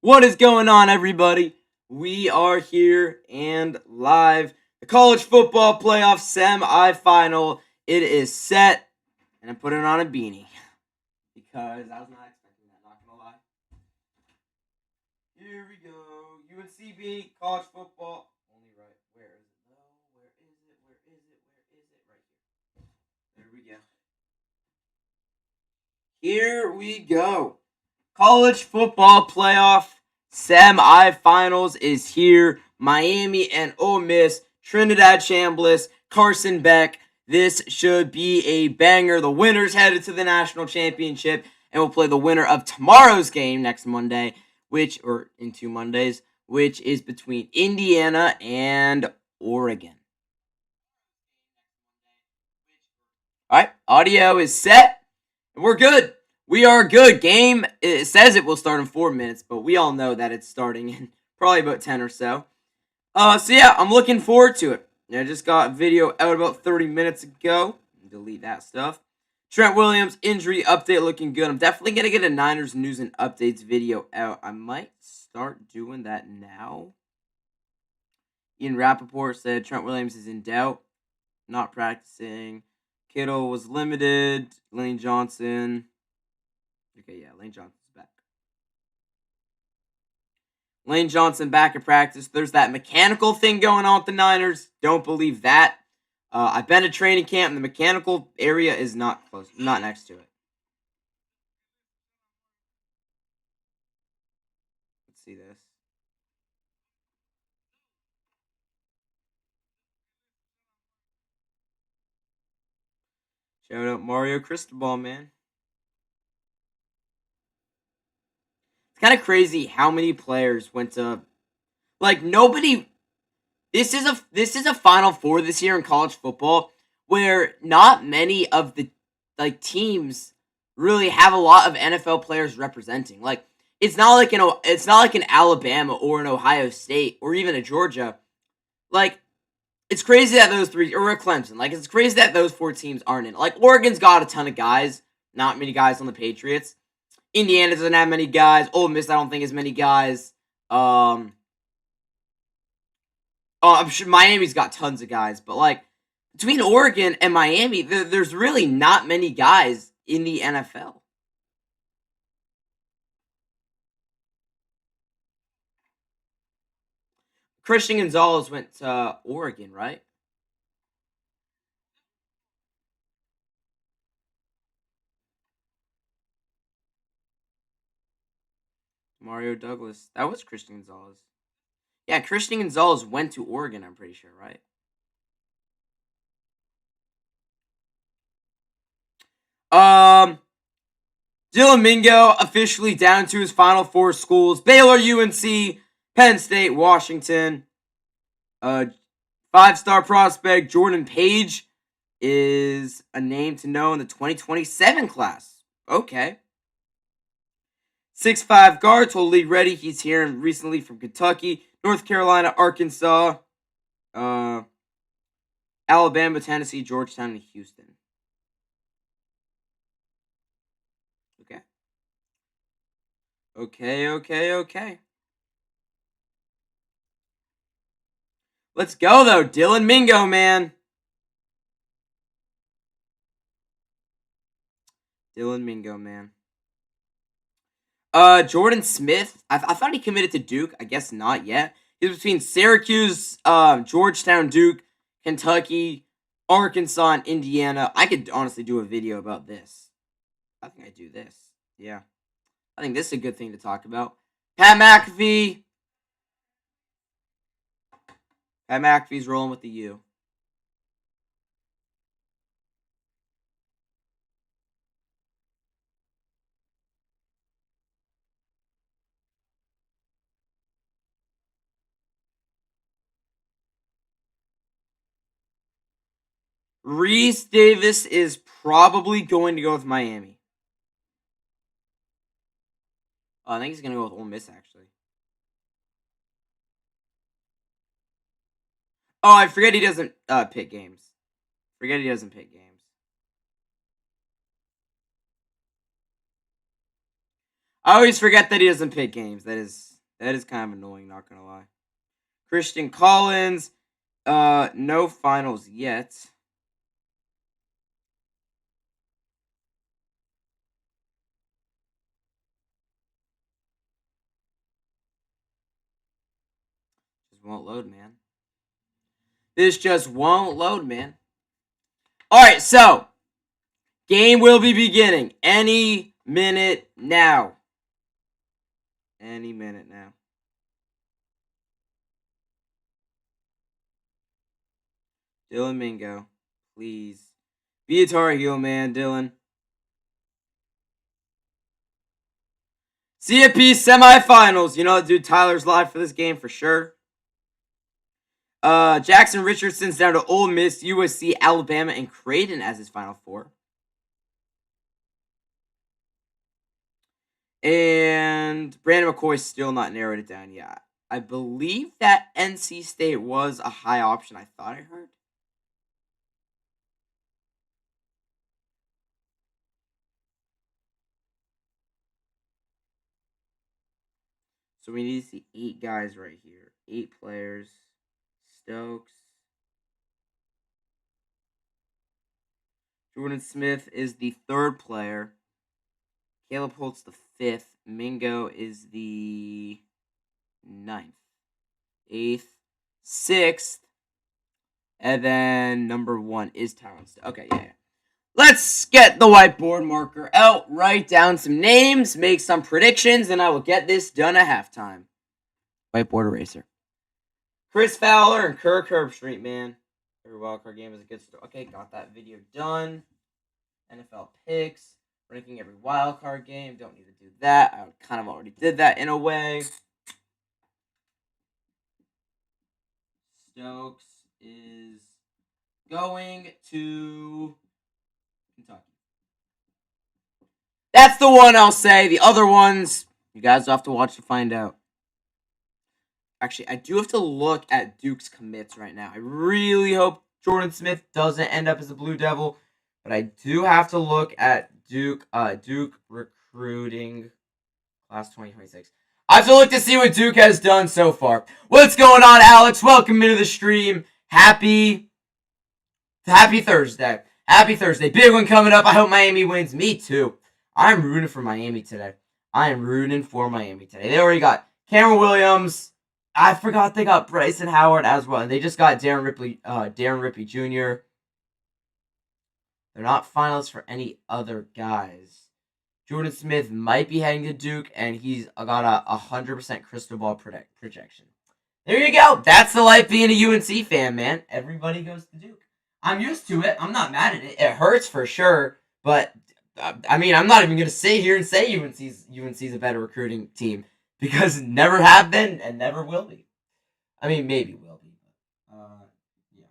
What is going on, everybody? We are here and live. The college football playoff semifinal. It is set, and I'm putting on a beanie because I was not expecting that. Not gonna lie. Here we go. UNCB college football. Only right. Where is it? No. Where is it? Where is it? Where is it? Right here. There we go. Here we go. College football playoff semifinals is here. Miami and Ole Miss, Trinidad Chambliss, Carson Beck. This should be a banger. The winner's headed to the national championship, and we'll play the winner of tomorrow's game next Monday, or in 2 Mondays, which is between Indiana and Oregon. All right, audio is set, and we're good. We are good. Game, it says it will start in 4 minutes, but we all know that it's starting in probably about 10 or so. So yeah, I'm looking forward to it. I just got a video out about 30 minutes ago. Delete that stuff. Trent Williams injury update looking good. I'm definitely going to get a Niners news and updates video out. I might start doing that now. Ian Rappaport said Trent Williams is in doubt, not practicing. Kittle was limited. Lane Johnson. Okay, yeah, Lane Johnson's back. Lane Johnson back at practice. There's that mechanical thing going on with the Niners. Don't believe that. I've been to training camp, and the mechanical area is not close, not next to it. Let's see this. Shout out Mario Cristobal, man. It's kind of crazy how many players went to, nobody. This is a Final Four this year in college football where not many of the teams really have a lot of NFL players representing. It's not like an Alabama or an Ohio State or even a Georgia. It's crazy that those three, or a Clemson, it's crazy that those 4 teams aren't in. Oregon's got a ton of guys, not many guys on the Patriots. Indiana doesn't have many guys. Ole Miss, I don't think, has many guys. I'm sure Miami's got tons of guys, but between Oregon and Miami, there's really not many guys in the NFL. Christian Gonzalez went to Oregon, right? Mario Douglas. That was Christian Gonzalez. Yeah, Christian Gonzalez went to Oregon, I'm pretty sure, right? Dylan Mingo officially down to his Final Four schools. Baylor, UNC, Penn State, Washington. 5-star prospect Jordan Page is a name to know in the 2027 class. Okay. 6'5" guard, totally ready. He's here recently from Kentucky, North Carolina, Arkansas, Alabama, Tennessee, Georgetown, and Houston. Okay. Let's go, though. Dylan Mingo, man. Jordan Smith. I thought he committed to Duke. I guess not yet. He's between Syracuse, Georgetown, Duke, Kentucky, Arkansas, and Indiana. I could honestly do a video about this. I think I do this. Yeah. I think this is a good thing to talk about. Pat McAfee's rolling with the U. Reese Davis is probably going to go with Miami. I think he's going to go with Ole Miss, actually. Oh, I forget he doesn't pick games. I always forget that he doesn't pick games. That is That is kind of annoying, not gonna lie. Christian Collins, no finals yet. Just won't load, man. This just won't load, man. Alright, so game will be beginning any minute now. Any minute now. Dylan Mingo, please. Be a Tar Heel, man, Dylan. CFP semifinals. You know, dude, Tyler's live for this game for sure. Jackson Richardson's down to Ole Miss, USC, Alabama, and Creighton as his final four. And Brandon McCoy's still not narrowed it down yet. I believe that NC State was a high option, I thought I heard. So we need to see 8 guys right here. 8 players. Stokes. Jordan Smith is the 3rd player. Caleb Holt's the 5th. Mingo is the 9th. 8th. 6th. And then number 1 is Tyron. Okay, yeah. Let's get the whiteboard marker out, write down some names, make some predictions, and I will get this done at halftime. Whiteboard eraser. Chris Fowler and Kirk Herbstreit, man. Every wildcard game is a good start. Okay, got that video done. NFL picks, ranking every wildcard game. Don't need to do that. I kind of already did that in a way. Stokes is going to Kentucky. That's the one I'll say. The other ones, you guys will have to watch to find out. Actually, I do have to look at Duke's commits right now. I really hope Jordan Smith doesn't end up as a Blue Devil, but I do have to look at Duke recruiting class 2026. I have to look to see what Duke has done so far. What's going on, Alex? Welcome into the stream. Happy Thursday. Happy Thursday. Big one coming up. I hope Miami wins. Me too. I'm rooting for Miami today. They already got Cameron Williams. I forgot they got Bryson Howard as well. And they just got Darren Ripley Jr. They're not finalists for any other guys. Jordan Smith might be heading to Duke, and he's got a 100% crystal ball projection. There you go. That's the life being a UNC fan, man. Everybody goes to Duke. I'm used to it. I'm not mad at it. It hurts for sure, but I mean, I'm not even going to sit here and say UNC's a better recruiting team because never have been and never will be. I mean, maybe will be. But, yeah.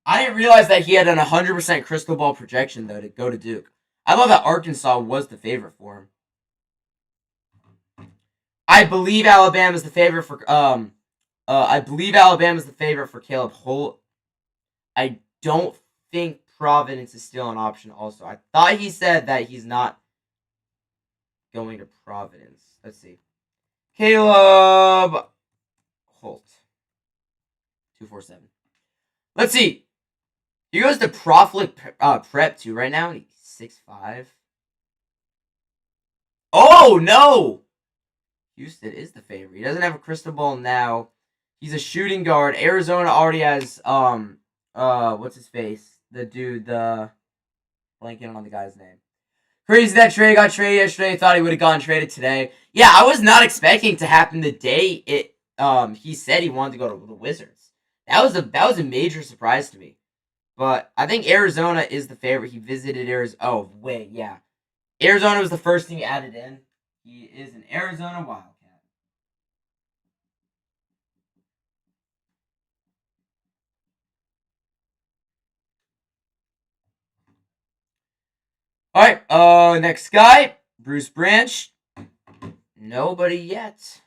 I didn't realize that he had an 100% crystal ball projection though to go to Duke. I thought that Arkansas was the favorite for him. I believe Alabama's the favorite for Caleb Holt. I don't think Providence is still an option also. I thought he said that he's not going to Providence. Let's see. Caleb Holt. 247. Let's see. He goes to Proflick Prep too right now. He's 6'5". Oh no! Houston is the favorite. He doesn't have a crystal ball now. He's a shooting guard. Arizona already has what's his face? The dude, blanking on the guy's name. Crazy that Trey got traded yesterday. Thought he would have gotten traded today. Yeah, I was not expecting to happen the day he said he wanted to go to the Wizards. That was a major surprise to me. But I think Arizona is the favorite. He visited Arizona. Oh, wait, yeah. Arizona was the first thing added in. He is an Arizona Wildcat. Alright, next guy. Bruce Branch. Nobody yet.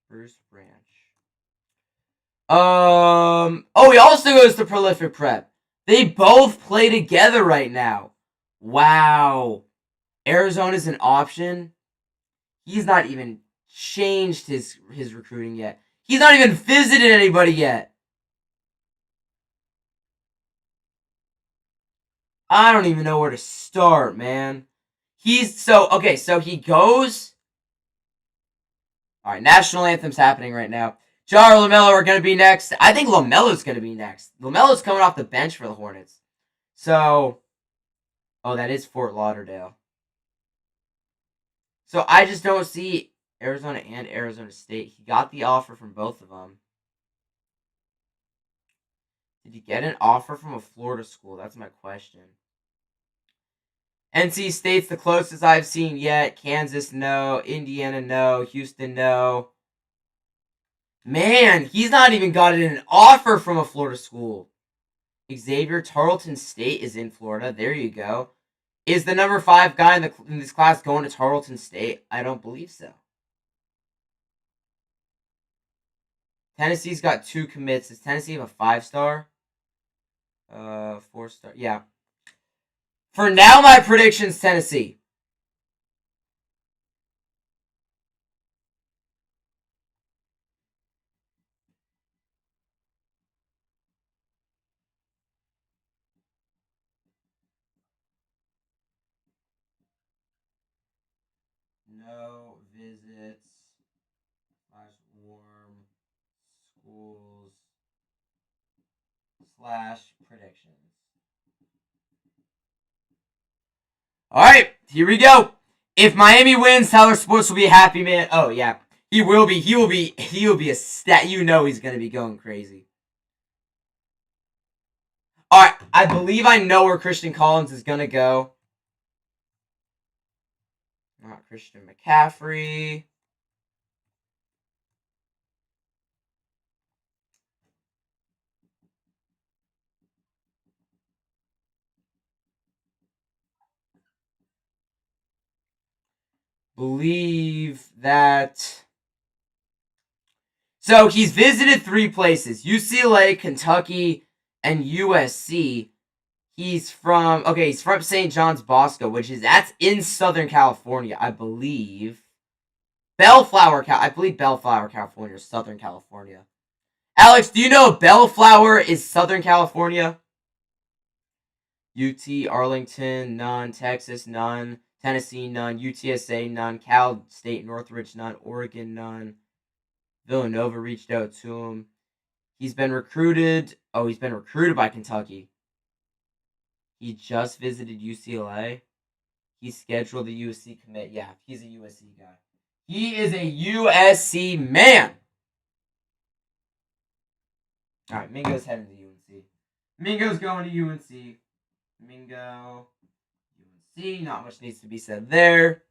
Bruce Branch. He also goes to Prolific Prep. They both play together right now. Wow. Arizona's an option. He's not even changed his recruiting yet. He's not even visited anybody yet. I don't even know where to start, man. So he goes. All right, national anthem's happening right now. Jar LaMelo are going to be next. I think LaMelo's going to be next. LaMelo's coming off the bench for the Hornets. So, that is Fort Lauderdale. So I just don't see Arizona and Arizona State. He got the offer from both of them. Did he get an offer from a Florida school? That's my question. NC State's the closest I've seen yet. Kansas, no. Indiana, no. Houston, no. Man, he's not even gotten an offer from a Florida school. Xavier, Tarleton State is in Florida. There you go. Is the number 5 guy in this class going to Tarleton State? I don't believe so. Tennessee's got 2 commits. Does Tennessee have a 5-star? 4-star. Yeah. For now, my prediction's Tennessee. No visits / warm schools / predictions. All right, here we go. If Miami wins, Tyler Sports will be a happy man. Oh yeah, he will be. He will be a stat. You know he's gonna be going crazy. All right, I believe I know where Christian Collins is gonna go. Not Christian McCaffrey. Believe that. So he's visited 3 places: UCLA, Kentucky, and USC. He's from St. John's Bosco, that's in Southern California, I believe. I believe Bellflower, California, is Southern California. Alex, do you know Bellflower is Southern California? UT, Arlington, none. Texas, none. Tennessee, none. UTSA, none. Cal State, Northridge, none. Oregon, none. Villanova reached out to him. He's been recruited. Oh, he's been recruited by Kentucky. He just visited UCLA. He scheduled the USC commit. Yeah, he's a USC guy. He is a USC man. All right, Mingo's heading to UNC. Mingo's going to UNC. Mingo, UNC. Not much needs to be said there.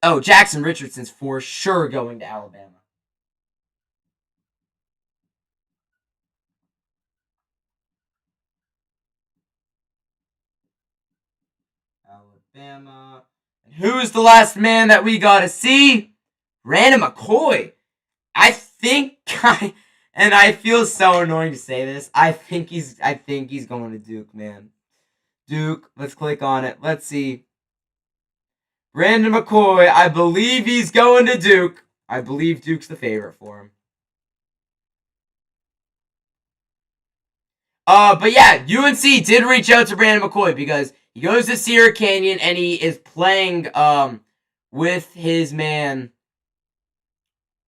Oh, Jackson Richardson's for sure going to Alabama. Alabama. And who's the last man that we got to see? Brandon McCoy. I feel so annoying to say this. I think he's going to Duke, man. Duke. Let's click on it. Let's see. Brandon McCoy. I believe he's going to Duke. I believe Duke's the favorite for him. But yeah, UNC did reach out to Brandon McCoy because he goes to Sierra Canyon and he is playing with his man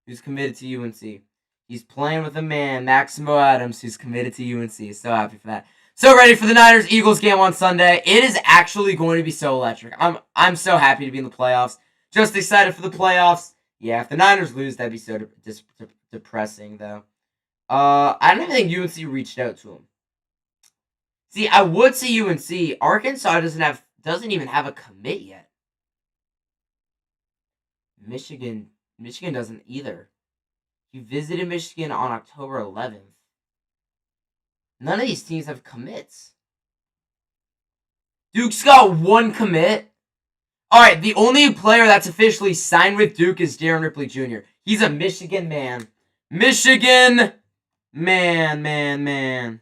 who's committed to UNC. He's playing with a man, Maximo Adams, who's committed to UNC. So happy for that. So ready for the Niners-Eagles game on Sunday. It is actually going to be so electric. I'm so happy to be in the playoffs. Just excited for the playoffs. Yeah, if the Niners lose, that'd be so depressing, though. I don't even think UNC reached out to him. See, I would say UNC. Arkansas doesn't even have a commit yet. Michigan doesn't either. He visited Michigan on October 11th. None of these teams have commits. Duke's got 1 commit. Alright, the only player that's officially signed with Duke is Darren Ripley Jr. He's a Michigan man. Michigan man.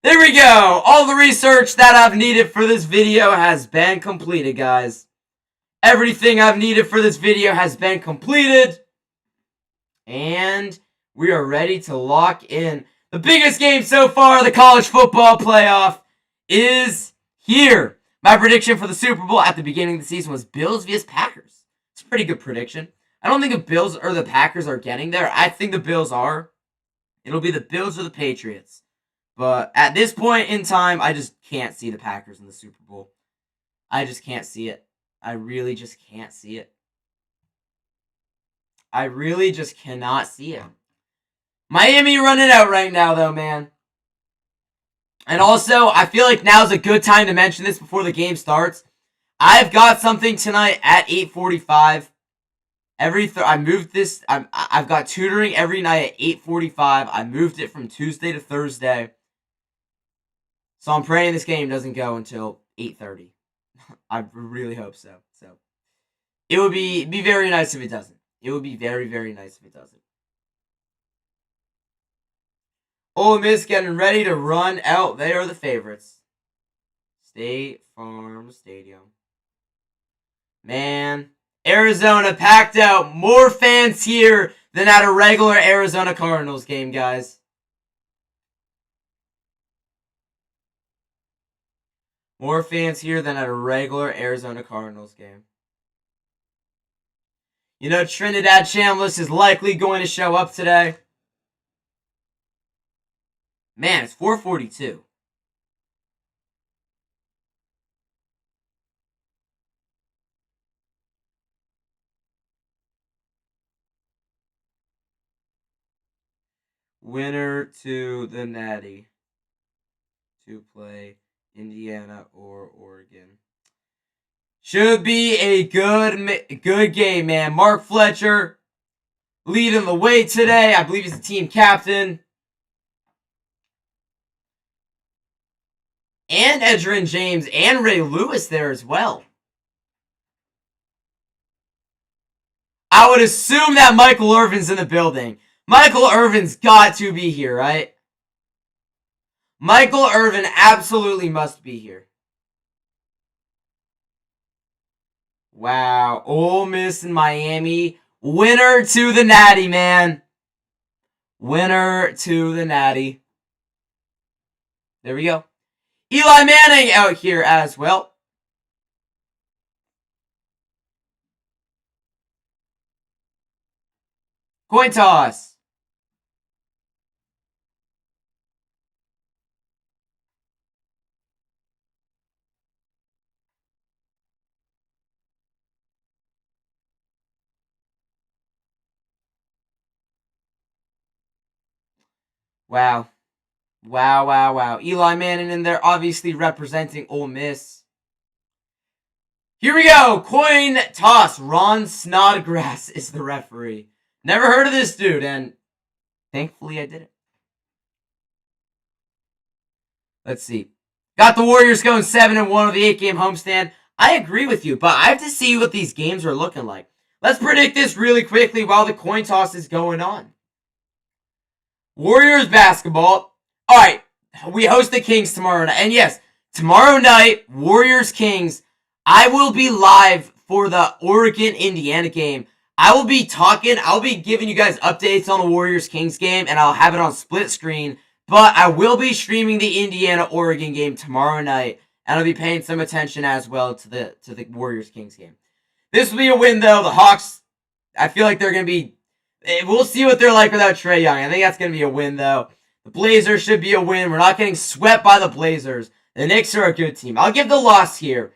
There we go. All the research that I've needed for this video has been completed, guys. Everything I've needed for this video has been completed. And we are ready to lock in. The biggest game so far, the college football playoff, is here. My prediction for the Super Bowl at the beginning of the season was Bills vs. Packers. It's a pretty good prediction. I don't think the Bills or the Packers are getting there. I think the Bills are. It'll be the Bills or the Patriots. But at this point in time, I just can't see the Packers in the Super Bowl. I just can't see it. I really just can't see it. I really just cannot see it. Miami running out right now, though, man. And also, I feel like now's a good time to mention this before the game starts. I've got something tonight at 8:45. I moved this. I've got tutoring every night at 8:45. I moved it from Tuesday to Thursday. So I'm praying this game doesn't go until 8:30. I really hope so. So it would be very nice if it doesn't. It would be very, very nice if it doesn't. Ole Miss getting ready to run out. They are the favorites. State Farm Stadium. Man, Arizona packed out. More fans here than at a regular Arizona Cardinals game, guys. More fans here than at a regular Arizona Cardinals game. You know, Trinidad Chambliss is likely going to show up today. Man, it's 4:42. Winner to the Natty to play Indiana or Oregon. Should be a good game, man. Mark Fletcher leading the way today. I believe he's the team captain. And Edgerrin James and Ray Lewis there as well. I would assume that Michael Irvin's in the building. Michael Irvin's got to be here, right? Michael Irvin absolutely must be here. Wow. Ole Miss and Miami. Winner to the Natty, man. Winner to the Natty. There we go. Eli Manning out here as well. Coin toss. Wow. Wow. Eli Manning in there, obviously representing Ole Miss. Here we go. Coin toss. Ron Snodgrass is the referee. Never heard of this dude, and thankfully I didn't. Let's see. Got the Warriors going 7-1 of the 8-game homestand. I agree with you, but I have to see what these games are looking like. Let's predict this really quickly while the coin toss is going on. Warriors basketball. All right, we host the Kings tomorrow night. And yes, tomorrow night, Warriors-Kings. I will be live for the Oregon-Indiana game. I'll be giving you guys updates on the Warriors-Kings game, and I'll have it on split screen. But I will be streaming the Indiana-Oregon game tomorrow night, and I'll be paying some attention as well to the Warriors-Kings game. This will be a win, though. The Hawks, I feel like they're going to be... We'll see what they're like without Trae Young. I think that's going to be a win, though. The Blazers should be a win. We're not getting swept by the Blazers. The Knicks are a good team. I'll give the loss here.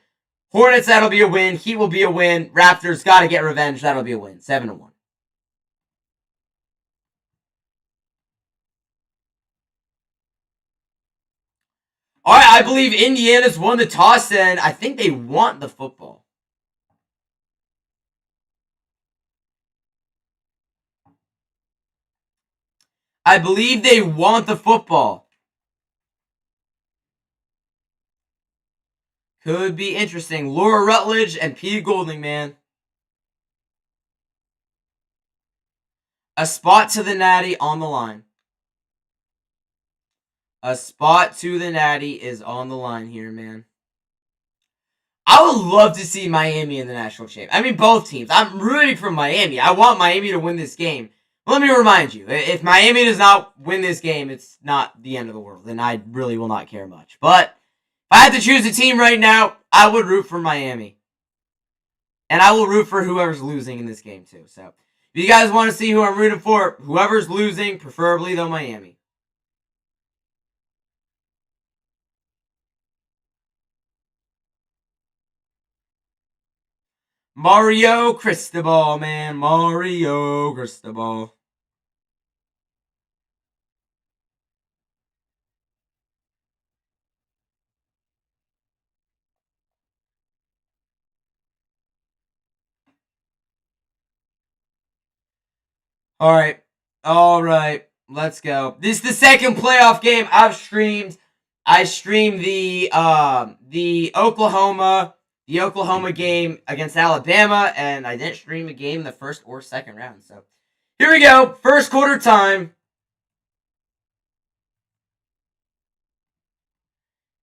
Hornets, that'll be a win. Heat will be a win. Raptors, got to get revenge. That'll be a win. 7-1. All right, I believe Indiana's won the toss, and I think they want the football. I believe they want the football. Could be interesting. Laura Rutledge and P. Golding, man. A spot to the Natty on the line. A spot to the Natty is on the line here, man. I would love to see Miami in the national champ. I mean, both teams. I'm rooting for Miami. I want Miami to win this game. Let me remind you, if Miami does not win this game, it's not the end of the world, and I really will not care much. But if I had to choose a team right now, I would root for Miami. And I will root for whoever's losing in this game, too. So, if you guys want to see who I'm rooting for, whoever's losing, preferably, though, Miami. Mario Cristobal, man. Mario Cristobal. All right. Let's go. This is the second playoff game I've streamed. I streamed the Oklahoma game against Alabama, and I didn't stream a game in the first or second round. So here we go. First quarter time.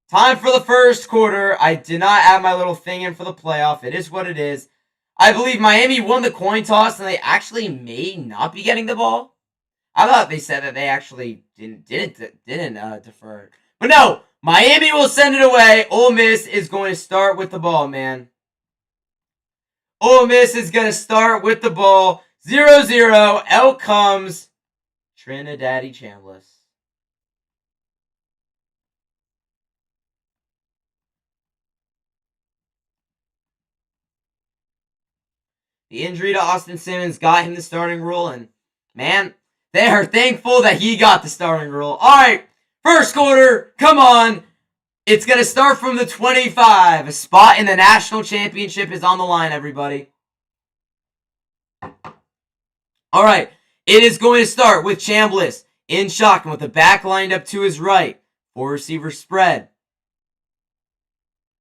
Time for the first quarter. I did not add my little thing in for the playoff. It is what it is. I believe Miami won the coin toss, and they actually may not be getting the ball. I thought they said that they actually didn't defer. But no, Miami will send it away. Ole Miss is going to start with the ball, man. Ole Miss is going to start with the ball. 0-0. Out comes Trinidad Chambliss. The injury to Austin Simmons got him the starting role, and man, they are thankful that he got the starting role. All right, first quarter, come on. It's going to start from the 25. A spot in the national championship is on the line, everybody. All right, it is going to start with Chambliss in shotgun with the back lined up to his right. 4 receiver spread.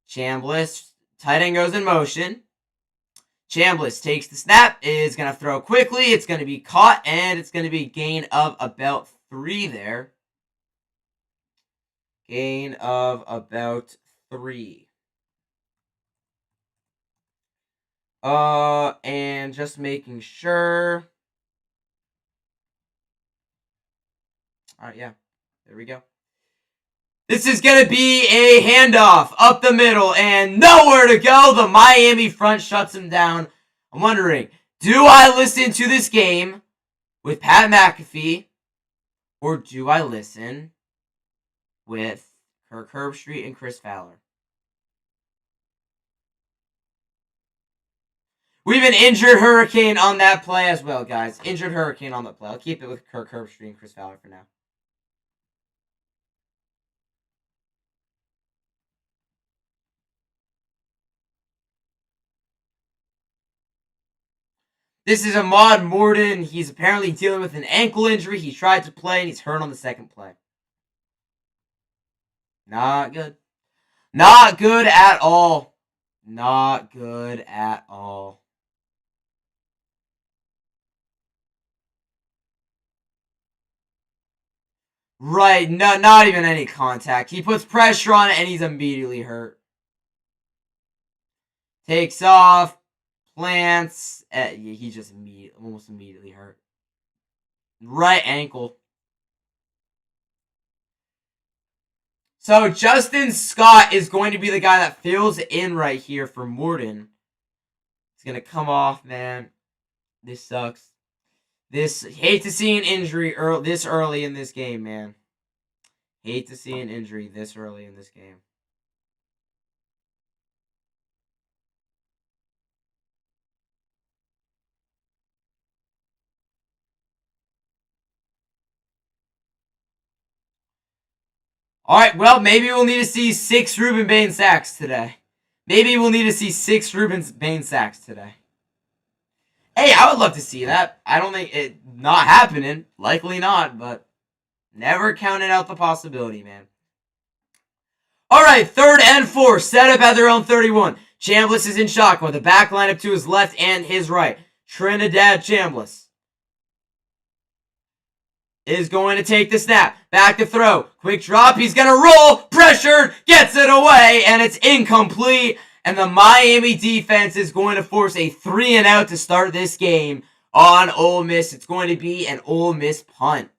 Chambliss, tight end goes in motion. Chambliss takes the snap, is going to throw quickly, it's going to be caught, and it's going to be a gain of about 3 there. Gain of about 3. And just making sure. Alright, yeah. There we go. This is going to be a handoff up the middle and nowhere to go. The Miami front shuts him down. I'm wondering, do I listen to this game with Pat McAfee or do I listen with Kirk Herbstreit and Chris Fowler? We've an injured Hurricane on that play as well, guys. Injured Hurricane on the play. I'll keep it with Kirk Herbstreit and Chris Fowler for now. This is Ahmad Morton. He's apparently dealing with an ankle injury. He tried to play, and he's hurt on the second play. Not good. Not good at all. Not good at all. Right, no, not even any contact. He puts pressure on it, and he's immediately hurt. Takes off. Plants. He just almost immediately hurt. Right ankle. So Justin Scott is going to be the guy that fills in right here for Morton. He's going to come off, man. This sucks. Hate to see an injury this early in this game, man. Hate to see an injury this early in this game. All right, well, maybe we'll need to see 6 Ruben Bain sacks today. Maybe we'll need to see 6 Ruben Bain sacks today. Hey, I would love to see that. I don't think it not happening. Likely not, but never counted out the possibility, man. All right, 3rd and 4. Set up at their own 31. Chambliss is in shotgun with the back lineup to his left and his right. Trinidad Chambliss is going to take the snap. Back to throw. Quick drop. He's going to roll. Pressured. Gets it away. And it's incomplete. And the Miami defense is going to force a 3-and-out to start this game on Ole Miss. It's going to be an Ole Miss punt.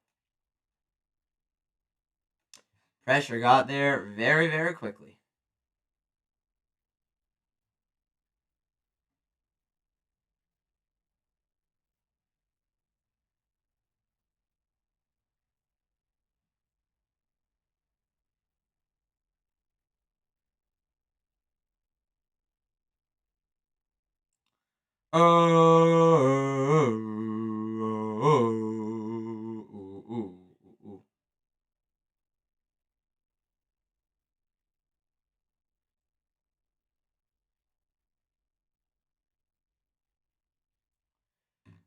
Pressure got there very, very quickly.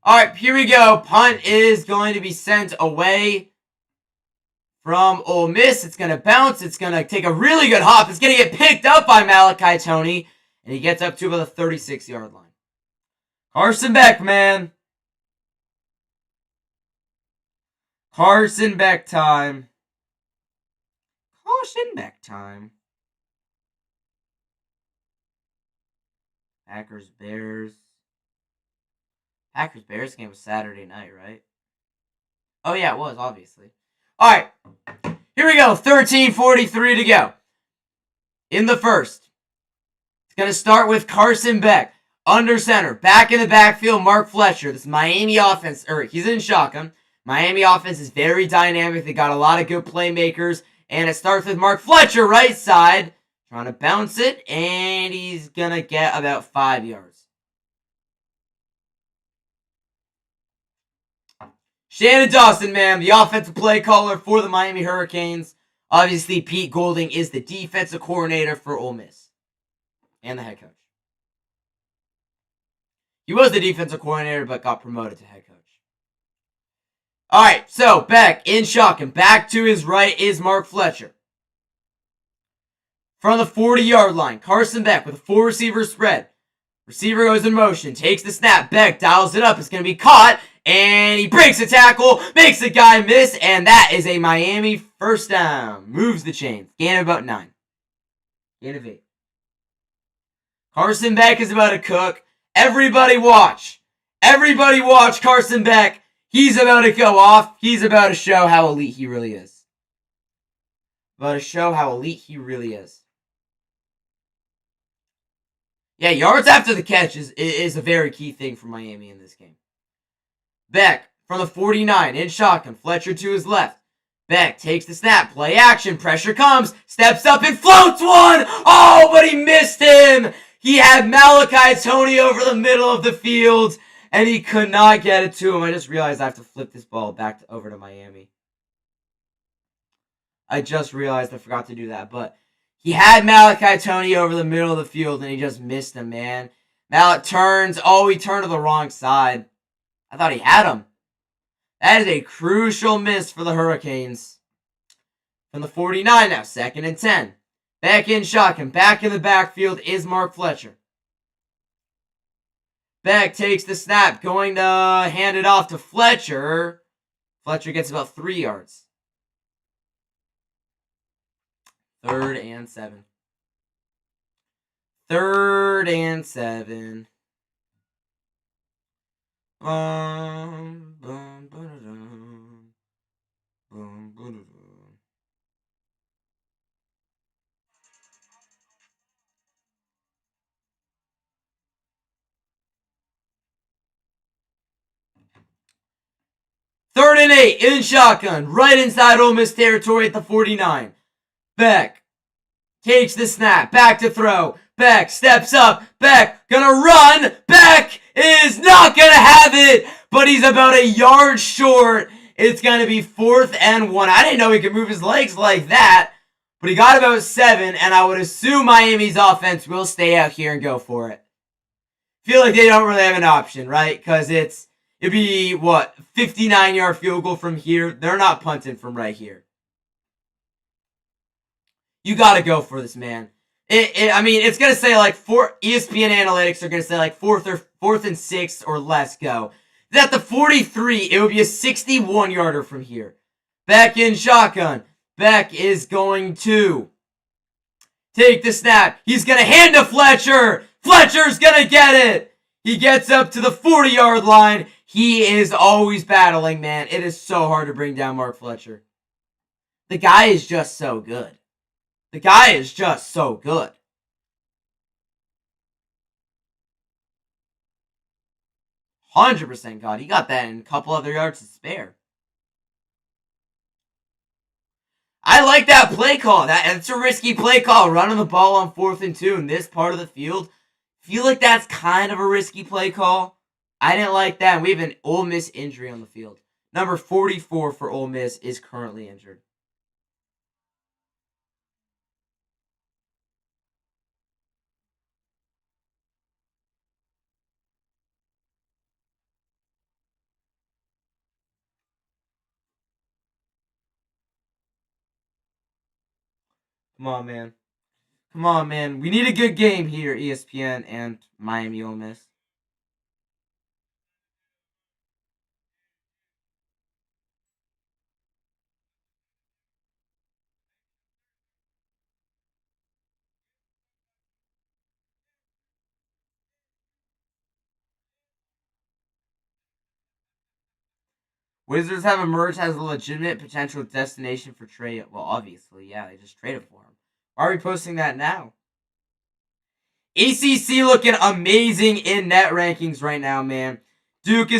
All right, here we go. Punt is going to be sent away from Ole Miss. It's going to bounce. It's going to take a really good hop. It's going to get picked up by Malachi Toney, and he gets up to about the 36-yard line. Carson Beck, man. Carson Beck time. Carson Beck time. Packers-Bears. Packers-Bears game was Saturday night, right? Oh, yeah, it was, obviously. All right, here we go. 13:43 to go in the first. It's going to start with Carson Beck, under center. Back in the backfield, Mark Fletcher. This Miami offense, he's in shotgun. Miami offense is very dynamic. They got a lot of good playmakers. And it starts with Mark Fletcher, right side, trying to bounce it. And he's going to get about 5 yards. Shannon Dawson, man, the offensive play caller for the Miami Hurricanes. Obviously, Pete Golding is the defensive coordinator for Ole Miss. And the head coach. He was the defensive coordinator, but got promoted to head coach. Alright, so Beck in shotgun. Back to his right is Mark Fletcher. From the 40-yard line, Carson Beck with a 4-receiver spread. Receiver goes in motion, takes the snap. Beck dials it up. It's going to be caught. And he breaks a tackle, makes the guy miss, and that is a Miami first down. Moves the chains. Gain of about 9. Gain of 8. Carson Beck is about to cook. Everybody watch. Everybody watch Carson Beck. He's about to go off. He's about to show how elite he really is. About to show how elite he really is. Yeah, yards after the catch is a very key thing for Miami in this game. Beck from the 49 in shotgun. Fletcher to his left. Beck takes the snap. Play action. Pressure comes. Steps up and floats one. Oh, but he missed him. He had Malachi Toney over the middle of the field, and he could not get it to him. I just realized I have to flip this ball back over to Miami. I just realized I forgot to do that, but he had Malachi Toney over the middle of the field, and he just missed him, man. Mallet turns. Oh, he turned to the wrong side. I thought he had him. That is a crucial miss for the Hurricanes. From the 49 now, 2nd and 10. Back in shotgun. Back in the backfield is Mark Fletcher. Beck takes the snap. Going to hand it off to Fletcher. Fletcher gets about 3 yards. 3rd and 7. 3rd and 7. Boom, boom, boom, boom, boom. Third and 8 in shotgun, right inside Ole Miss territory at the 49. Beck takes the snap, back to throw. Beck steps up. Beck gonna run. Beck is not gonna have it, but he's about a yard short. It's gonna be 4th and 1. I didn't know he could move his legs like that, but he got about 7, and I would assume Miami's offense will stay out here and go for it. Feel like they don't really have an option, right? Because it'd be, 59-yard field goal from here. They're not punting from right here. You got to go for this, man. It's going to say ESPN analytics are going to say 4th and 6 or less go. At the 43, it would be a 61-yarder from here. Beck in shotgun. Beck is going to take the snap. He's going to hand to Fletcher. Fletcher's going to get it. He gets up to the 40-yard line. He is always battling, man. It is so hard to bring down Mark Fletcher. The guy is just so good. The guy is just so good. %100% God. He got that and a couple other yards to spare. I like that play call. That's a risky play call. Running the ball on 4th and 2 in this part of the field. Feel like that's kind of a risky play call. I didn't like that. We have an Ole Miss injury on the field. Number 44 for Ole Miss is currently injured. Come on, man. Come on, man. We need a good game here, ESPN and Miami Ole Miss. Wizards have emerged as a legitimate potential destination for trade. Well, obviously, yeah, they just traded for him. Why are we posting that now? ACC looking amazing in net rankings right now, man. Duke,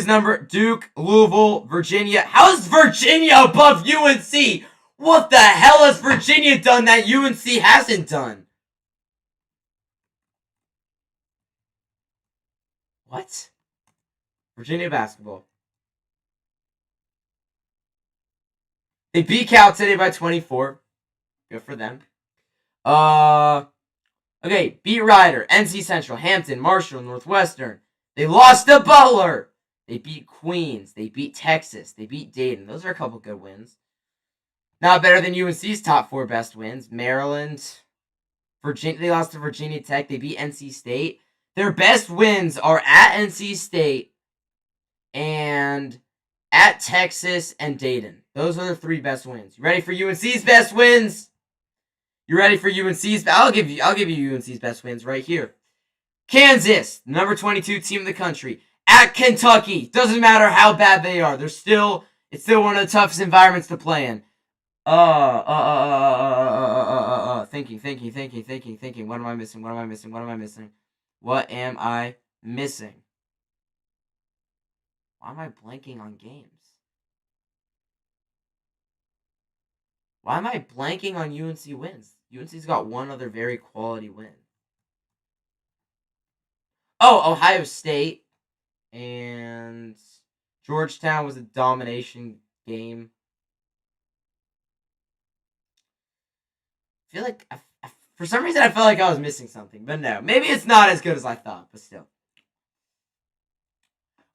Louisville, Virginia. How's Virginia above UNC? What the hell has Virginia done that UNC hasn't done? What? Virginia basketball. They beat Cal today by 24. Good for them. Okay, beat Rider, NC Central, Hampton, Marshall, Northwestern. They lost to Butler. They beat Queens. They beat Texas. They beat Dayton. Those are a couple good wins. Not better than UNC's top 4 best wins. Maryland, Virginia. They lost to Virginia Tech. They beat NC State. Their best wins are at NC State and at Texas and Dayton. Those are the 3 best wins. You ready for UNC's best wins? You ready for UNC's? I'll give you UNC's best wins right here. Kansas, number 22 team in the country. At Kentucky. Doesn't matter how bad they are. It's still one of the toughest environments to play in. Thinking. What am I missing? What am I missing? Why am I blanking on games? Why am I blanking on UNC wins? UNC's got one other very quality win. Oh, Ohio State and Georgetown was a domination game. I feel like, for some reason, I felt like I was missing something. But no, maybe it's not as good as I thought, but still.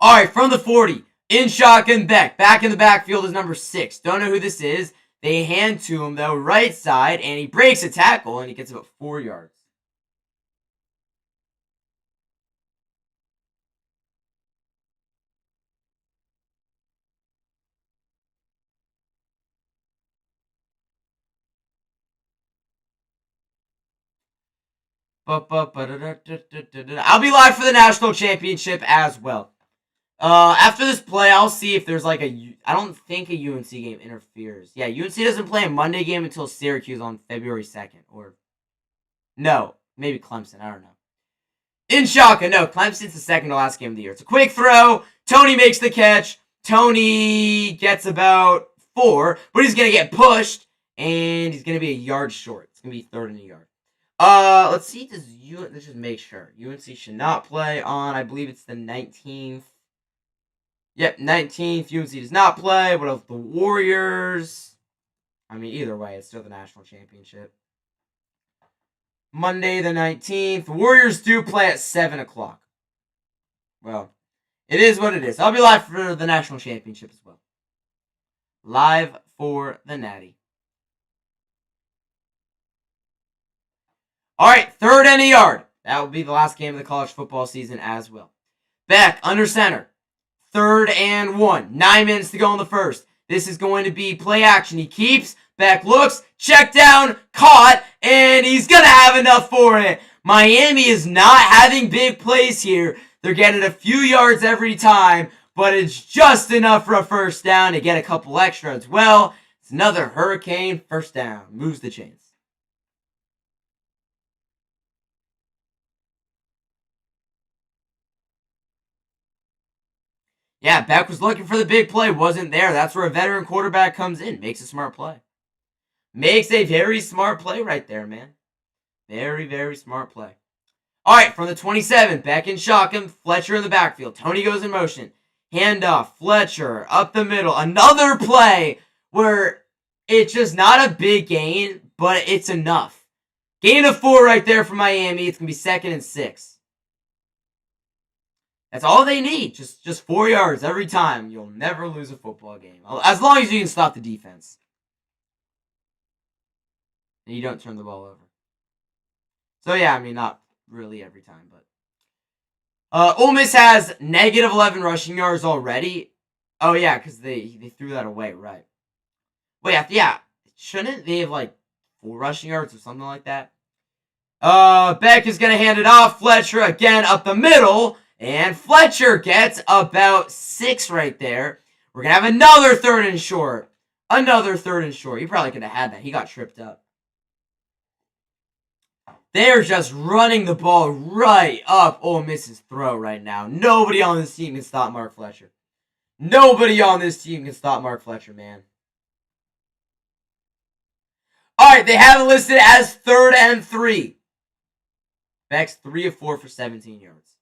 All right, from the 40, in shotgun Beck. Back in the backfield is number 6. Don't know who this is. They hand to him, though, right side, and he breaks a tackle, and he gets about 4 yards. I'll be live for the national championship as well. After this play, I'll see if there's like I don't think a UNC game interferes. Yeah, UNC doesn't play a Monday game until Syracuse on February 2nd. Or, no, maybe Clemson. I don't know. In shotgun, no, Clemson's the second to last game of the year. It's a quick throw. Tony makes the catch. Tony gets about 4, but he's going to get pushed, and he's going to be a yard short. It's going to be 3rd and a yard. Let's see. Let's just make sure. UNC should not play on, I believe it's the 19th. Yep, 19th. UNC does not play. What else? The Warriors. I mean, either way, it's still the national championship. Monday the 19th. The Warriors do play at 7 o'clock. Well, it is what it is. I'll be live for the national championship as well. Live for the Natty. All right, 3rd and a yard. That will be the last game of the college football season as well. Beck, under center. 3rd and 1. 9 minutes to go in the first. This is going to be play action. He keeps, Beck looks, check down, caught, and he's going to have enough for it. Miami is not having big plays here. They're getting a few yards every time, but it's just enough for a first down to get a couple extra as well. It's another Hurricane first down. Moves the chains. Yeah, Beck was looking for the big play. Wasn't there. That's where a veteran quarterback comes in. Makes a smart play. Makes a very smart play right there, man. Very, very smart play. All right, from the 27, Beck and shock him. Fletcher in the backfield. Tony goes in motion. Handoff. Fletcher up the middle. Another play where it's just not a big gain, but it's enough. Gain of 4 right there for Miami. It's going to be 2nd and 6. That's all they need. Just 4 yards every time. You'll never lose a football game. As long as you can stop the defense. And you don't turn the ball over. So yeah, I mean, not really every time, but Ole Miss has negative 11 rushing yards already. Oh yeah, because they threw that away, right? Wait, yeah, shouldn't they have like 4 rushing yards or something like that? Beck is gonna hand it off. Fletcher again up the middle, and Fletcher gets about 6 right there. We're gonna have another 3rd and short. Another 3rd and short. He probably could have had that. He got tripped up. They're just running the ball right up Ole Miss's throat right now. Nobody on this team can stop Mark Fletcher. Nobody on this team can stop Mark Fletcher, man. Alright, they have it listed as 3rd and 3. Beck's 3 of 4 for 17 yards.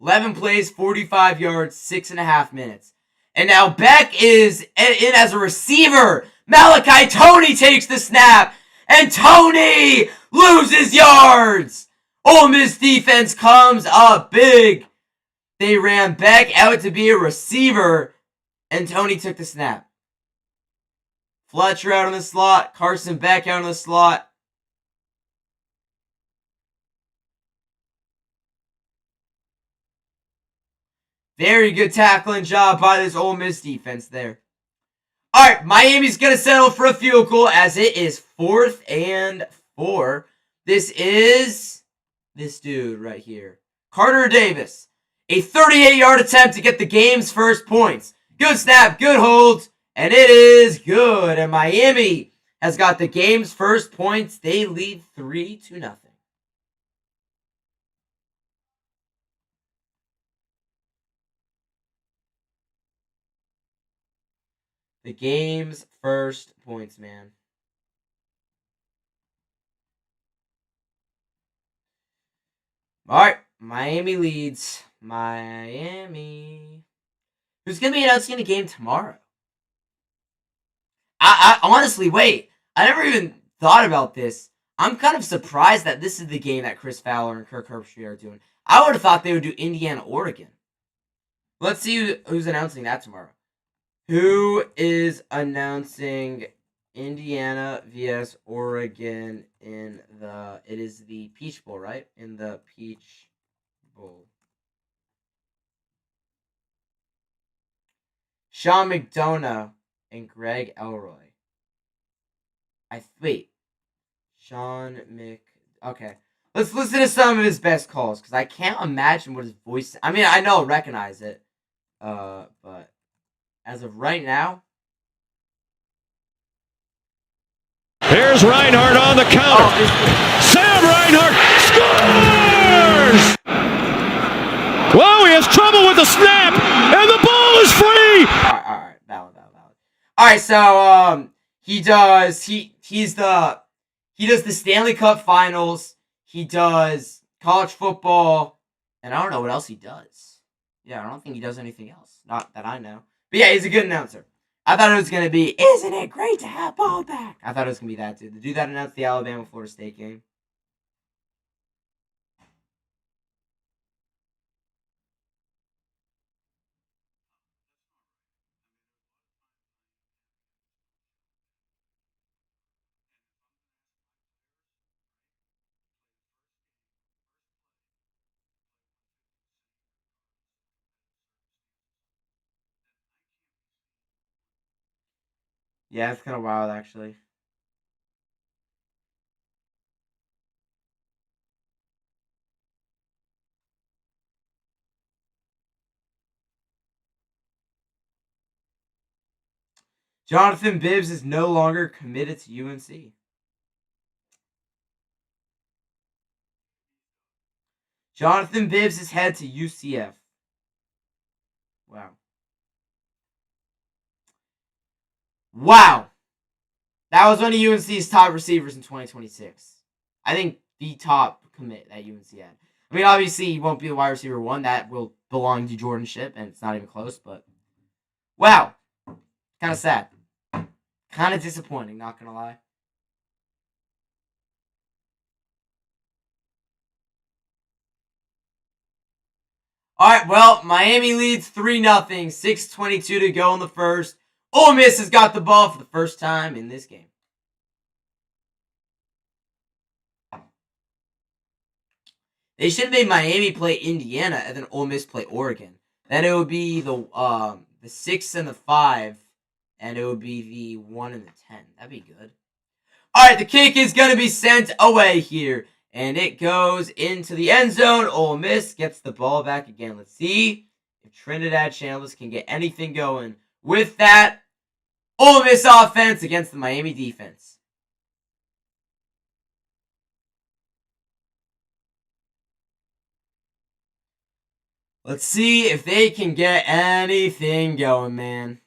11 plays, 45 yards, 6.5 minutes. And now Beck is in as a receiver. Malachi Tony takes the snap. And Tony loses yards. Ole Miss defense comes up big. They ran Beck out to be a receiver, and Tony took the snap. Fletcher out in the slot. Carson Beck out in the slot. Very good tackling job by this Ole Miss defense there. Alright, Miami's going to settle for a field goal as it is 4th and 4. This is this dude right here. Carter Davis. A 38-yard attempt to get the game's first points. Good snap, good hold, and it is good. And Miami has got the game's first points. They lead 3-0. The game's first points, man. Alright, Miami leads. Miami. Who's going to be announcing the game tomorrow? I honestly, wait. I never even thought about this. I'm kind of surprised that this is the game that Chris Fowler and Kirk Herbstreit are doing. I would have thought they would do Indiana-Oregon. Let's see who's announcing that tomorrow. Who is announcing Indiana vs. Oregon in the... It is the Peach Bowl, right? In the Peach Bowl. Sean McDonough and Greg Elroy. Wait. Sean Mc... Okay. Let's listen to some of his best calls, because I can't imagine what his voice... I mean, I know, recognize it. But as of right now... Here's Reinhardt on the counter. Sam Reinhardt scores! Whoa, he has trouble with the snap, and the ball is free! Alright. Valid. Alright, so, he does the Stanley Cup Finals, he does college football, and I don't know what else he does. Yeah, I don't think he does anything else. Not that I know. But yeah, he's a good announcer. I thought it was going to be, isn't it great to have ball back? I thought it was going to be that dude. The dude that announced the Alabama-Florida State game. Yeah, it's kind of wild, actually. Jonathan Bibbs is no longer committed to UNC. Jonathan Bibbs is head to UCF. Wow. Wow. That was one of UNC's top receivers in 2026. I think the top commit that UNC had. I mean, obviously, he won't be the wide receiver one. That will belong to Jordan Shipp, and it's not even close. But, wow. Kind of sad. Kind of disappointing, not going to lie. All right, well, Miami leads 3-0. 6:22 to go in the first. Ole Miss has got the ball for the first time in this game. They should have made Miami play Indiana and then Ole Miss play Oregon. Then it would be the 6 and the 5, and it would be the 1 and the 10. That'd be good. All right, the kick is going to be sent away here, and it goes into the end zone. Ole Miss gets the ball back again. Let's see if Trinidad Chambliss can get anything going with that Ole Miss offense against the Miami defense. Let's see if they can get anything going, man.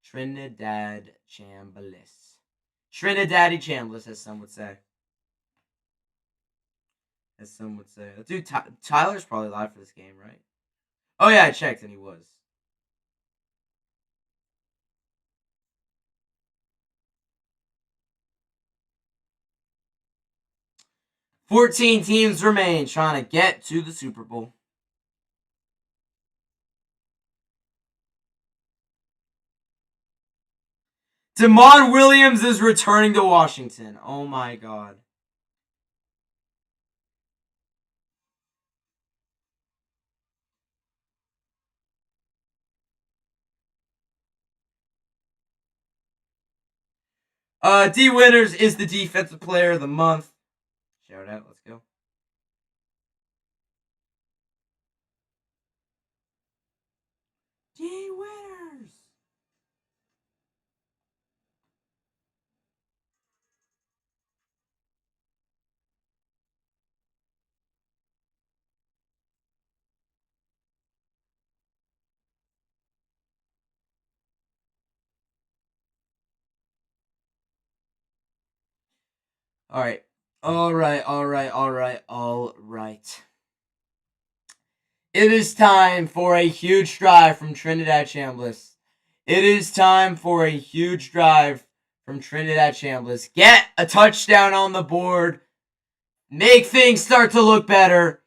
Trinidad Chambliss. Trinidaddy Chambliss, as some would say. As some would say. Dude, Tyler's probably live for this game, right? Oh, yeah, I checked, and he was. $14 teams remain trying to get to the Super Bowl. Damon Williams is returning to Washington. Oh my god. D Winters is the defensive player of the month. Shout out, let's go. D Winters. Alright. Alright. It is time for a huge drive from Trinidad Chambliss. It is time for a huge drive from Trinidad Chambliss. Get a touchdown on the board. Make things start to look better.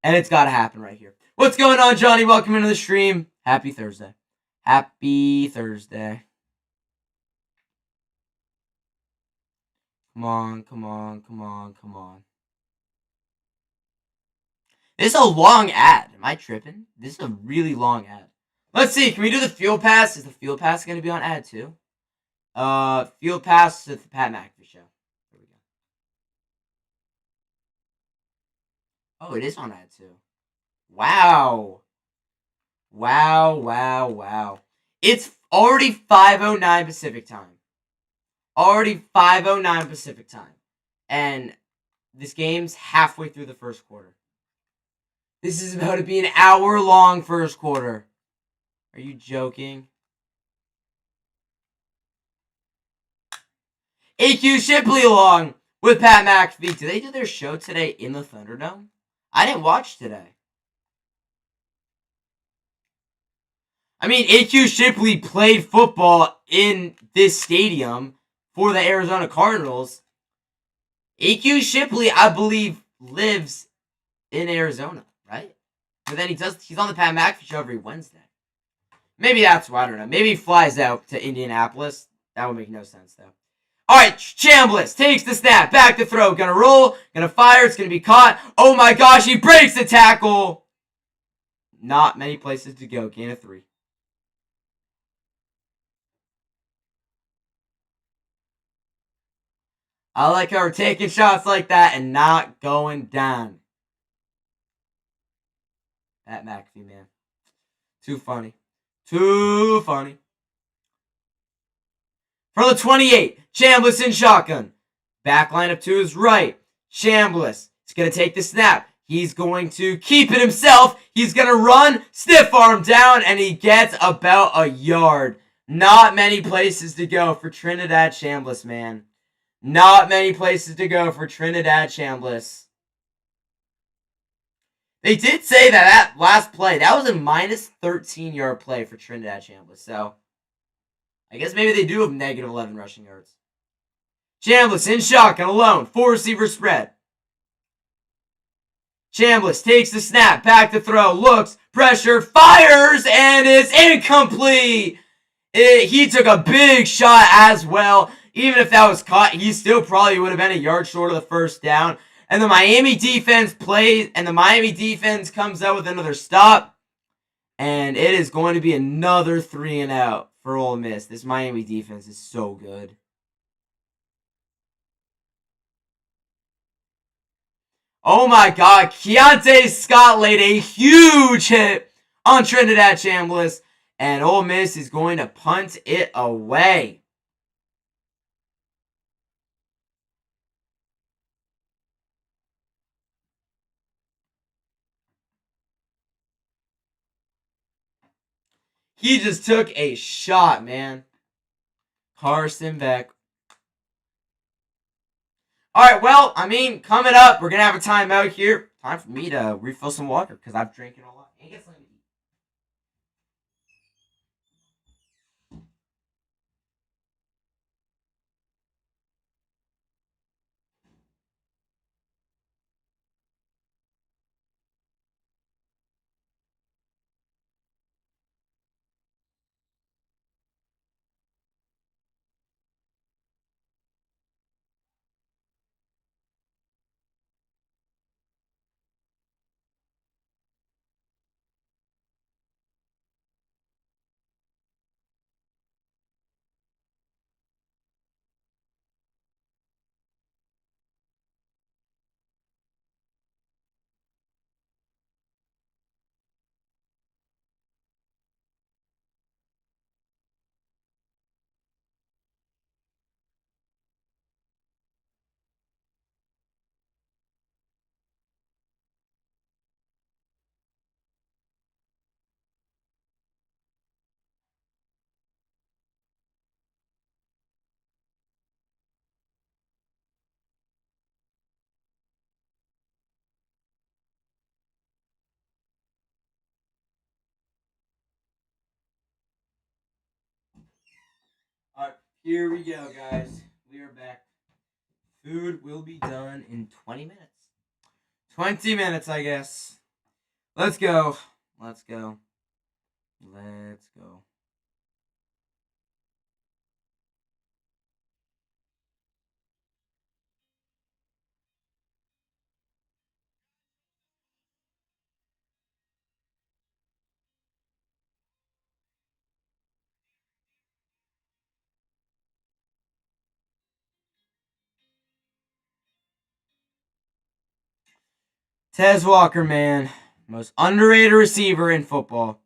And it's got to happen right here. What's going on, Johnny? Welcome into the stream. Happy Thursday. Happy Thursday. Come on. This is a long ad. Am I tripping? This is a really long ad. Let's see. Can we do the field pass? Is the field pass going to be on ad too? Field pass to the Pat McAfee show. There we go. Oh, it is on ad too. Wow. It's already 5:09 Pacific time. Already 5:09 Pacific time. And this game's halfway through the first quarter. This is about to be an hour-long first quarter. Are you joking? AQ Shipley along with Pat McAfee. Did they do their show today in the Thunderdome? I didn't watch today. I mean, AQ Shipley played football in this stadium for the Arizona Cardinals. AQ Shipley, I believe, lives in Arizona, right? But then he's on the Pat McAfee show every Wednesday. Maybe that's why, I don't know. Maybe he flies out to Indianapolis. That would make no sense, though. Alright, Chambliss takes the snap. Back to throw. Gonna roll. Gonna fire. It's gonna be caught. Oh my gosh, he breaks the tackle. Not many places to go. Gain of 3. I like how we're taking shots like that and not going down. That McAfee, man. Too funny. Too funny. For the 28, Chambliss in shotgun. Back lineup to his right. Chambliss is going to take the snap. He's going to keep it himself. He's going to run, stiff arm down, and he gets about a yard. Not many places to go for Trinidad Chambliss, man. Not many places to go for Trinidad Chambliss. They did say that last play, that was a minus 13-yard play for Trinidad Chambliss. So, I guess maybe they do have negative 11 rushing yards. Chambliss in shotgun alone. 4-receiver spread. Chambliss takes the snap. Back to throw. Looks. Pressure. Fires. And it's incomplete. He took a big shot as well. Even if that was caught, he still probably would have been a yard short of the first down. And the Miami defense plays. And the Miami defense comes out with another stop. And it is going to be another 3 and out for Ole Miss. This Miami defense is so good. Oh my God, Keontae Scott laid a huge hit on Trinidad Chambliss, and Ole Miss is going to punt it away. He just took a shot, man. Carson Beck. Alright, well, I mean, coming up, we're going to have a timeout here. Time for me to refill some water, because I've drinking a lot. And get something to eat. Alright, here we go, guys. We are back. Food will be done in 20 minutes. 20 minutes, I guess. Let's go. Let's go. Let's go. Tez Walker, man. Most underrated receiver in football.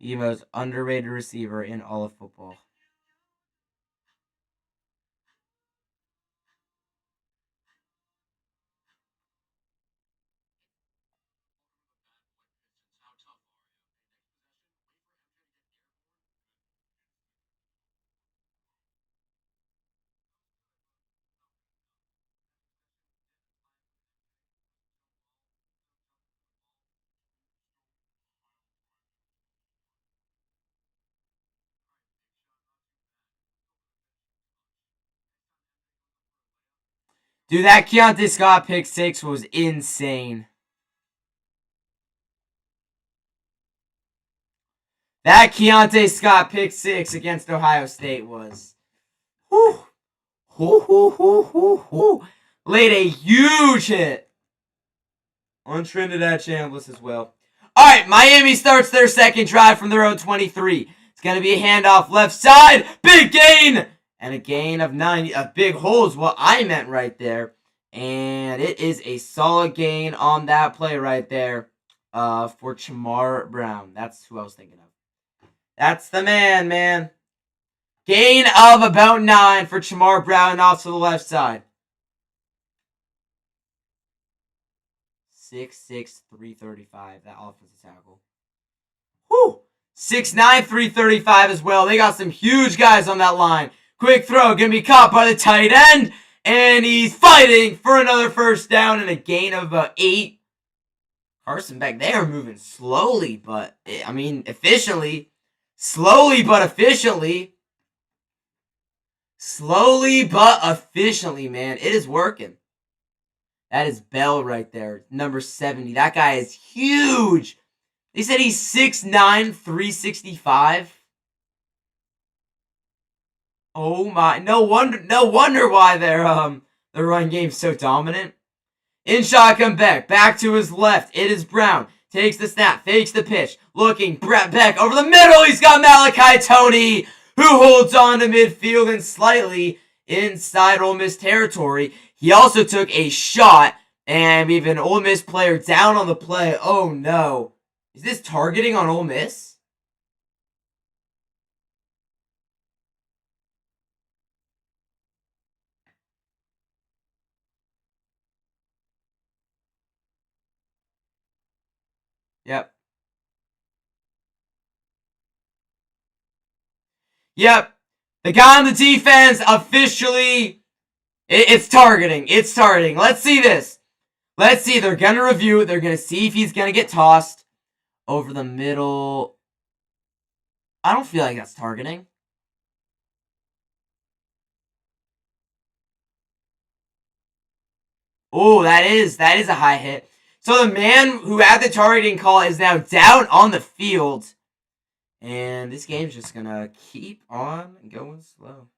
The most underrated receiver in all of football. Dude, that Keontae Scott pick 6 was insane. That Keontae Scott pick 6 against Ohio State was... Whew. Laid a huge hit on Trinidad Chambliss as well. Alright, Miami starts their second drive from their own 23. It's going to be a handoff left side. Big gain. And a gain of 9. A big hole is what I meant right there. And it is a solid gain on that play right there for Chamar Brown. That's who I was thinking of. That's the man. Gain of about 9 for Chamar Brown off to the left side. 6'6", 335, that offensive tackle. Whew! 6'9", 335 as well. They got some huge guys on that line. Quick throw, gonna be caught by the tight end. And he's fighting for another first down and a gain of 8. Carson Beck, they are moving slowly, but, I mean, efficiently. Slowly but efficiently. Slowly but efficiently, man. It is working. That is Bell right there, number 70. That guy is huge. They said he's 6'9", 365. Oh my! No wonder why their run game's so dominant. In shotgun, back to his left. It is Brown. Takes the snap, fakes the pitch. Looking, Brett Beck over the middle. He's got Malachi Tony, who holds on to midfield and slightly inside Ole Miss territory. He also took a shot, and we have an Ole Miss player down on the play. Oh no. Is this targeting on Ole Miss? Yep. The guy on the defense officially... It's targeting. Let's see this. Let's see. They're going to review it. They're going to see if he's going to get tossed over the middle. I don't feel like that's targeting. Oh, that is a high hit. So the man who had the targeting call is now down on the field. And this game's just going to keep on going slow.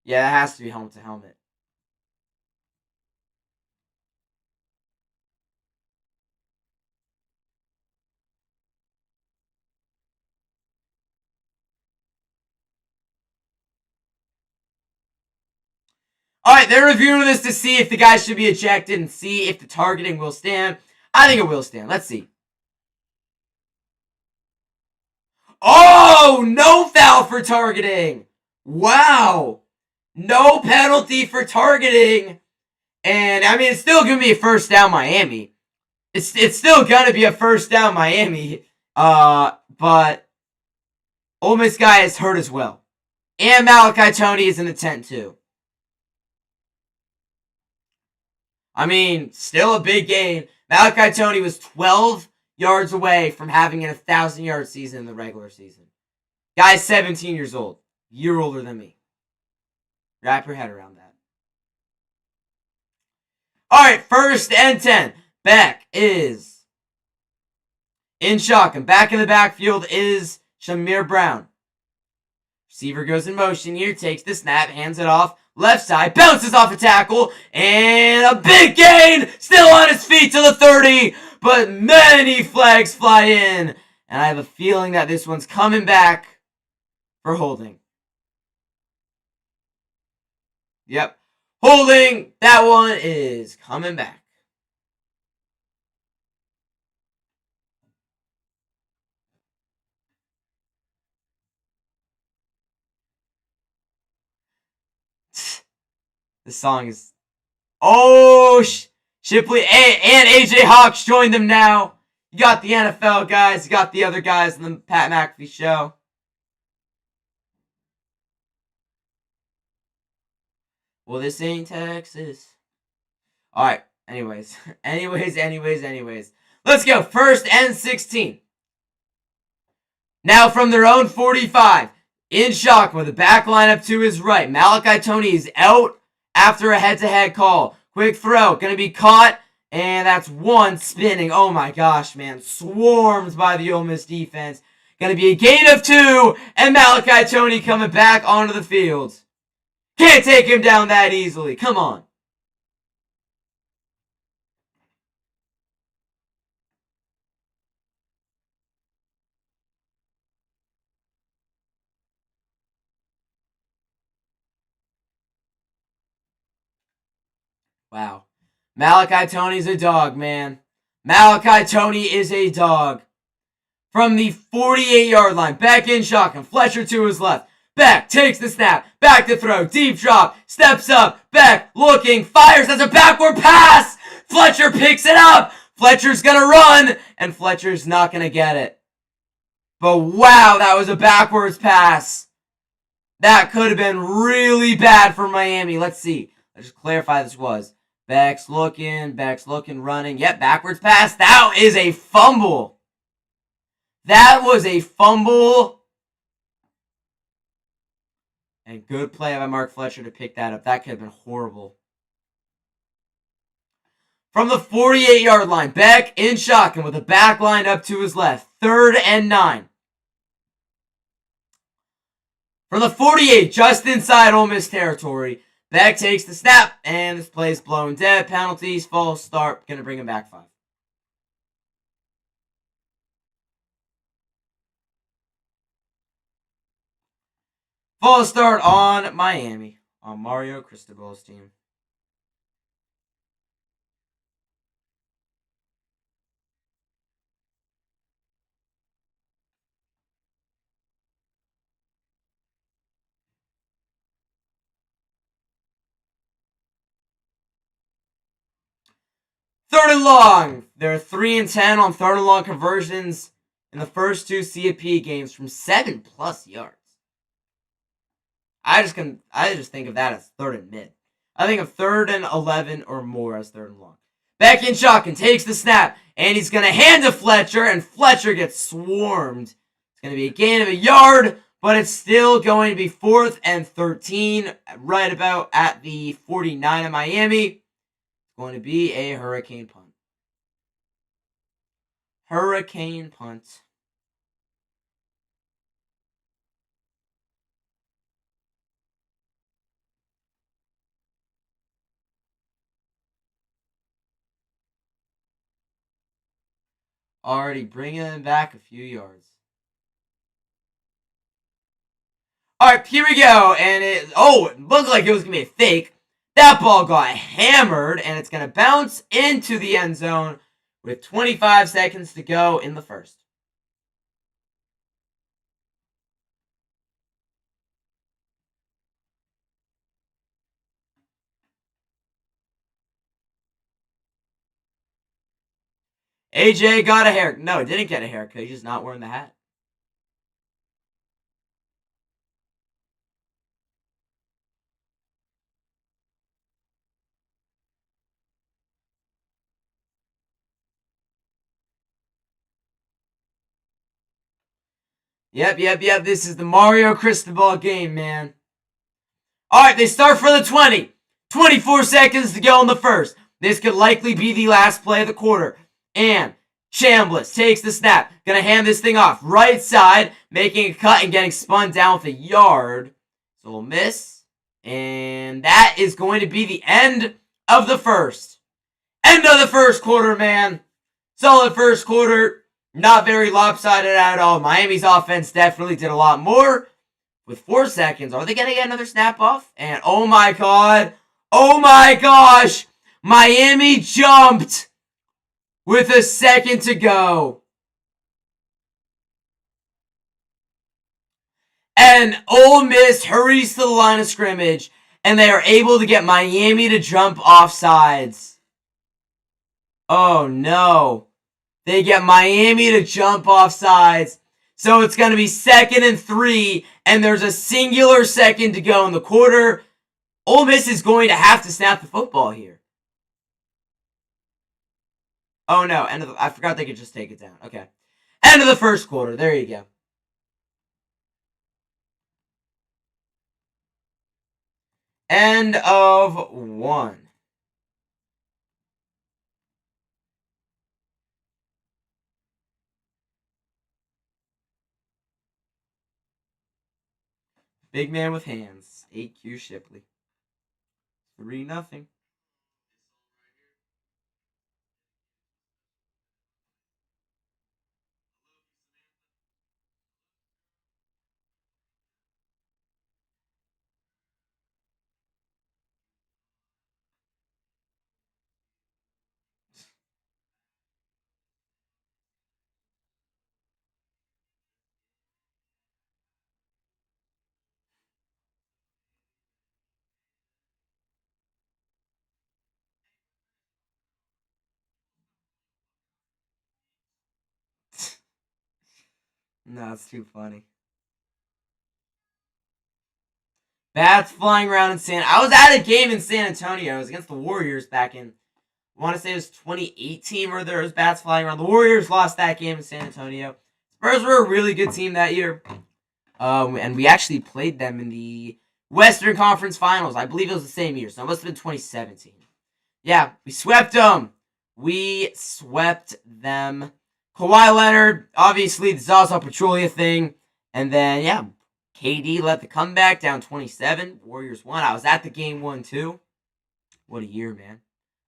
Yeah, that has to be helmet to helmet. Alright, they're reviewing this to see if the guy should be ejected and see if the targeting will stand. I think it will stand. Let's see. Oh, no foul for targeting. Wow. No penalty for targeting. And, I mean, it's still going to be a first down Miami. It's still going to be a first down Miami. But Ole Miss guy is hurt as well. And Malachi Tony is in the tent too. I mean, still a big gain. Malachi Tony was 12 yards away from having an 1,000-yard season in the regular season. Guy's 17 years old. Year older than me. Wrap your head around that. Alright, 1st and 10. Beck is in shotgun. Back in the backfield is Chamar Brown. Receiver goes in motion here. Takes the snap. Hands it off. Left side, bounces off a tackle, and a big gain, still on his feet to the 30, but many flags fly in, and I have a feeling that this one's coming back for holding. Yep, holding, that one is coming back. This song is... Oh, Shipley and AJ Hawks joined them now. You got the NFL guys. You got the other guys in the Pat McAfee show. Well, this ain't Texas. Alright, anyways. Anyways. Let's go. 1st and 16. Now from their own 45. In shock with the back line up to his right. Malachi Tony is out after a head-to-head call. Quick throw. Going to be caught And that's one spinning. Oh my gosh, man. Swarmed by the Ole Miss defense. Gonna be a gain of 2. And Malachi Tony coming back onto the field. Can't take him down that easily. Come on. Wow. Malachi Tony's a dog, man. Malachi Tony is a dog. From the 48-yard line, back in shotgun. Fletcher to his left. Back, takes the snap. Back to throw. Deep drop. Steps up. Back, looking. Fires as a backward pass. Fletcher picks it up. Fletcher's going to run. And Fletcher's not going to get it. But wow, that was a backwards pass. That could have been really bad for Miami. Let's see. Let's just clarify this was. Back's looking, running. Yep, backwards pass. That is a fumble. That was a fumble. And good play by Mark Fletcher to pick that up. That could have been horrible. From the 48-yard line, Beck in shotgun with a back line up to his left. 3rd and 9. From the 48, just inside Ole Miss territory, Beck takes the snap, and this play is blown dead. Penalties, false start, going to bring him back 5. False start on Miami, on Mario Cristobal's team. Third and long. They're 3 and 10 on third and long conversions in the first 2 CFP games from 7+ yards. I just think of that as 3rd and mid. I think of 3rd and 11 or more as 3rd and long. Back in shotgun, takes the snap, and he's going to hand to Fletcher, and Fletcher gets swarmed. It's going to be a gain of 1 yard, but it's still going to be 4th and 13, right about at the 49 of Miami. Going to be a hurricane punt. Hurricane punt. Already bringing him back a few yards. Alright, here we go. And it looked like it was going to be a fake. That ball got hammered, and it's going to bounce into the end zone with 25 seconds to go in the first. AJ got a haircut. No, he didn't get a haircut. He's just not wearing the hat. Yep. This is the Mario Cristobal game, man. Alright, they start for the 20. 24 seconds to go in the first. This could likely be the last play of the quarter. And Chambliss takes the snap. Gonna hand this thing off. Right side, making a cut and getting spun down with 1 yard. So we'll miss. And that is going to be the end of the first. End of the first quarter, man. Solid first quarter. Not very lopsided at all. Miami's offense definitely did a lot more. With 4 seconds, are they going to get another snap off? And oh my god. Oh my gosh. Miami jumped with 1 second to go. And Ole Miss hurries to the line of scrimmage. And they are able to get Miami to jump offsides. Oh no. They get Miami to jump off sides. So it's going to be 2nd and 3. And there's a singular second to go in the quarter. Ole Miss is going to have to snap the football here. Oh no. I forgot they could just take it down. Okay. End of the first quarter. There you go. End of 1. Big man with hands. 8Q Shipley. 3-0. No, it's too funny. Bats flying around in I was at a game in San Antonio. It was against the Warriors back in, I want to say it was 2018 where there was bats flying around. The Warriors lost that game in San Antonio. Spurs were a really good team that year. And we actually played them in the Western Conference Finals. I believe it was the same year, so it must have been 2017. Yeah, we swept them. We swept them. Kawhi Leonard, obviously, the Zaza Pachulia thing. And then, yeah, KD led the comeback down 27. Warriors won. I was at the game 1 too. What a year, man.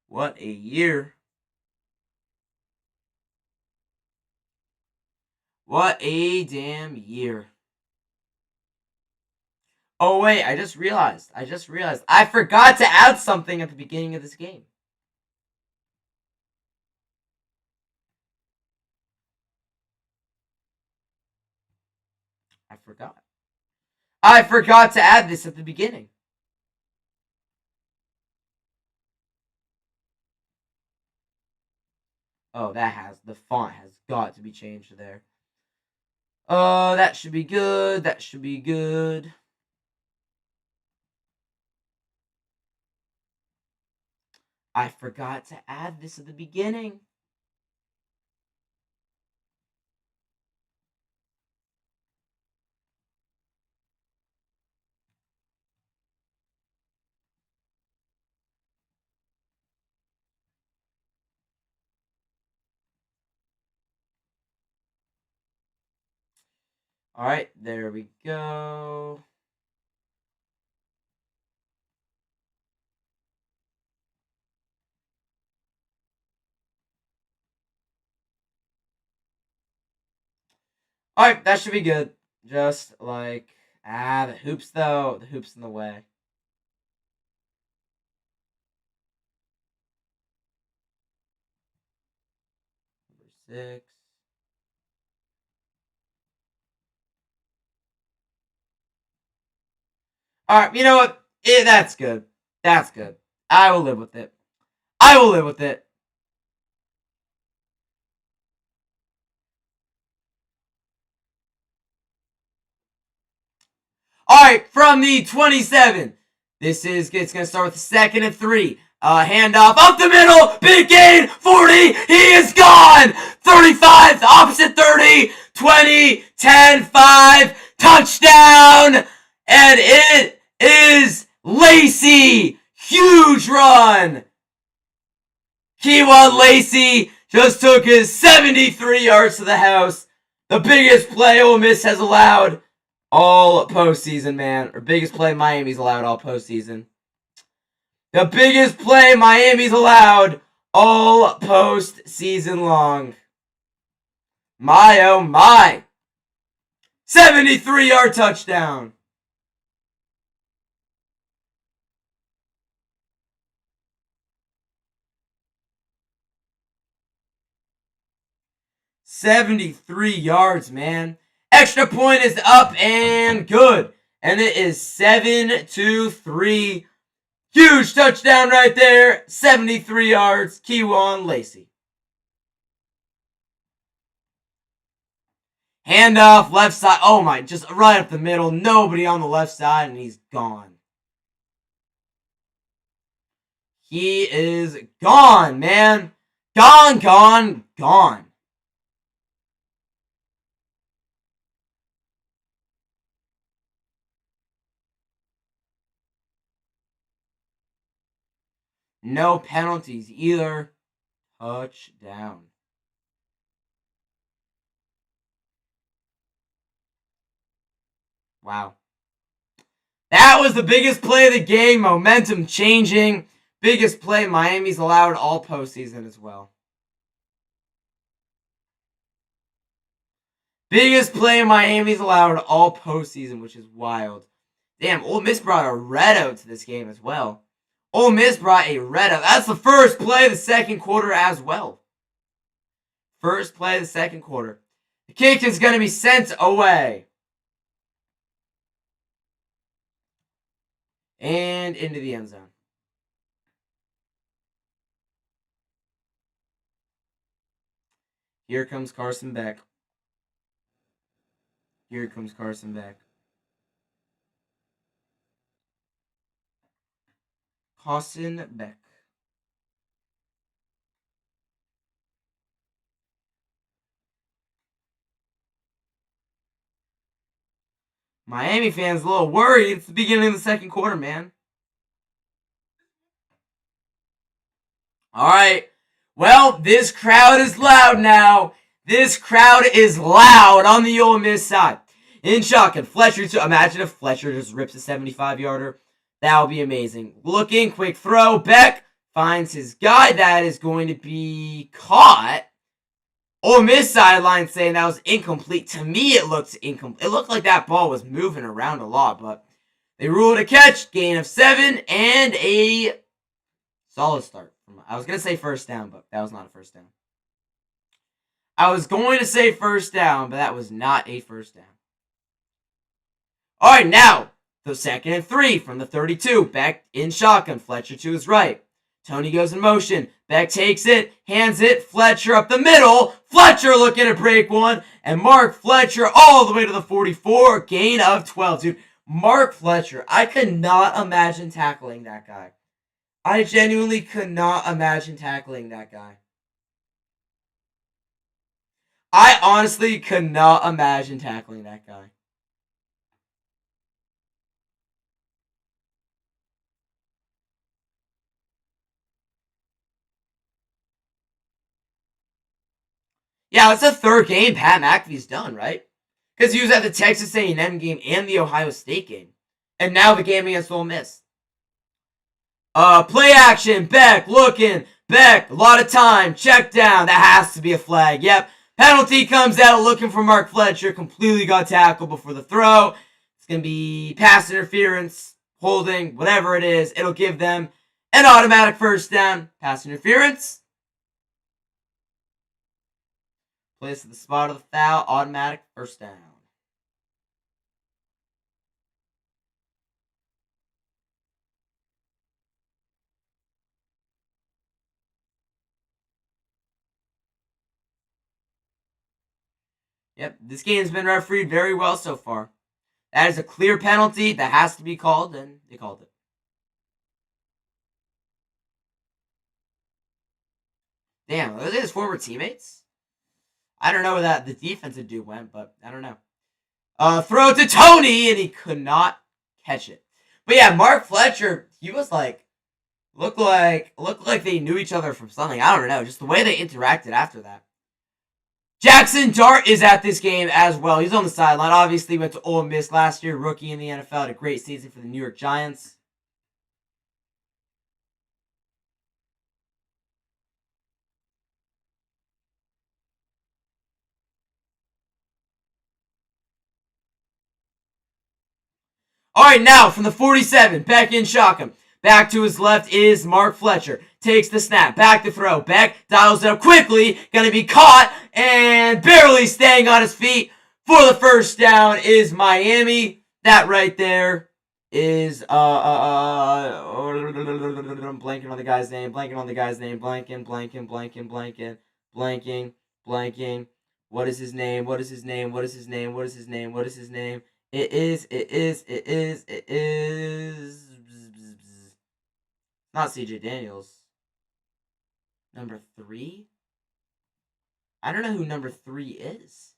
What a year. What a damn year. Oh, wait, I just realized. I forgot to add something at the beginning of this game. I forgot to add this at the beginning. Oh, the font has got to be changed there. That should be good. That should be good. I forgot to add this at the beginning. Alright, there we go. Alright, that should be good. Just like, the hoops though. The hoops in the way. Number 6. Alright, you know what? That's good. That's good. I will live with it. I will live with it. Alright, from the 27. It's going to start with the 2nd and 3. Handoff up the middle. Big gain. 40. He is gone. 35. Opposite 30. 20. 10. 5. Touchdown. And it is Lacey. Huge run. Kewan Lacey just took his 73 yards to the house. The biggest play Ole Miss has allowed all postseason, man. Or biggest play Miami's allowed all postseason. The biggest play Miami's allowed all postseason long. My oh my. 73-yard touchdown. $73 yards, man. Extra point is up and good. And it is 7-3. Huge touchdown right there. 73 yards. Kewan Lacey. Handoff, left side. Oh my, just right up the middle. Nobody on the left side, and he's gone. He is gone, man. Gone, gone, gone. No penalties either. Touchdown. Wow. That was the biggest play of the game. Momentum changing. Biggest play Miami's allowed all postseason as well. Biggest play Miami's allowed all postseason, which is wild. Damn, Ole Miss brought a red-o to this game as well. Ole Miss brought a red-o. That's the first play of the second quarter as well. First play of the second quarter. The kick is going to be sent away. And into the end zone. Here comes Carson Beck. Here comes Carson Beck. Carson Beck. Miami fans a little worried. It's the beginning of the second quarter, man. All right. Well, this crowd is loud now. This crowd is loud on the Ole Miss side. In shotgun, Fletcher. Imagine if Fletcher just rips a 75-yarder. That would be amazing. Looking, quick throw. Beck finds his guy. That is going to be caught. Ole Miss sideline saying that was incomplete. To me, it looked incomplete. It looked like that ball was moving around a lot, but they ruled a catch. Gain of 7 and a solid start. I was going to say first down, but that was not a first down. I was going to say first down, but that was not a first down. All right, now, the 2nd and 3 from the 32. Beck in shotgun. Fletcher to his right. Tony goes in motion. Beck takes it, hands it. Fletcher up the middle. Fletcher looking to break one. And Mark Fletcher all the way to the 44. Gain of 12. Dude, Mark Fletcher, I could not imagine tackling that guy. I genuinely could not imagine tackling that guy. I honestly could not imagine tackling that guy. Yeah, it's the third game Pat McAfee's done, right? Because he was at the Texas A&M game and the Ohio State game. And now the game against Ole Miss. Play action. Beck looking. Beck, a lot of time. Check down. That has to be a flag. Yep. Penalty comes out looking for Mark Fletcher. Completely got tackled before the throw. It's going to be pass interference, holding, whatever it is. It'll give them an automatic first down. Pass interference. Place at the spot of the foul. Automatic first down. Yep, this game's been refereed very well so far. That is a clear penalty that has to be called, and they called it. Damn, are those his former teammates? I don't know where the defensive dude went, but I don't know. Throw to Tony, and he could not catch it. But yeah, Mark Fletcher, he was like, looked like they knew each other from something. I don't know, just the way they interacted after that. Jackson Dart is at this game as well. He's on the sideline. Obviously, went to Ole Miss last year, rookie in the NFL, had a great season for the New York Giants. All right, now from the 47, Beck in shotgun. Back to his left is Mark Fletcher. Takes the snap. Back to throw. Beck dials it up quickly. Gonna be caught and barely staying on his feet for the first down is Miami. That right there is I'm blanking on the guy's name. Blanking. What is his name? It is not CJ Daniels. Number 3? I don't know who number 3 is.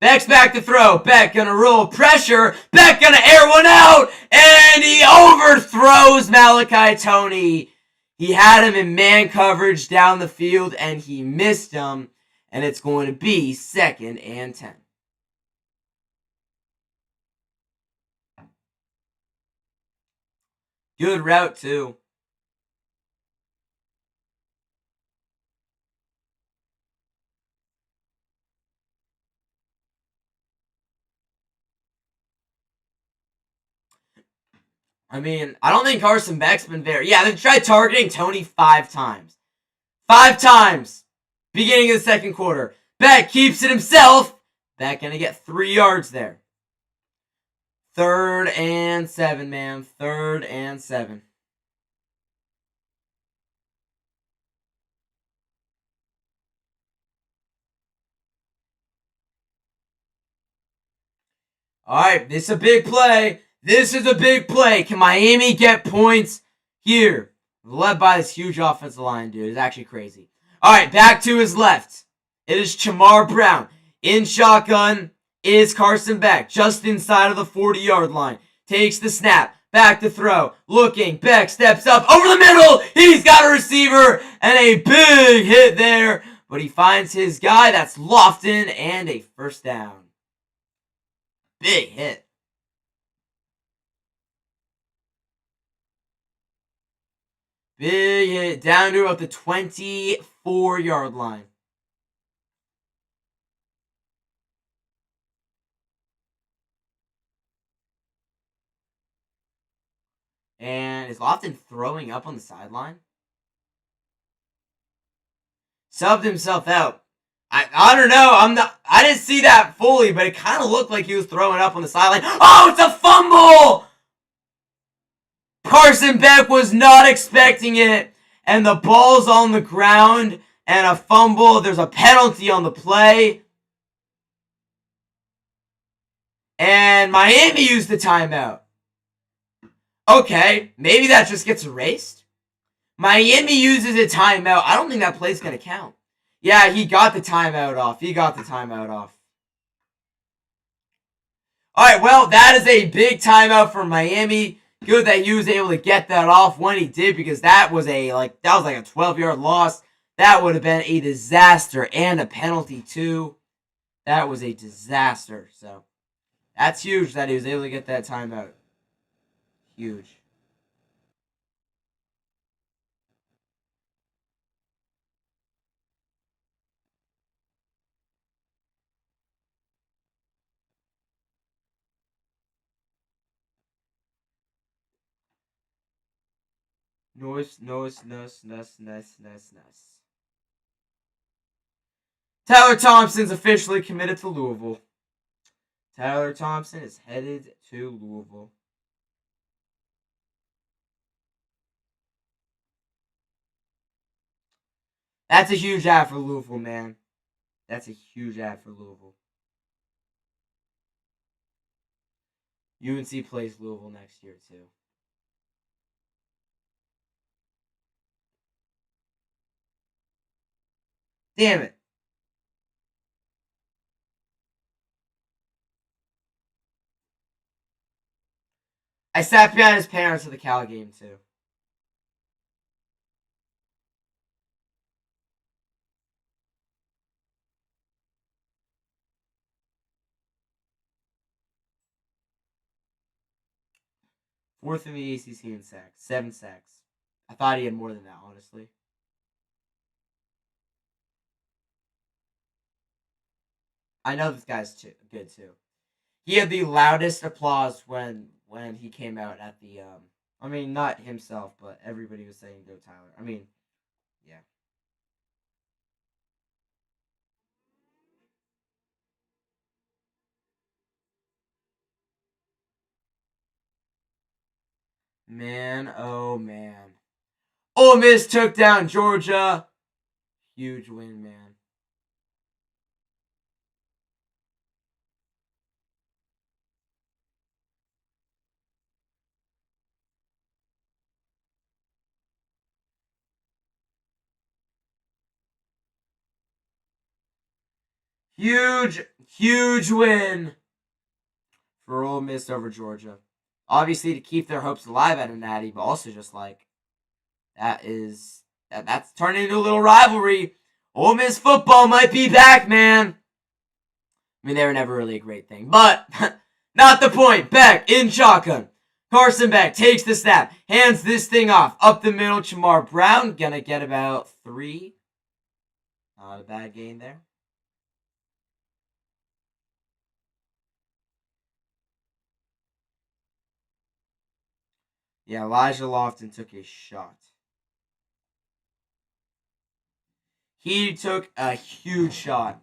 Beck's back to throw. Beck gonna roll pressure. Beck gonna air one out. And he overthrows Malachi Tony. He had him in man coverage down the field and he missed him. And it's going to be 2nd and 10. Good route, too. I mean, I don't think Carson Beck's been very... Yeah, they tried targeting Tony 5 times. 5 times! Beginning of the second quarter. Beck keeps it himself. Beck gonna get 3 yards there. 3rd and 7, man. 3rd and 7. Alright, this is a big play. This is a big play. Can Miami get points here? Led by this huge offensive line, dude. It's actually crazy. Alright, back to his left. It is Chamar Brown. In shotgun is Carson Beck. Just inside of the 40-yard line. Takes the snap. Back to throw. Looking. Beck steps up. Over the middle. He's got a receiver. And a big hit there. But he finds his guy. That's Lofton. And a first down. Big hit. Big hit. Down to about the 24-yard line. And is Lofton throwing up on the sideline? Subbed himself out. I don't know. I didn't see that fully, but it kind of looked like he was throwing up on the sideline. Oh, it's a fumble! Carson Beck was not expecting it. And the ball's on the ground. And a fumble. There's a penalty on the play. And Miami used the timeout. Okay, maybe that just gets erased. Miami uses a timeout. I don't think that play's going to count. Yeah, he got the timeout off. Alright, well, that is a big timeout for Miami. Good that he was able to get that off when he did, because that was like a 12-yard loss. That would have been a disaster, and a penalty too. That was a disaster. So that's huge that he was able to get that timeout. Huge. Nice. Tyler Thompson's officially committed to Louisville. Tyler Thompson is headed to Louisville. That's a huge ad for Louisville, man. That's a huge ad for Louisville. UNC plays Louisville next year, too. Damn it. I sat behind his parents at the Cal game, too. Fourth in the ACC in sacks. 7 sacks. I thought he had more than that, honestly. I know this guy's good, too. He had the loudest applause when he came out at the... I mean, not himself, but everybody was saying, go Tyler. I mean, yeah. Man, oh man. Ole Miss took down Georgia. Huge win, man. Huge win for Ole Miss over Georgia. Obviously to keep their hopes alive at a natty, but also just like that's turning into a little rivalry. Ole Miss football might be back, man. I mean, they were never really a great thing, but not the point. Beck in shotgun. Carson Beck takes the snap, hands this thing off, up the middle, Chamar Brown, gonna get about 3. Not a bad gain there. Yeah, Elijah Lofton took a shot. He took a huge shot.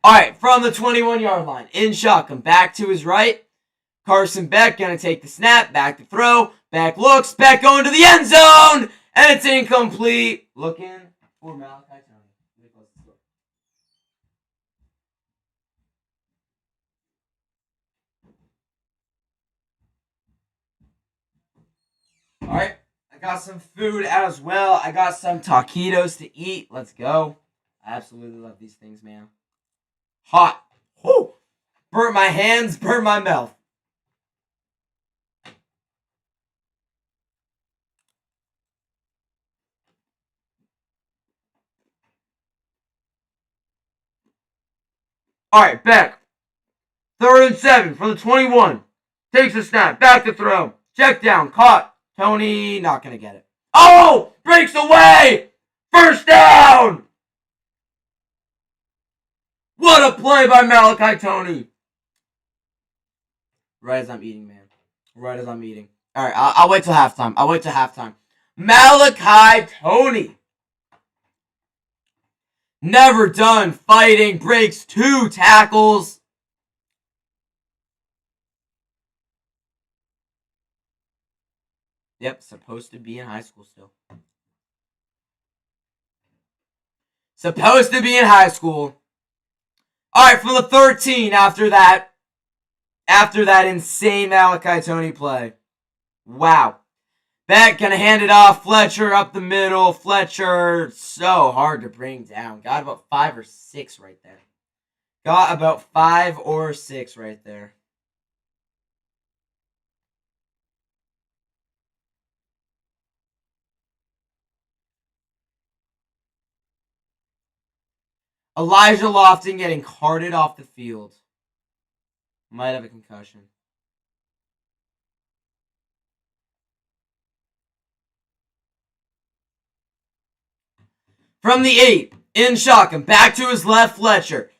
Alright, from the 21-yard line, in shotgun, back to his right. Carson Beck gonna take the snap, back to throw. Beck looks, Beck going to the end zone, and it's incomplete. Looking for Malachi Tony. Alright, I got some food as well. I got some taquitos to eat. Let's go. I absolutely love these things, man. Hot. Whew. Burnt my hands, burnt my mouth. Alright, Beck. 3rd and 7 from the 21. Takes a snap, back to throw. Check down, caught. Tony, not gonna get it. Oh! Breaks away! First down! What a play by Malachi Tony. Right as I'm eating, man. Right as I'm eating. Alright, I'll wait till halftime. Malachi Tony. Never done fighting. Breaks 2 tackles. Yep, supposed to be in high school still. Supposed to be in high school. Alright, from the 13 after that insane Malachi Tony play. Wow. Beck gonna hand it off. Fletcher up the middle. Fletcher, so hard to bring down. Got about 5 or 6 right there. Got about 5 or 6 right there. Elijah Lofton getting carted off the field. Might have a concussion. From the 8, in shotgun, back to his left, Fletcher.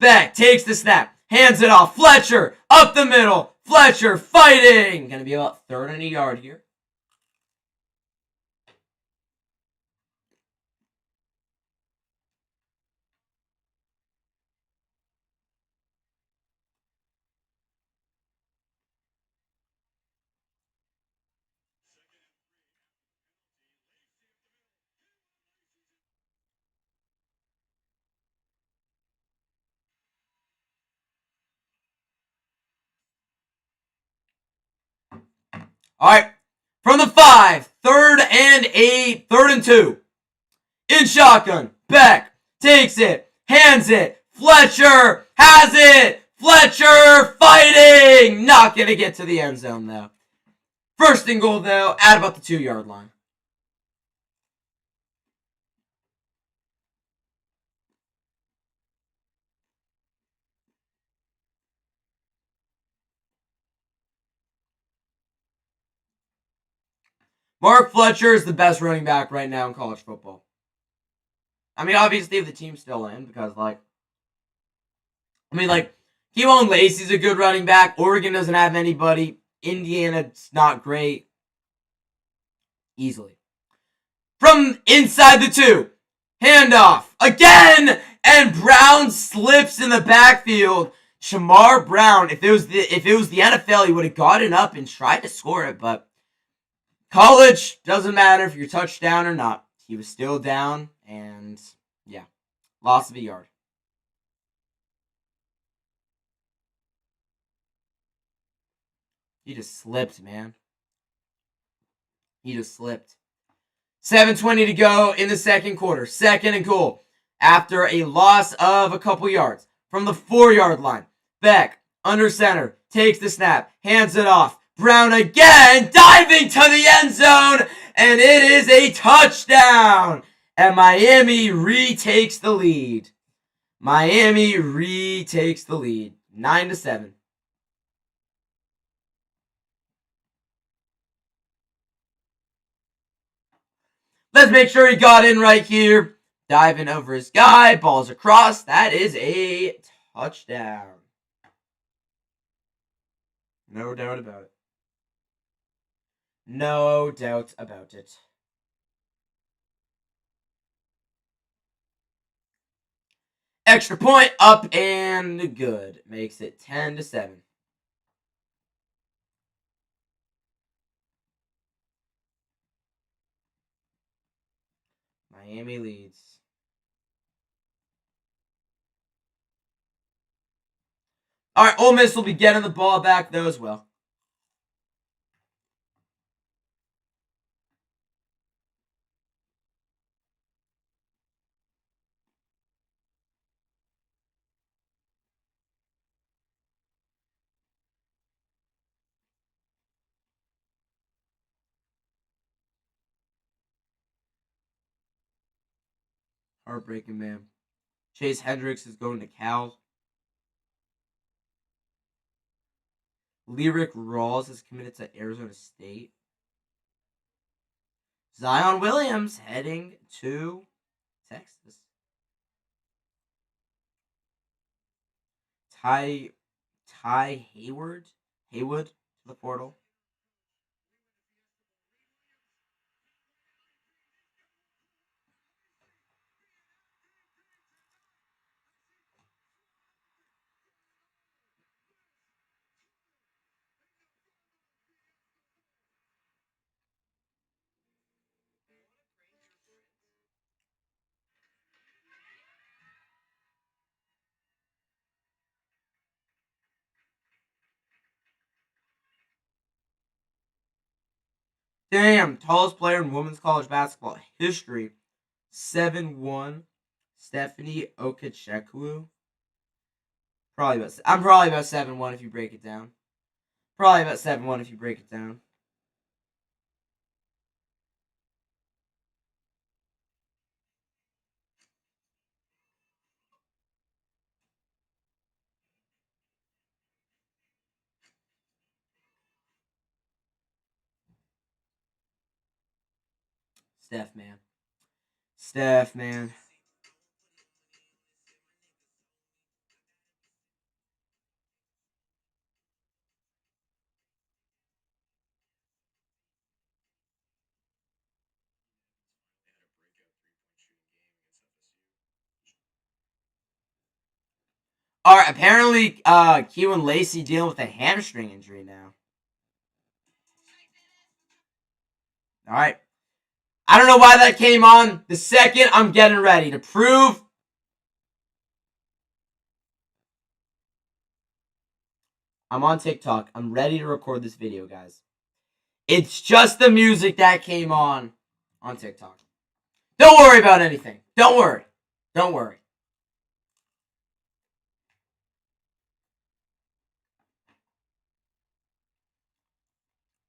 Beck takes the snap, hands it off. Fletcher, up the middle. Fletcher fighting. Gonna be about 3rd and a yard here. Alright, from the 5, 3rd and 8, 3rd and 2. In shotgun, Beck takes it, hands it. Fletcher has it. Fletcher fighting. Not going to get to the end zone, though. 1st and goal, though, at about the 2-yard line. Mark Fletcher is the best running back right now in college football. I mean, obviously, if the team's still in, because, Keelan Lacey's a good running back. Oregon doesn't have anybody. Indiana's not great. Easily. From inside the 2. Handoff. Again! And Brown slips in the backfield. Chamar Brown, if it was the NFL, he would have gotten up and tried to score it, but college, doesn't matter if you're touchdown or not. He was still down, and yeah, loss of a yard. He just slipped, man. He just slipped. 7:20 to go in the second quarter. 2nd and goal. After a loss of a couple yards. From the 4-yard line. Beck, under center, takes the snap, hands it off. Brown again, diving to the end zone, and it is a touchdown. And Miami retakes the lead. Miami retakes the lead. 9-7. Let's make sure he got in right here. Diving over his guy. Ball's across. That is a touchdown. No doubt about it. No doubt about it. Extra point up and good. Makes it 10-7. Miami leads. All right, Ole Miss will be getting the ball back though as well. Heartbreaking, man. Chase Hendricks is going to Cal. Lyric Rawls is committed to Arizona State. Zion Williams heading to Texas. Ty Haywood to the portal. Damn, tallest player in women's college basketball history. 7'1", Stephanie Okechukwu. I'm probably about 7'1" if you break it down. Probably about 7'1" if you break it down. Steph, man. Steph, man. All right, apparently, Keelan Lacey dealing with a hamstring injury now. All right. I don't know why that came on. The second I'm getting ready to prove I'm on TikTok. I'm ready to record this video, guys. It's just the music that came on TikTok. Don't worry about anything. Don't worry. Don't worry.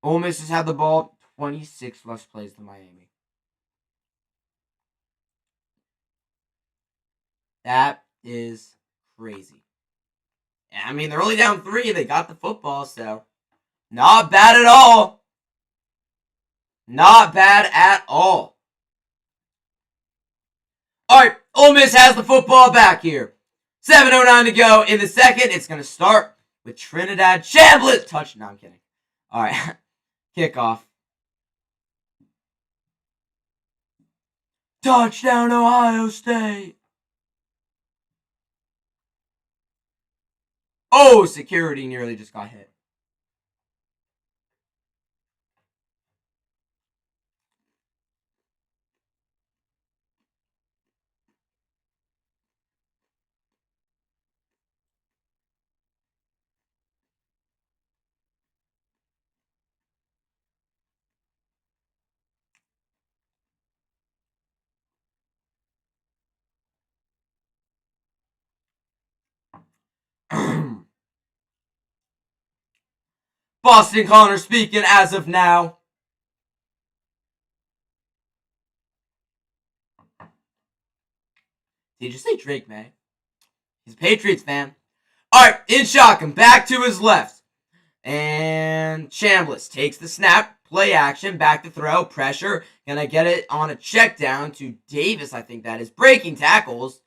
Ole Miss has had the ball 26 less plays than Miami. That is crazy. I mean, they're only down 3. They got the football, so not bad at all. Not bad at all. All right, Ole Miss has the football back here. 7:09 to go in the second. It's going to start with Trinidad Chambliss. Touch. No, I'm kidding. All right, kickoff. Touchdown, Ohio State. Oh, security nearly just got hit. Boston Connor speaking as of now. Did you just say Drake May? He's a Patriots fan. Alright, in shotgun, back to his left. And Chambliss takes the snap, play action, back to throw, pressure. Gonna get it on a check down to Davis, I think that is. Breaking tackles.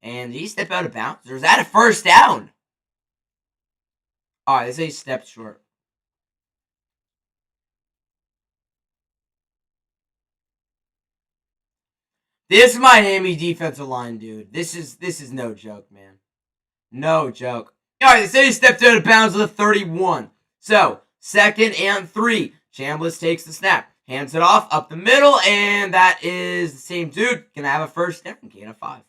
And did he step out of bounds? Or is that a first down? Alright, they say he stepped short. This Miami defensive line, dude. This is no joke, man. No joke. Alright, they say he stepped out of bounds with a 31. So, 2nd and 3. Chambliss takes the snap. Hands it off up the middle, and that is the same dude. Gonna have a first down, gain of 5.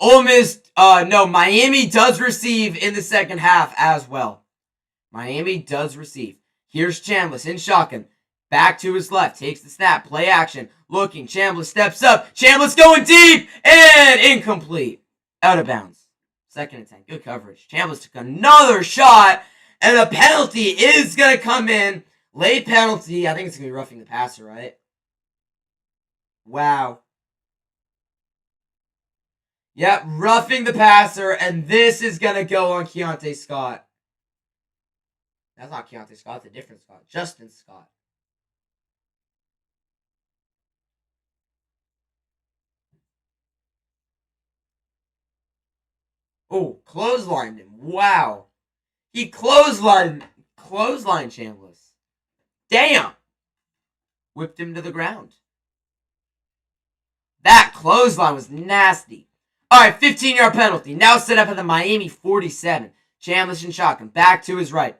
Ole Miss, no, Miami does receive in the second half as well. Miami does receive. Here's Chambliss in shotgun. Back to his left. Takes the snap. Play action. Looking. Chambliss steps up. Chambliss going deep. And incomplete. Out of bounds. 2nd and 10. Good coverage. Chambliss took another shot. And a penalty is going to come in. Late penalty. I think it's going to be roughing the passer, right? Wow. Yep, roughing the passer. And this is going to go on Keontae Scott. That's not Keontae Scott. It's a different Scott. Justin Scott. Oh, clotheslined him. Wow. He clotheslined Chambliss. Damn. Whipped him to the ground. That clothesline was nasty. Alright, 15-yard penalty. Now set up at the Miami 47. Chambliss and shotgun. Back to his right.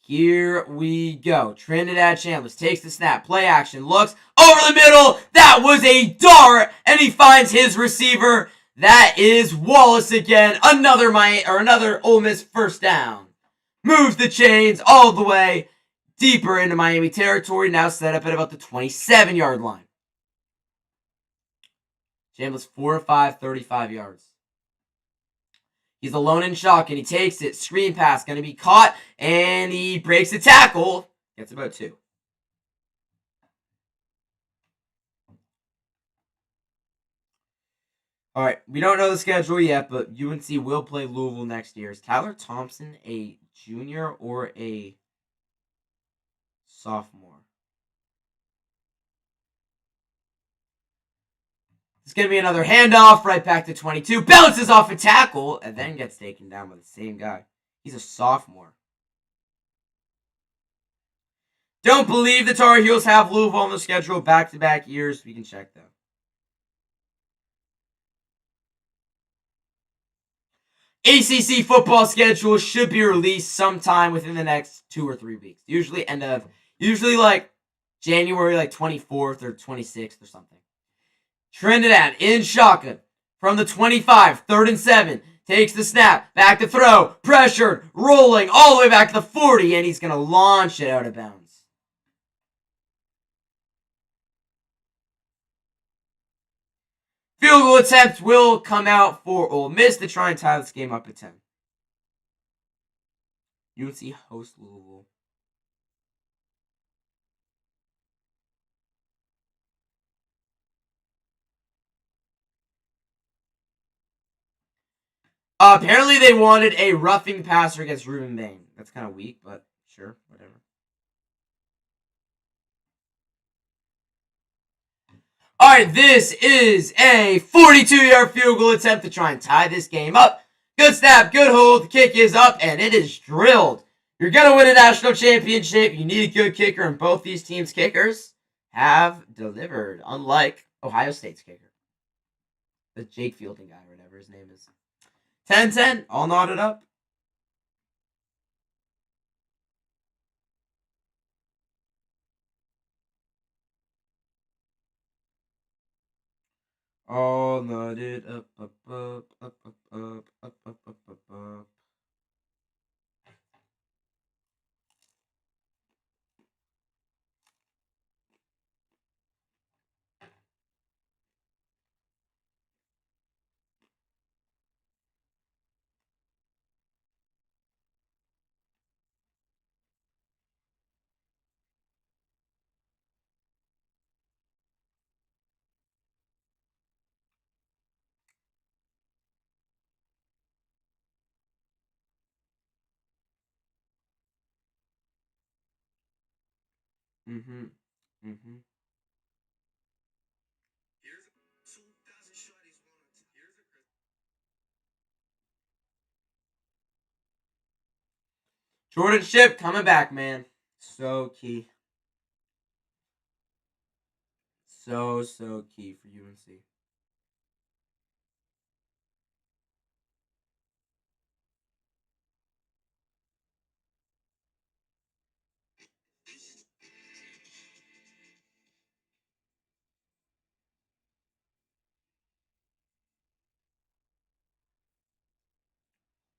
Here we go. Trinidad Chambliss takes the snap. Play action. Looks over the middle. That was a dart. And he finds his receiver. That is Wallace again. Another Ole Miss first down. Moves the chains all the way deeper into Miami territory. Now set up at about the 27-yard line. Chambliss 4 of 5, 35 yards. He's alone in shotgun. He takes it. Screen pass. Going to be caught. And he breaks the tackle. Gets about 2. Alright, we don't know the schedule yet, but UNC will play Louisville next year. Is Tyler Thompson a junior or a sophomore? It's going to be another handoff right back to 22. Bounces off a tackle and then gets taken down by the same guy. He's a sophomore. Don't believe the Tar Heels have Louisville on the schedule back-to-back years. We can check though. ACC football schedule should be released sometime within the next 2 or 3 weeks. Usually like January 24th or 26th or something. Trinidad in shotgun from the 25, 3rd and 7. Takes the snap, back to throw, pressured, rolling all the way back to the 40, and he's going to launch it out of bounds. Field goal attempt will come out for Ole Miss to try and tie this game up at 10. UNC hosts Louisville. Apparently they wanted a roughing passer against Ruben Bain. That's kind of weak, but sure, whatever. Alright, this is a 42-yard field goal attempt to try and tie this game up. Good snap, good hold, the kick is up, and it is drilled. You're going to win a national championship. You need a good kicker, and both these teams' kickers have delivered, unlike Ohio State's kicker. The Jake Fielding guy, or whatever his name is. 10-10, all knotted up. All knotted up, up, up, up, up, up, up, up, up, up, up. Mm-hmm. Mm-hmm. Jordan Ship coming back, man. So key. So key for UNC.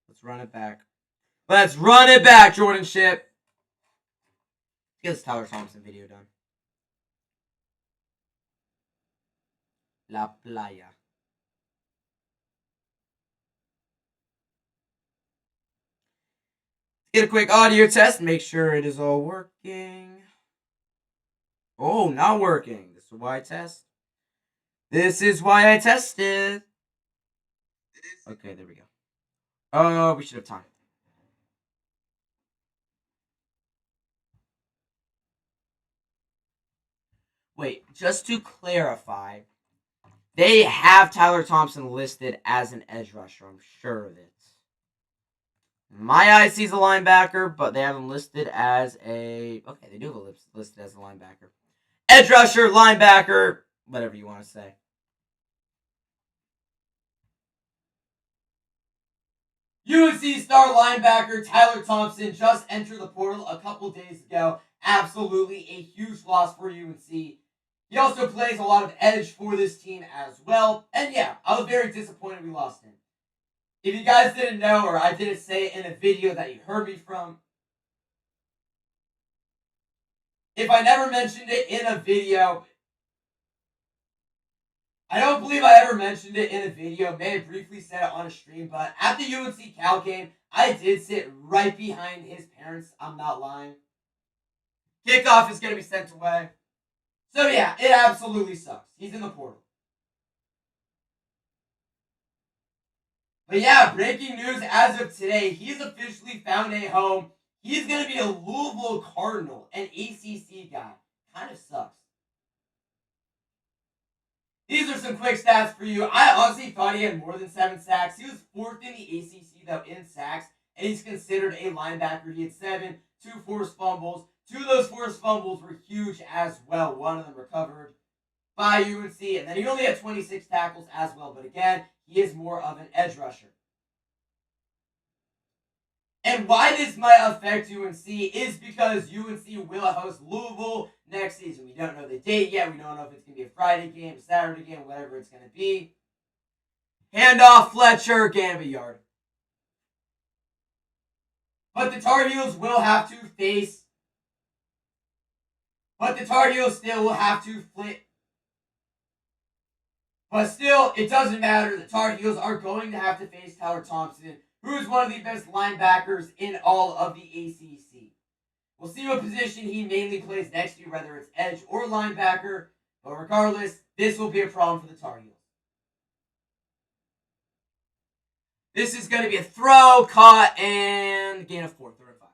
Let's run it back. Let's run it back, Jordan Ship. Get this Tyler Thompson video done. La Playa. Get a quick audio test. Make sure it is all working. Oh, not working. This is why I test. This is why I tested. Okay, there we go. Oh, we should have time. Wait, just to clarify, they have Tyler Thompson listed as an edge rusher. I'm sure of it. My eyes sees a linebacker, but they have him listed as a... Okay, they do have him listed as a linebacker. Edge rusher, linebacker, whatever you want to say. UNC star linebacker Tyler Thompson just entered the portal a couple days ago. Absolutely a huge loss for UNC. He also plays a lot of edge for this team as well. And yeah, I was very disappointed we lost him. If you guys didn't know, or I didn't say it in a video that you heard me from, if I never mentioned it in a video, I don't believe I ever mentioned it in a video. May have briefly said it on a stream, but at the UNC Cal game, I did sit right behind his parents. I'm not lying. Kickoff is going to be sent away. So yeah, it absolutely sucks. He's in the portal. But yeah, breaking news as of today, he's officially found a home. He's going to be a Louisville Cardinal, an ACC guy. Kind of sucks. These are some quick stats for you. I honestly thought he had more than 7 sacks. He was 4th in the ACC, though, in sacks, and he's considered a linebacker. He had 7, 2 forced fumbles. 2 of those forced fumbles were huge as well. One of them recovered by UNC, and then he only had 26 tackles as well. But again, he is more of an edge rusher. And why this might affect UNC is because UNC will host Louisville next season. We don't know the date yet. We don't know if it's going to be a Friday game, a Saturday game, whatever it's going to be. Handoff, Fletcher, gain of a yard. But the Tar Heels will have to face... But the Tar Heels still will have to flip. But still, it doesn't matter. The Tar Heels are going to have to face Tyler Thompson, who is one of the best linebackers in all of the ACC. We'll see what position he mainly plays next year, whether it's edge or linebacker. But regardless, this will be a problem for the Tar Heels. This is going to be a throw, caught, and gain of 4, 3rd and 5.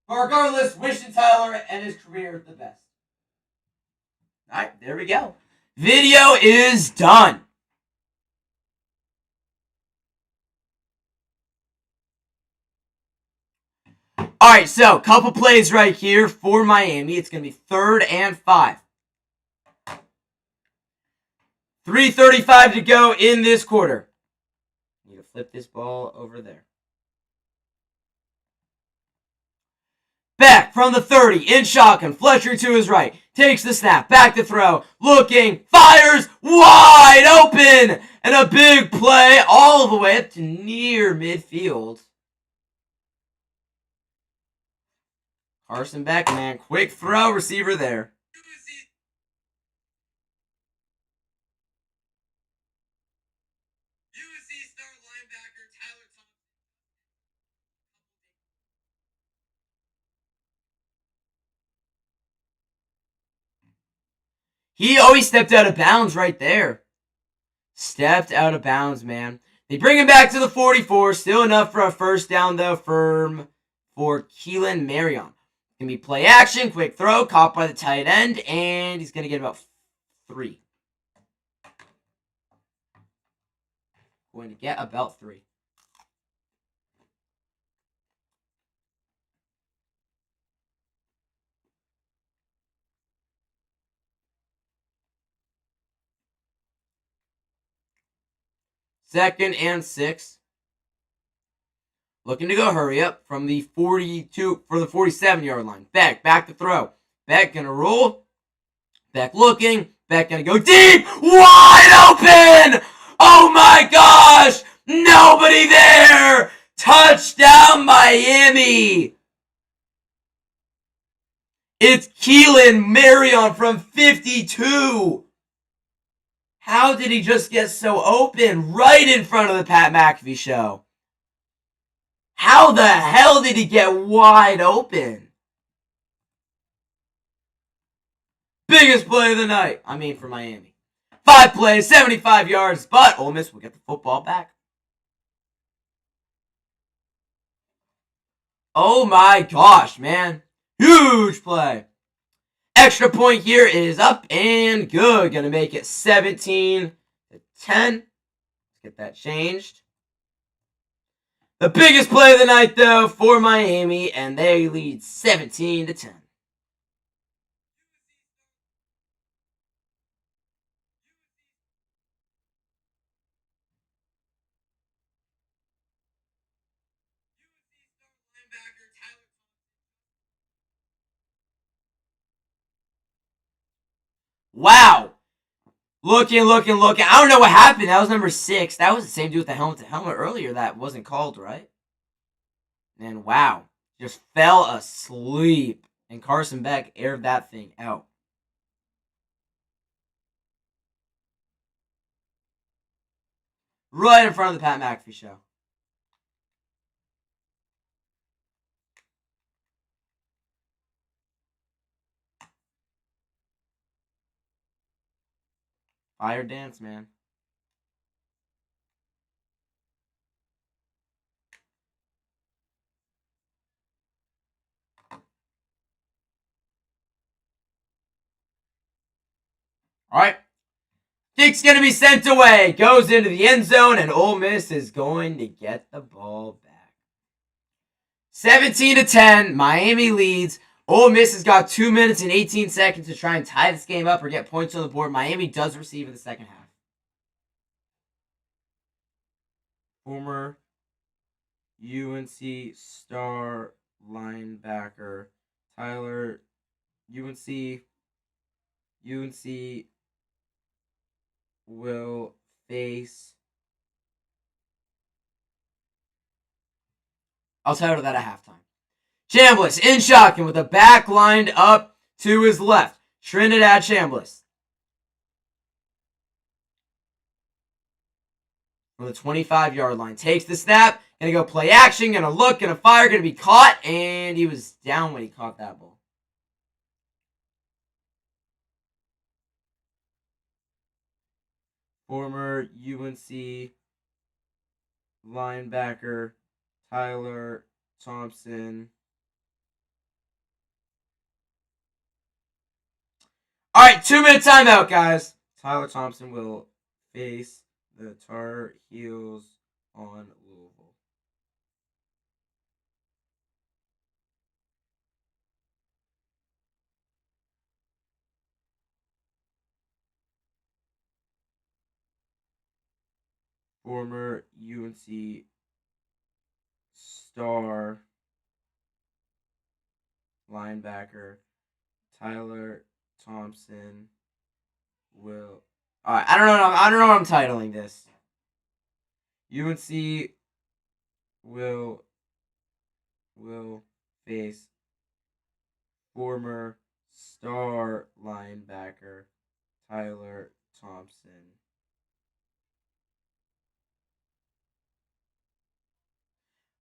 But regardless, wishing Tyler and his career the best. Alright, there we go. Video is done. Alright, so couple plays right here for Miami. It's going to be 3rd and 5. 3:35 to go in this quarter. Need to flip this ball over there. Back from the 30 in shotgun. Fletcher to his right. Takes the snap. Back to throw. Looking. Fires. Wide open. And a big play all the way up to near midfield. Carson Beck, man. Quick throw. Receiver there. He always stepped out of bounds right there. Stepped out of bounds, man. They bring him back to the 44. Still enough for a first down, though, for Keelan Marion. Gonna be play action, quick throw, caught by the tight end, and he's gonna get about 3. Going to get about 3. Second and 6. Looking to go hurry up from the 42 for the 47-yard line. Beck, back to throw. Beck gonna roll. Beck looking. Beck gonna go deep. Wide open! Oh my gosh! Nobody there! Touchdown Miami! It's Keelan Marion from 52. How did he just get so open right in front of the Pat McAfee show? How the hell did he get wide open? Biggest play of the night. I mean, for Miami. 5 plays, 75 yards, but Ole Miss will get the football back. Oh my gosh, man. Huge play. Extra point here is up and good. Gonna make it 17-10. Let's get that changed. The biggest play of the night, though, for Miami, and they lead 17-10. Wow. Looking. I don't know what happened. That was number 6. That was the same dude with the helmet earlier that wasn't called, right? And wow. Just fell asleep. And Carson Beck aired that thing out. Right in front of the Pat McAfee show. Fire dance, man. All right. Kick's going to be sent away. Goes into the end zone, and Ole Miss is going to get the ball back. 17-10. Miami leads. Ole Miss has got 2 minutes and 18 seconds to try and tie this game up or get points on the board. Miami does receive in the second half. Former UNC star linebacker Tyler UNC will face. I'll title that at halftime. Chambliss in shotgun with the back lined up to his left. Trinidad Chambliss. From the 25-yard line. Takes the snap. Gonna go play action. Gonna look. Gonna fire. Gonna be caught. And he was down when he caught that ball. Former UNC linebacker Tyler Thompson. All right, 2-minute timeout, guys. Tyler Thompson will face the Tar Heels on Louisville. Former UNC star linebacker Tyler Thompson will. All right, I don't know what I'm titling this. UNC will face former star linebacker Tyler Thompson.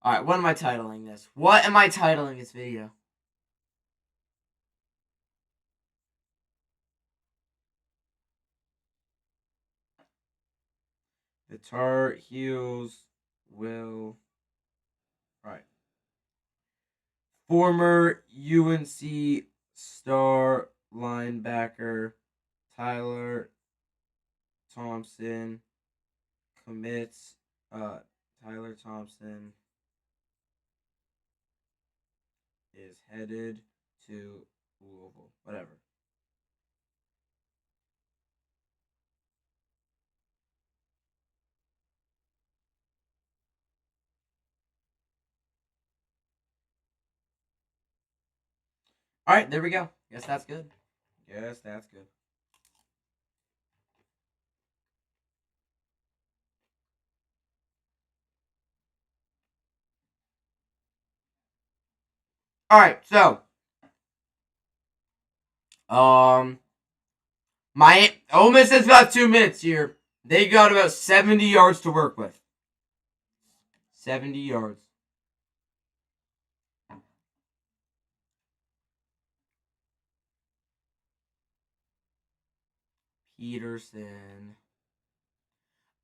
All right, what am I titling this? What am I titling this video? The Tar Heels will. All right. former UNC star linebacker Tyler Thompson commits. Tyler Thompson is headed to Louisville. Whatever. All right, there we go. Guess that's good. Guess that's good. All right, so my Ole Miss has about 2 minutes here. They got about 70 yards to work with. 70 yards. Peterson.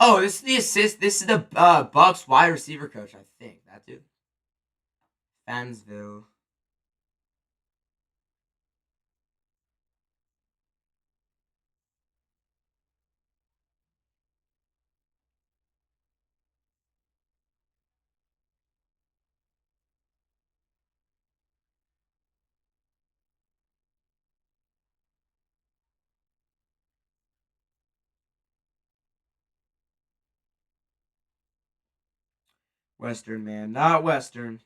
Oh, this is the assist. This is the Bucks wide receiver coach, I think. That dude. Fansville. Western, man. Not Western.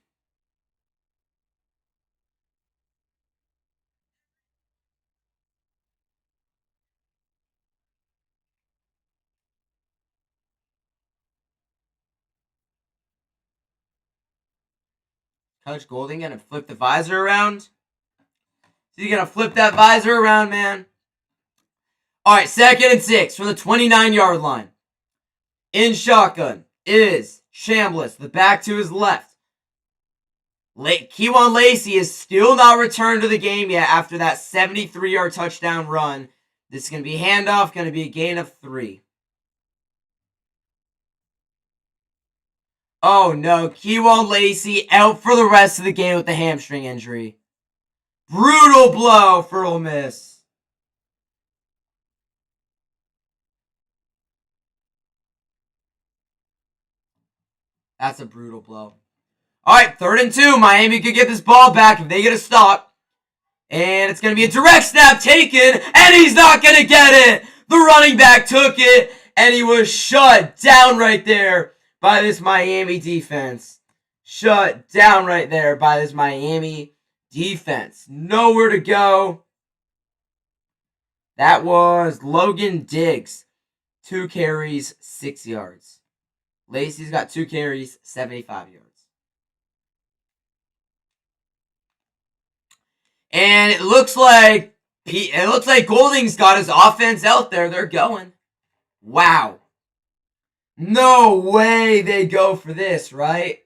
Coach Golding gonna flip the visor around? He's gonna flip that visor around, man. All right, 2nd and 6 from the 29-yard line. In shotgun is Chambliss, the back to his left. Kewan Lacey is still not returned to the game yet after that 73-yard touchdown run. This is going to be handoff, going to be a gain of 3. Oh no, Kewan Lacey out for the rest of the game with the hamstring injury. Brutal blow for Ole Miss. That's a brutal blow. All right, 3rd and 2. Miami could get this ball back if they get a stop. And it's going to be a direct snap taken, and he's not going to get it. The running back took it, and he was shut down right there by this Miami defense. Shut down right there by this Miami defense. Nowhere to go. That was Logan Diggs. 2 carries, 6 yards. Lacey's got 2 carries, 75 yards. And it looks like Golding's got his offense out there. They're going. Wow. No way they go for this, right?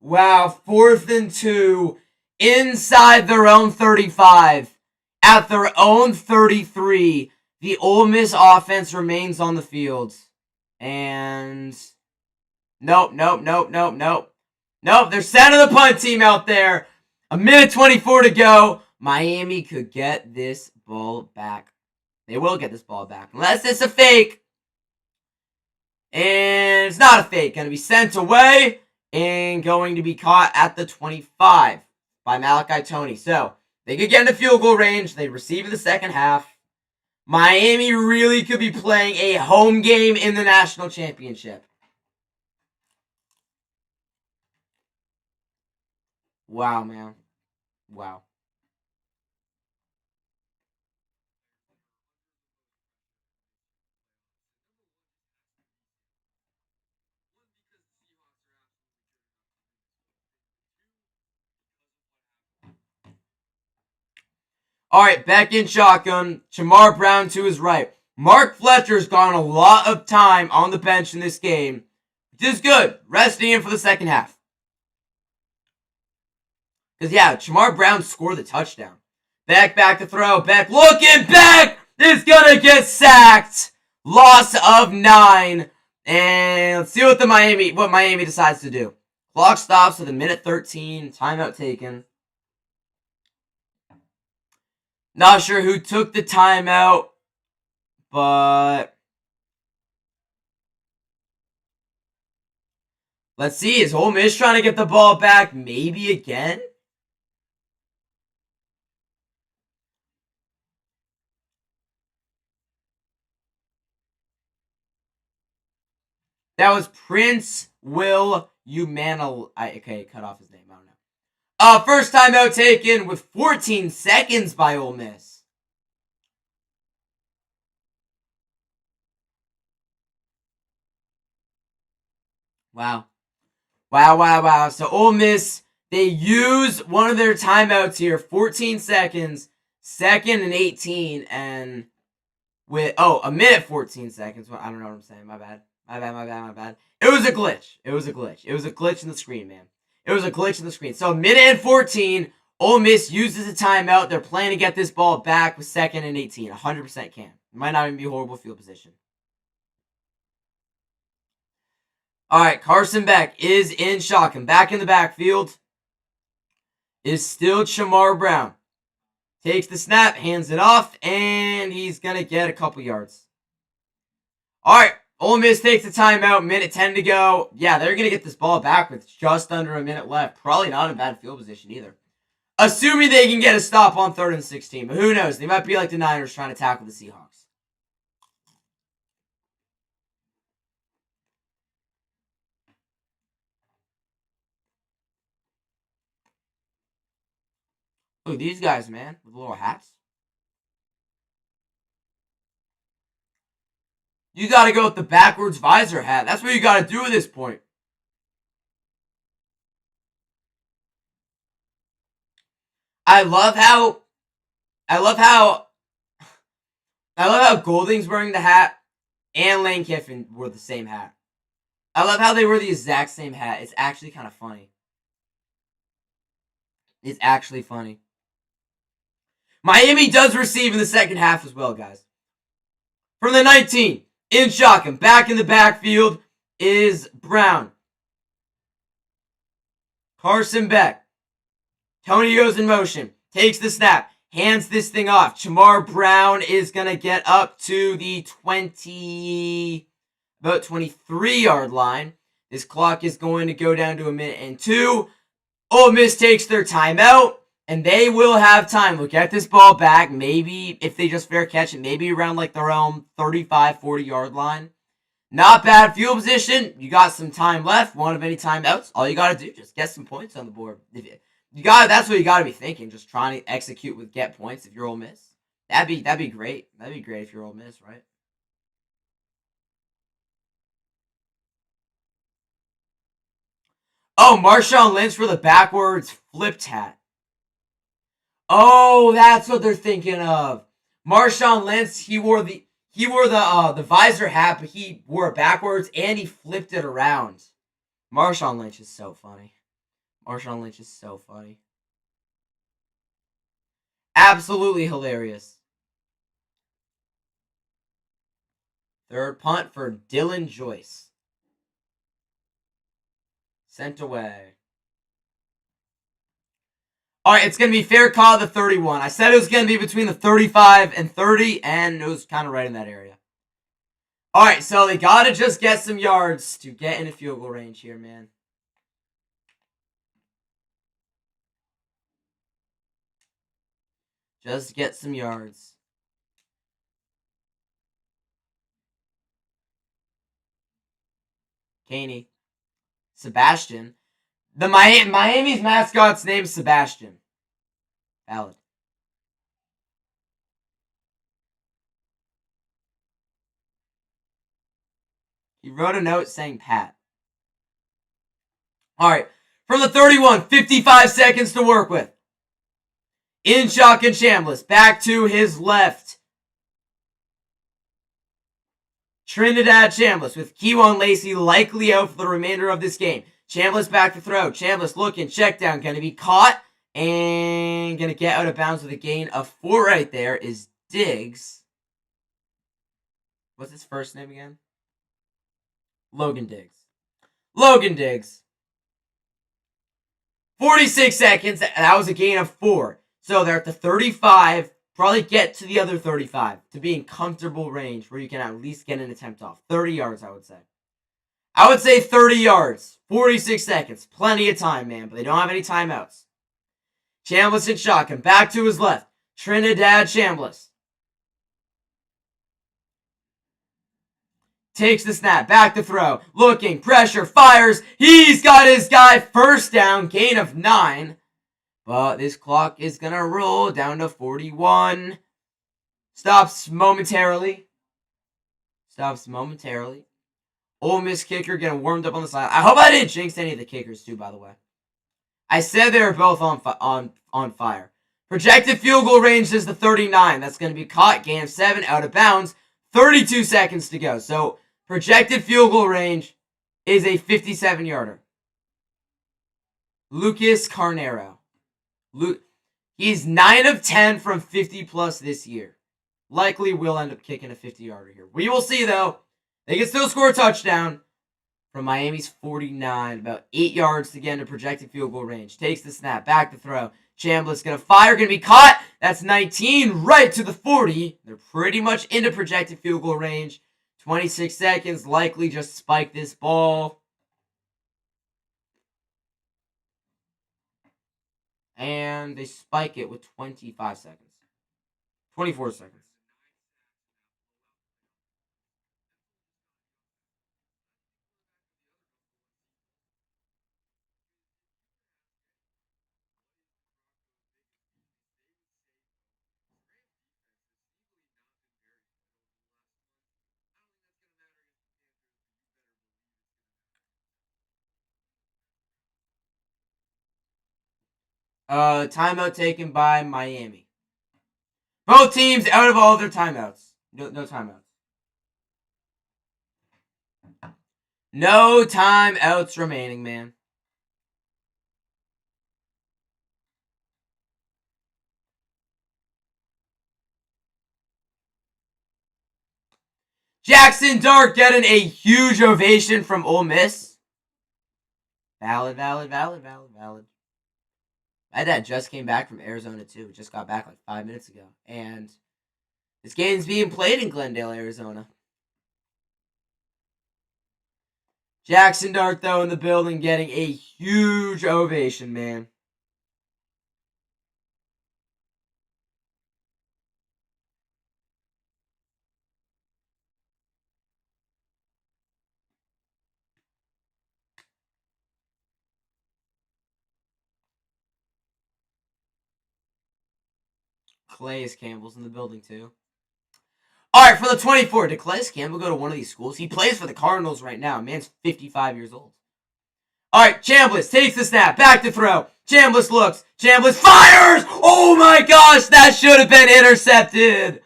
Wow, 4th and 2 inside their own 35. At their own 33, the Ole Miss offense remains on the field. And nope. Nope, they're sending the punt team out there. 1:24 to go. Miami could get this ball back. They will get this ball back. Unless it's a fake. And it's not a fake. Going to be sent away. And going to be caught at the 25 by Malachi Toney. So, they could get into field goal range. They receive in the second half. Miami really could be playing a home game in the national championship. Wow, man. Wow. All right, back in shotgun. Shamar Brown to his right. Mark Fletcher's gotten a lot of time on the bench in this game, which is good. Resting him for the second half. Because, yeah, Shamar Brown scored the touchdown. Beck back to throw. Beck looking back. Is going to get sacked. Loss of 9. And let's see what Miami decides to do. Clock stops at the minute 13. Timeout taken. Not sure who took the timeout, but let's see. Is Ole Miss trying to get the ball back? Maybe again? That was Prince Will Umanal. Okay, cut off his name. I don't know. First timeout taken with 14 seconds by Ole Miss. Wow. So Ole Miss, they use one of their timeouts here. 14 seconds. 2nd and 18. And with, a minute 14 seconds. I don't know what I'm saying. My bad. It was a glitch. It was a glitch in the screen, man. So, minute and 14, Ole Miss uses a timeout. They're planning to get this ball back with 2nd and 18. 100% can. It might not even be horrible field position. Alright, Carson Beck is in shotgun. Back in the backfield is still Shamar Brown. Takes the snap, hands it off, and he's going to get a couple yards. Alright. Ole Miss takes the timeout, minute 10 to go. Yeah, they're going to get this ball back with just under a minute left. Probably not in bad field position either. Assuming they can get a stop on 3rd and 16. But who knows? They might be like the Niners trying to tackle the Seahawks. Look at these guys, man, with little hats. You got to go with the backwards visor hat. That's what you got to do at this point. I love how Golding's wearing the hat and Lane Kiffin wore the same hat. I love how they wear the exact same hat. It's actually kind of funny. Miami does receive in the second half as well, guys. From the 19, in shotgun, back in the backfield is Brown. Carson Beck. Tony goes in motion, takes the snap, hands this thing off. Shamar Brown is going to get up to the 23-yard line. This clock is going to go down to a minute and 2. Ole Miss takes their timeout, and they will have time. Look at this ball back. Maybe if they just fair catch it, maybe around like their own 35, 40-yard line. Not bad field position. You got some time left. Won't have any timeouts. All you got to do, just get some points on the board. That's what you got to be thinking. Just trying to execute with get points if you're Ole Miss. That'd be great. That'd be great if you're Ole Miss, right? Oh, Marshawn Lynch for the backwards flipped hat. Oh, that's what they're thinking of. Marshawn Lynch, he wore the visor hat, but he wore it backwards and he flipped it around. Marshawn Lynch is so funny. Absolutely hilarious. Third punt for Dylan Joyce. Sent away. Alright, it's going to be fair call at the 31. I said it was going to be between the 35 and 30, and it was kind of right in that area. Alright, so they got to just get some yards to get in a field goal range here, man. Just get some yards. Caney. Sebastian. The Miami's mascot's name's Sebastian. Valid. He wrote a note saying Pat. Alright. From the 31, 55 seconds to work with. In shotgun Chambliss. Back to his left. Trinidad Chambliss with Kewan Lacey likely out for the remainder of this game. Chambliss back to throw. Chambliss looking, check down, going to be caught and going to get out of bounds with a gain of 4 right there is Diggs. What's his first name again? Logan Diggs. Logan Diggs. 46 seconds. That was a gain of 4. So they're at the 35. Probably get to the other 35 to be in comfortable range where you can at least get an attempt off. 30 yards, I would say. I would say 30 yards. 46 seconds. Plenty of time, man. But they don't have any timeouts. Chambliss in shotgun. Back to his left. Trinidad Chambliss. Takes the snap. Back to throw. Looking. Pressure. Fires. He's got his guy. First down. Gain of 9. But this clock is going to roll down to 41. Stops momentarily. Ole Miss kicker getting warmed up on the side. I hope I didn't jinx any of the kickers too, by the way. I said they were both on fire. Projected field goal range is the 39. That's going to be caught. Gain of 7 out of bounds. 32 seconds to go. So projected field goal range is a 57-yarder. Lucas Carnero. He's 9 of 10 from 50 plus this year. Likely will end up kicking a 50-yarder here. We will see, though. They can still score a touchdown from Miami's 49. About 8 yards to get into projected field goal range. Takes the snap. Back to throw. Chambliss going to fire. Going to be caught. That's 19 right to the 40. They're pretty much into projected field goal range. 26 seconds. Likely just spike this ball. And they spike it with 25 seconds. 24 seconds. Timeout taken by Miami. Both teams out of all their timeouts. No timeouts. No timeouts remaining, man. Jackson Dart getting a huge ovation from Ole Miss. Valid. My dad just came back from Arizona, too. Just got back like 5 minutes ago. And this game's being played in Glendale, Arizona. Jackson Dart, though, in the building, getting a huge ovation, man. Calais Campbell's in the building, too. All right, for the 24, did Calais Campbell go to one of these schools? He plays for the Cardinals right now. Man's 55 years old. All right, Chambliss takes the snap. Back to throw. Chambliss looks. Chambliss fires! Oh, my gosh, that should have been intercepted.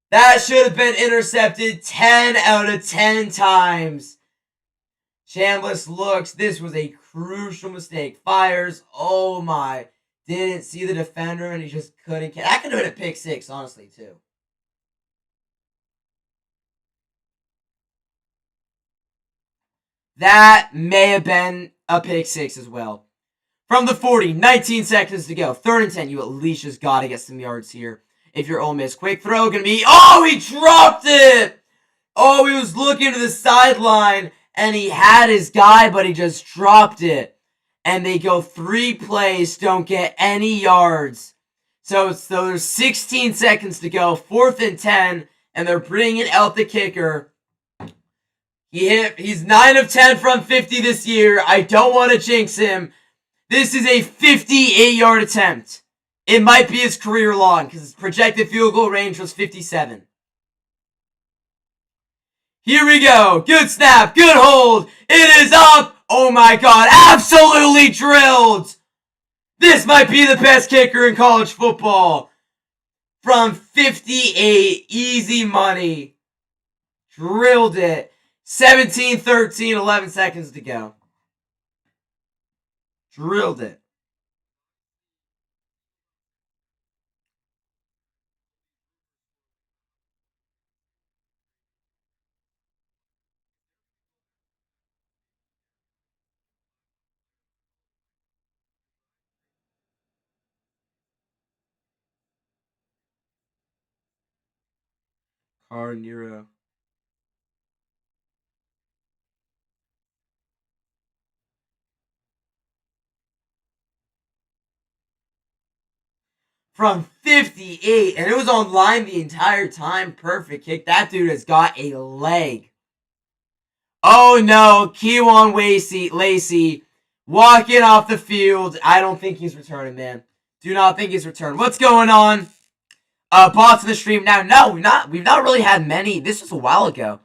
That should have been intercepted 10 out of 10 times. Chambliss looks. This was a crucial mistake. Fires. Oh, my. Didn't see the defender, and he just couldn't catch. That could have been a pick 6, honestly, too. That may have been a pick 6 as well. From the 40, 19 seconds to go. 3rd and 10. You at least just got to get some yards here. If you're Ole Miss. Quick throw. Going to be... Oh, he dropped it! Oh, he was looking to the sideline, and he had his guy, but he just dropped it. And they go 3 plays, don't get any yards. So there's 16 seconds to go. 4th and 10, and they're bringing out the kicker. He's 9 of 10 from 50 this year. I don't want to jinx him. This is a 58-yard attempt. It might be his career long because his projected field goal range was 57. Here we go. Good snap. Good hold. It is up. Oh my God. Absolutely drilled. This might be the best kicker in college football. From 58. Easy money. Drilled it. 17-13, 11 seconds to go. Drilled it. Car Nero. From 58, and it was on line the entire time. Perfect kick. That dude has got a leg. Oh no, Kewan Lacey walking off the field. I don't think he's returning, man. Do not think he's returning. What's going on? Bots in the stream now. No, we've not really had many. This was a while ago.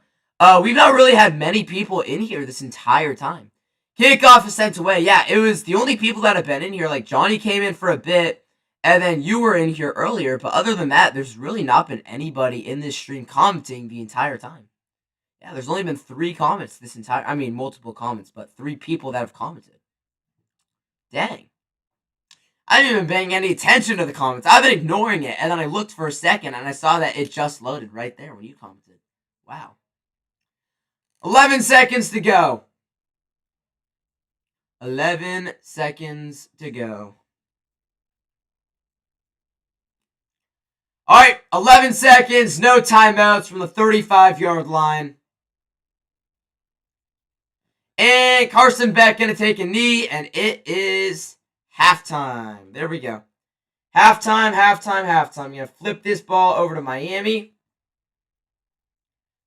We've not really had many people in here this entire time. Kickoff is sent away. Yeah, it was the only people that have been in here. Like Johnny came in for a bit, and then you were in here earlier. But other than that, there's really not been anybody in this stream commenting the entire time. Yeah, there's only been 3 comments this entire. I mean, multiple comments, but 3 people that have commented. Dang. I didn't even paying any attention to the comments. I've been ignoring it, and then I looked for a second, and I saw that it just loaded right there when you commented. Wow. 11 seconds to go. 11 seconds to go. All right, 11 seconds, no timeouts from the 35-yard line. And Carson Beck going to take a knee, and it is halftime. There we go. Halftime. I'm going to flip this ball over to Miami.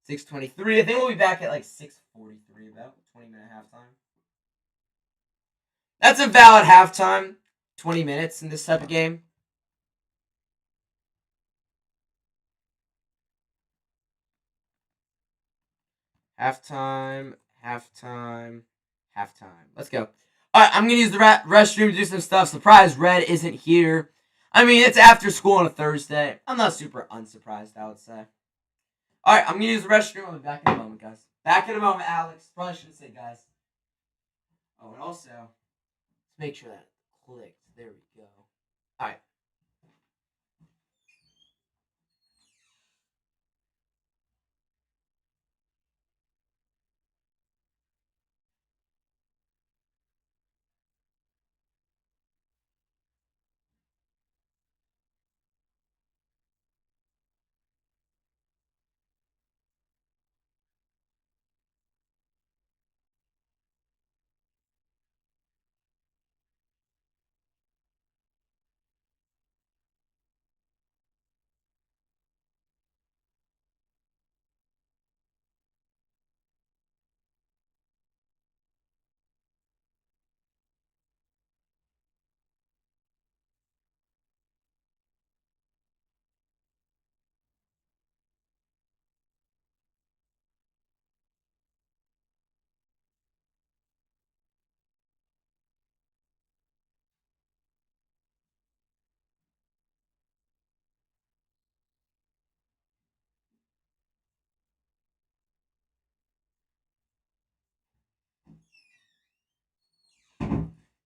6:23. I think we'll be back at like 6:43, about 20-minute halftime. That's a valid halftime. 20 minutes in this type of game. Halftime. Let's go. All right, I'm going to use the restroom to do some stuff. Surprise, Red isn't here. I mean, it's after school on a Thursday. I'm not super unsurprised, I would say. All right, I'm going to use the restroom. I'll be back in a moment, guys. Back in a moment, Alex. Probably shouldn't say guys. Oh, and also, let's make sure that clicked. There we go. All right.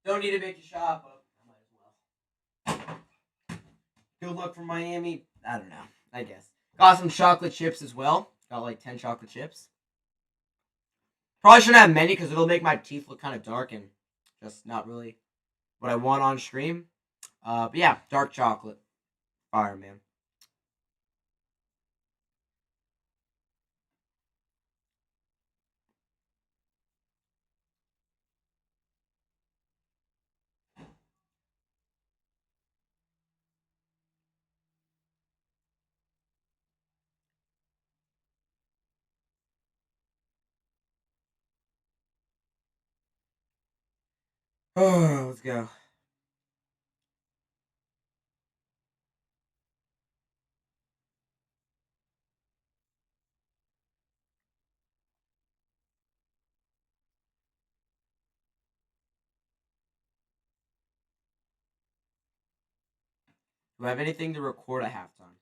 Don't need to make a shot, but I might as well. Good luck for Miami. I don't know. I guess. Got some chocolate chips as well. Got like 10 chocolate chips. Probably shouldn't have many because it'll make my teeth look kind of dark and just not really what I want on stream. But yeah, dark chocolate. Fire, man. Oh, let's go. Do I have anything to record at halftime?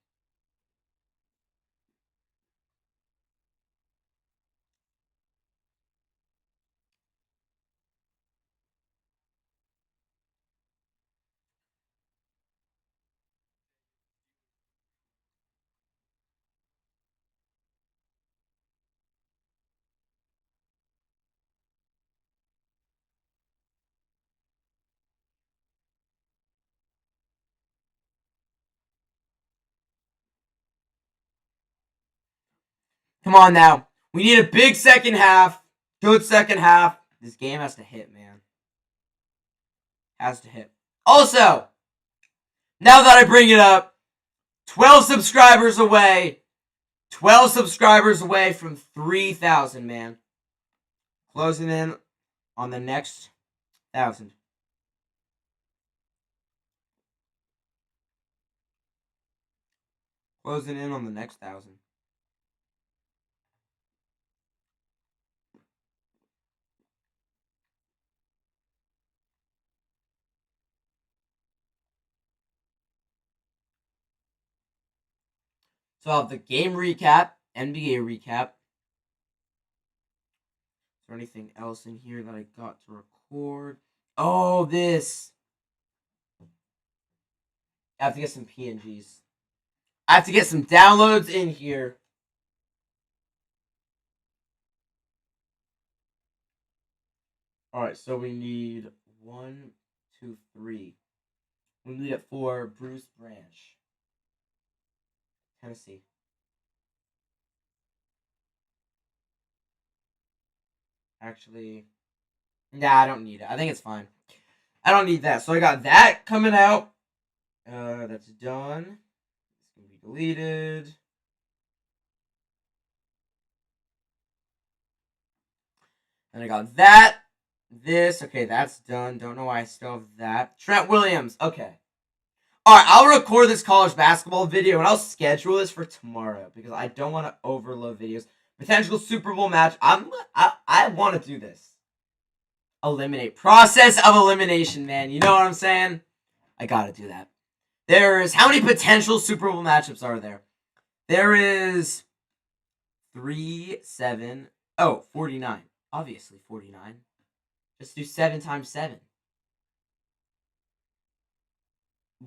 Come on now. We need a big second half. Good second half. This game has to hit, man. Has to hit. Also, now that I bring it up, 12 subscribers away. 12 subscribers away from 3,000, man. Closing in on the next 1,000. Closing in on the next 1,000. So I'll have the game recap, NBA recap. Is there anything else in here that I got to record? Oh, this. I have to get some PNGs. I have to get some downloads in here. Alright, so we need 1, 2, 3. We need it for Bruce Branch. Tennessee. Actually, nah, I don't need it. I think it's fine. I don't need that. So I got that coming out. That's done. It's going to be deleted. And I got that. This. Okay, that's done. Don't know why I still have that. Trent Williams. Okay. Alright, I'll record this college basketball video and I'll schedule this for tomorrow because I don't want to overload videos. Potential Super Bowl match. I want to do this. Eliminate. Process of elimination, man. You know what I'm saying? I gotta do that. There's... How many potential Super Bowl matchups are there? There is... 3, 7... Oh, 49. Obviously 49. Just do 7 times 7.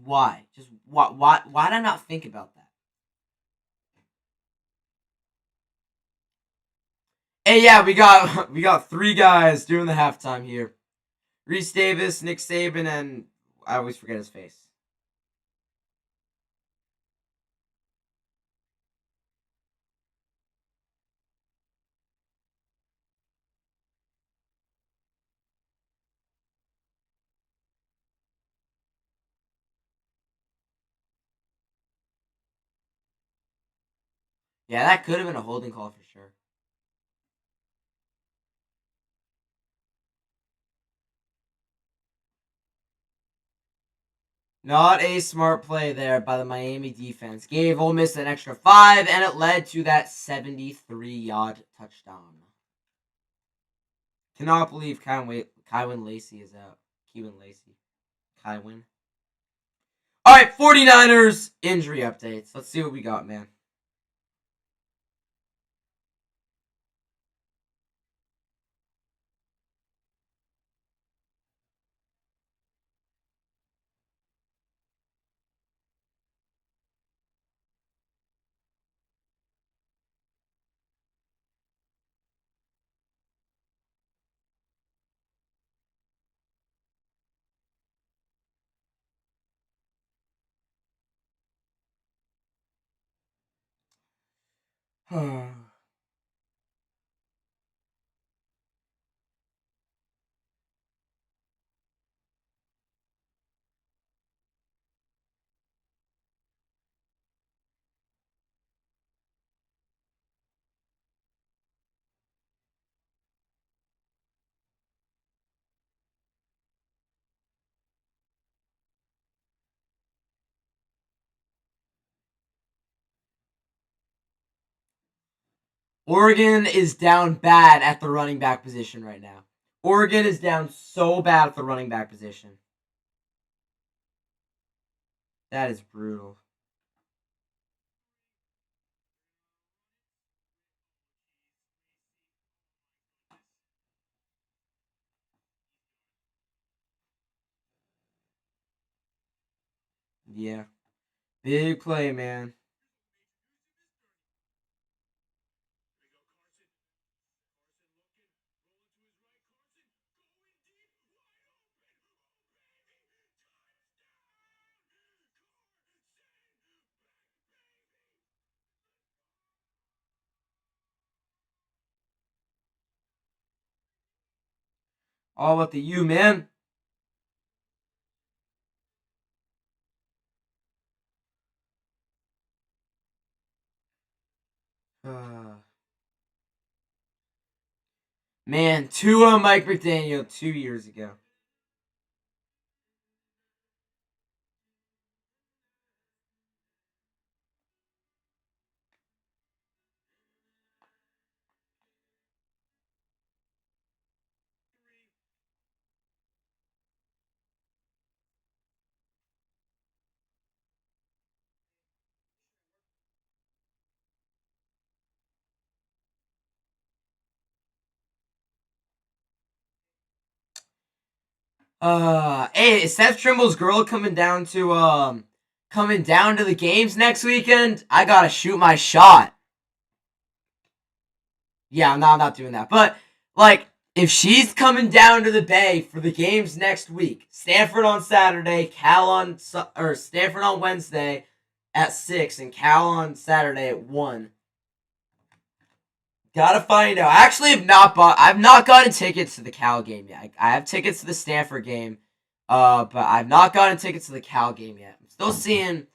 Why? Just why did I not think about that? Hey, yeah, we got 3 guys doing the halftime here. Reese Davis, Nick Saban, and I always forget his face. Yeah, that could have been a holding call for sure. Not a smart play there by the Miami defense. Gave Ole Miss an extra 5, and it led to that 73-yard touchdown. Cannot believe Kywin Lacy is out. Kywin Lacy. Kywin. Alright, 49ers injury updates. Let's see what we got, man. Oregon is down bad at the running back position right now. Oregon is down so bad at the running back position. That is brutal. Yeah. Big play, man. All about the U, man. Man, Tua Mike McDaniel 2 years ago. Hey, is Seth Trimble's girl coming down to the games next weekend? I gotta shoot my shot. Yeah, no, I'm not doing that. But like, if she's coming down to the Bay for the games next week, Stanford on Saturday, Stanford on Wednesday at 6, and Cal on Saturday at 1. Gotta find out. I actually I've not gotten tickets to the Cal game yet. I have tickets to the Stanford game, but I've not gotten tickets to the Cal game yet. I'm still seeing,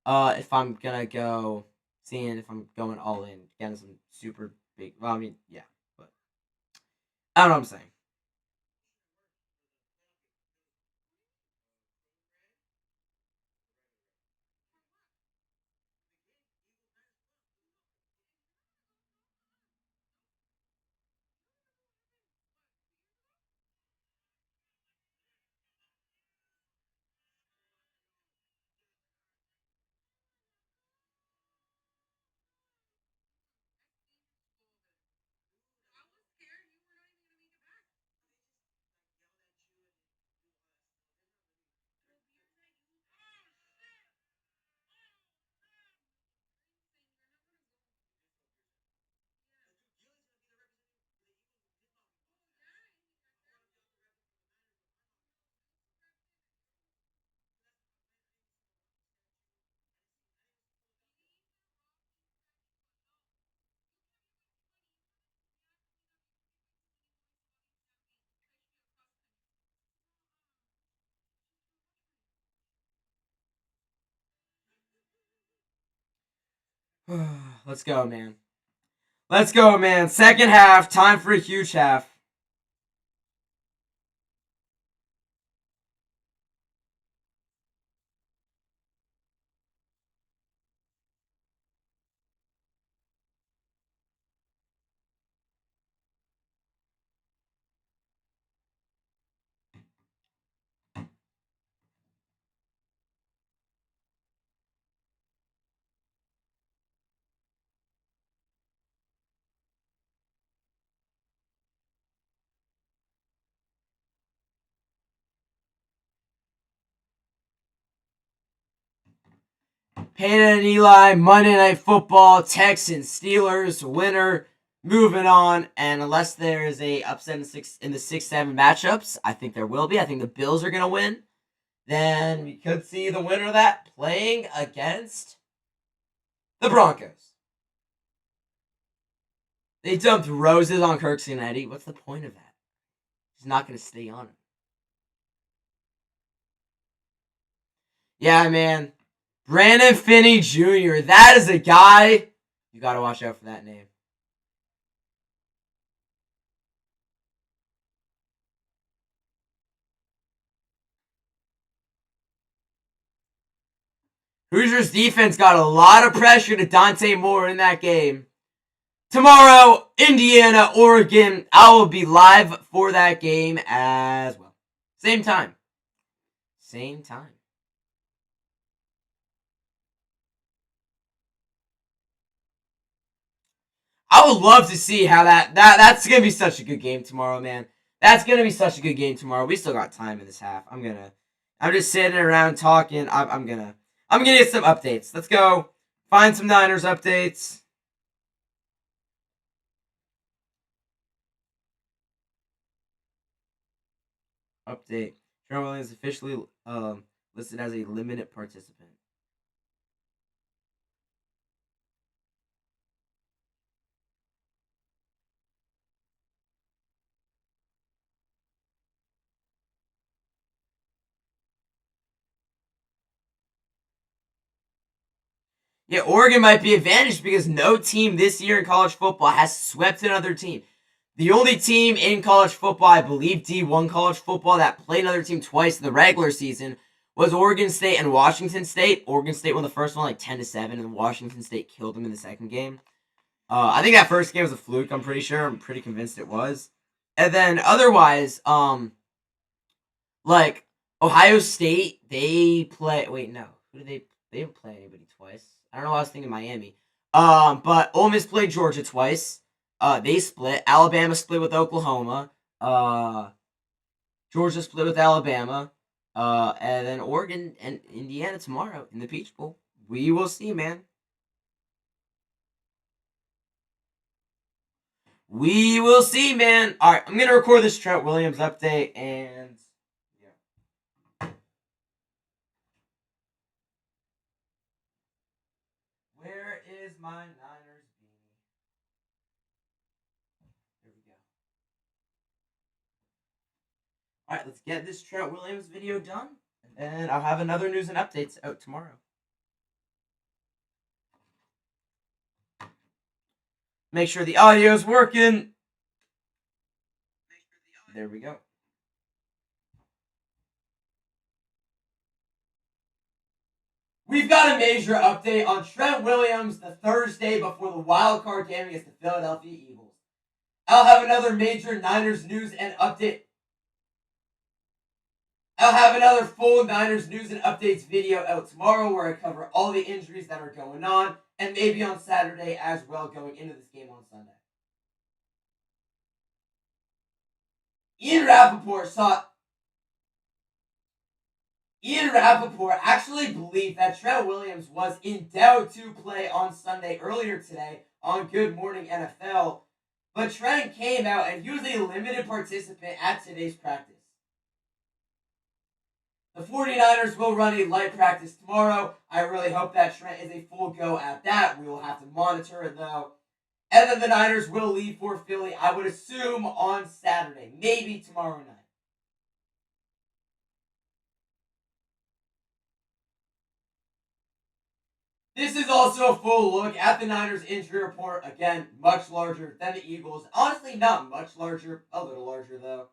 if I'm gonna go, seeing if I'm going all in, getting some super big. Well, I mean, yeah, but I don't know what I'm saying. Let's go, man. Let's go, man. Second half, time for a huge half. Peyton and Eli, Monday Night Football, Texans, Steelers, winner, moving on. And unless there is a upset in the 6-7 matchups, I think there will be. I think the Bills are going to win. Then we could see the winner of that playing against the Broncos. They dumped roses on Kirksey and Eddie. What's the point of that? He's not going to stay on him. Yeah, man. Brandon Finney Jr. That is a guy. You got to watch out for that name. Hoosiers defense got a lot of pressure to Dante Moore in that game. Tomorrow, Indiana, Oregon. I will be live for that game as well. Same time. Same time. I would love to see how that's gonna be such a good game tomorrow, man. That's gonna be such a good game tomorrow. We still got time in this half. I'm just sitting around talking. I'm gonna get some updates. Let's go find some Niners updates. Update. Trevor Williams officially listed as a limited participant. Yeah, Oregon might be advantaged because no team this year in college football has swept another team. The only team in college football, I believe D1 college football, that played another team twice in the regular season was Oregon State and Washington State. Oregon State won the first one like 10-7, and Washington State killed them in the second game. I think that first game was a fluke, I'm pretty sure. I'm pretty convinced it was. And then otherwise, like Ohio State, they play. Wait, no, who did they? They didn't play anybody twice. I don't know why I was thinking Miami. But Ole Miss played Georgia twice. They split. Alabama split with Oklahoma. Georgia split with Alabama. And then Oregon and Indiana tomorrow in the Peach Bowl. We will see, man. We will see, man. All right, I'm gonna record this Trent Williams update and. Where is my Niners beanie? There we go. Alright, let's get this Trent Williams video done. And then I'll have another news and updates out tomorrow. Make sure the audio is working. There we go. We've got a major update on Trent Williams the Thursday before the wild card game against the Philadelphia Eagles. I'll have another major Niners news and update. I'll have another full Niners news and updates video out tomorrow where I cover all the injuries that are going on and maybe on Saturday as well going into this game on Sunday. Ian Rappaport actually believed that Trent Williams was in doubt to play on Sunday earlier today on Good Morning NFL, but Trent came out and he was a limited participant at today's practice. The 49ers will run a light practice tomorrow. I really hope that Trent is a full go at that. We will have to monitor it though. And then the Niners will leave for Philly, I would assume, on Saturday, maybe tomorrow night. This is also a full look at the Niners injury report. Again, much larger than the Eagles. Honestly, not much larger. A little larger, though.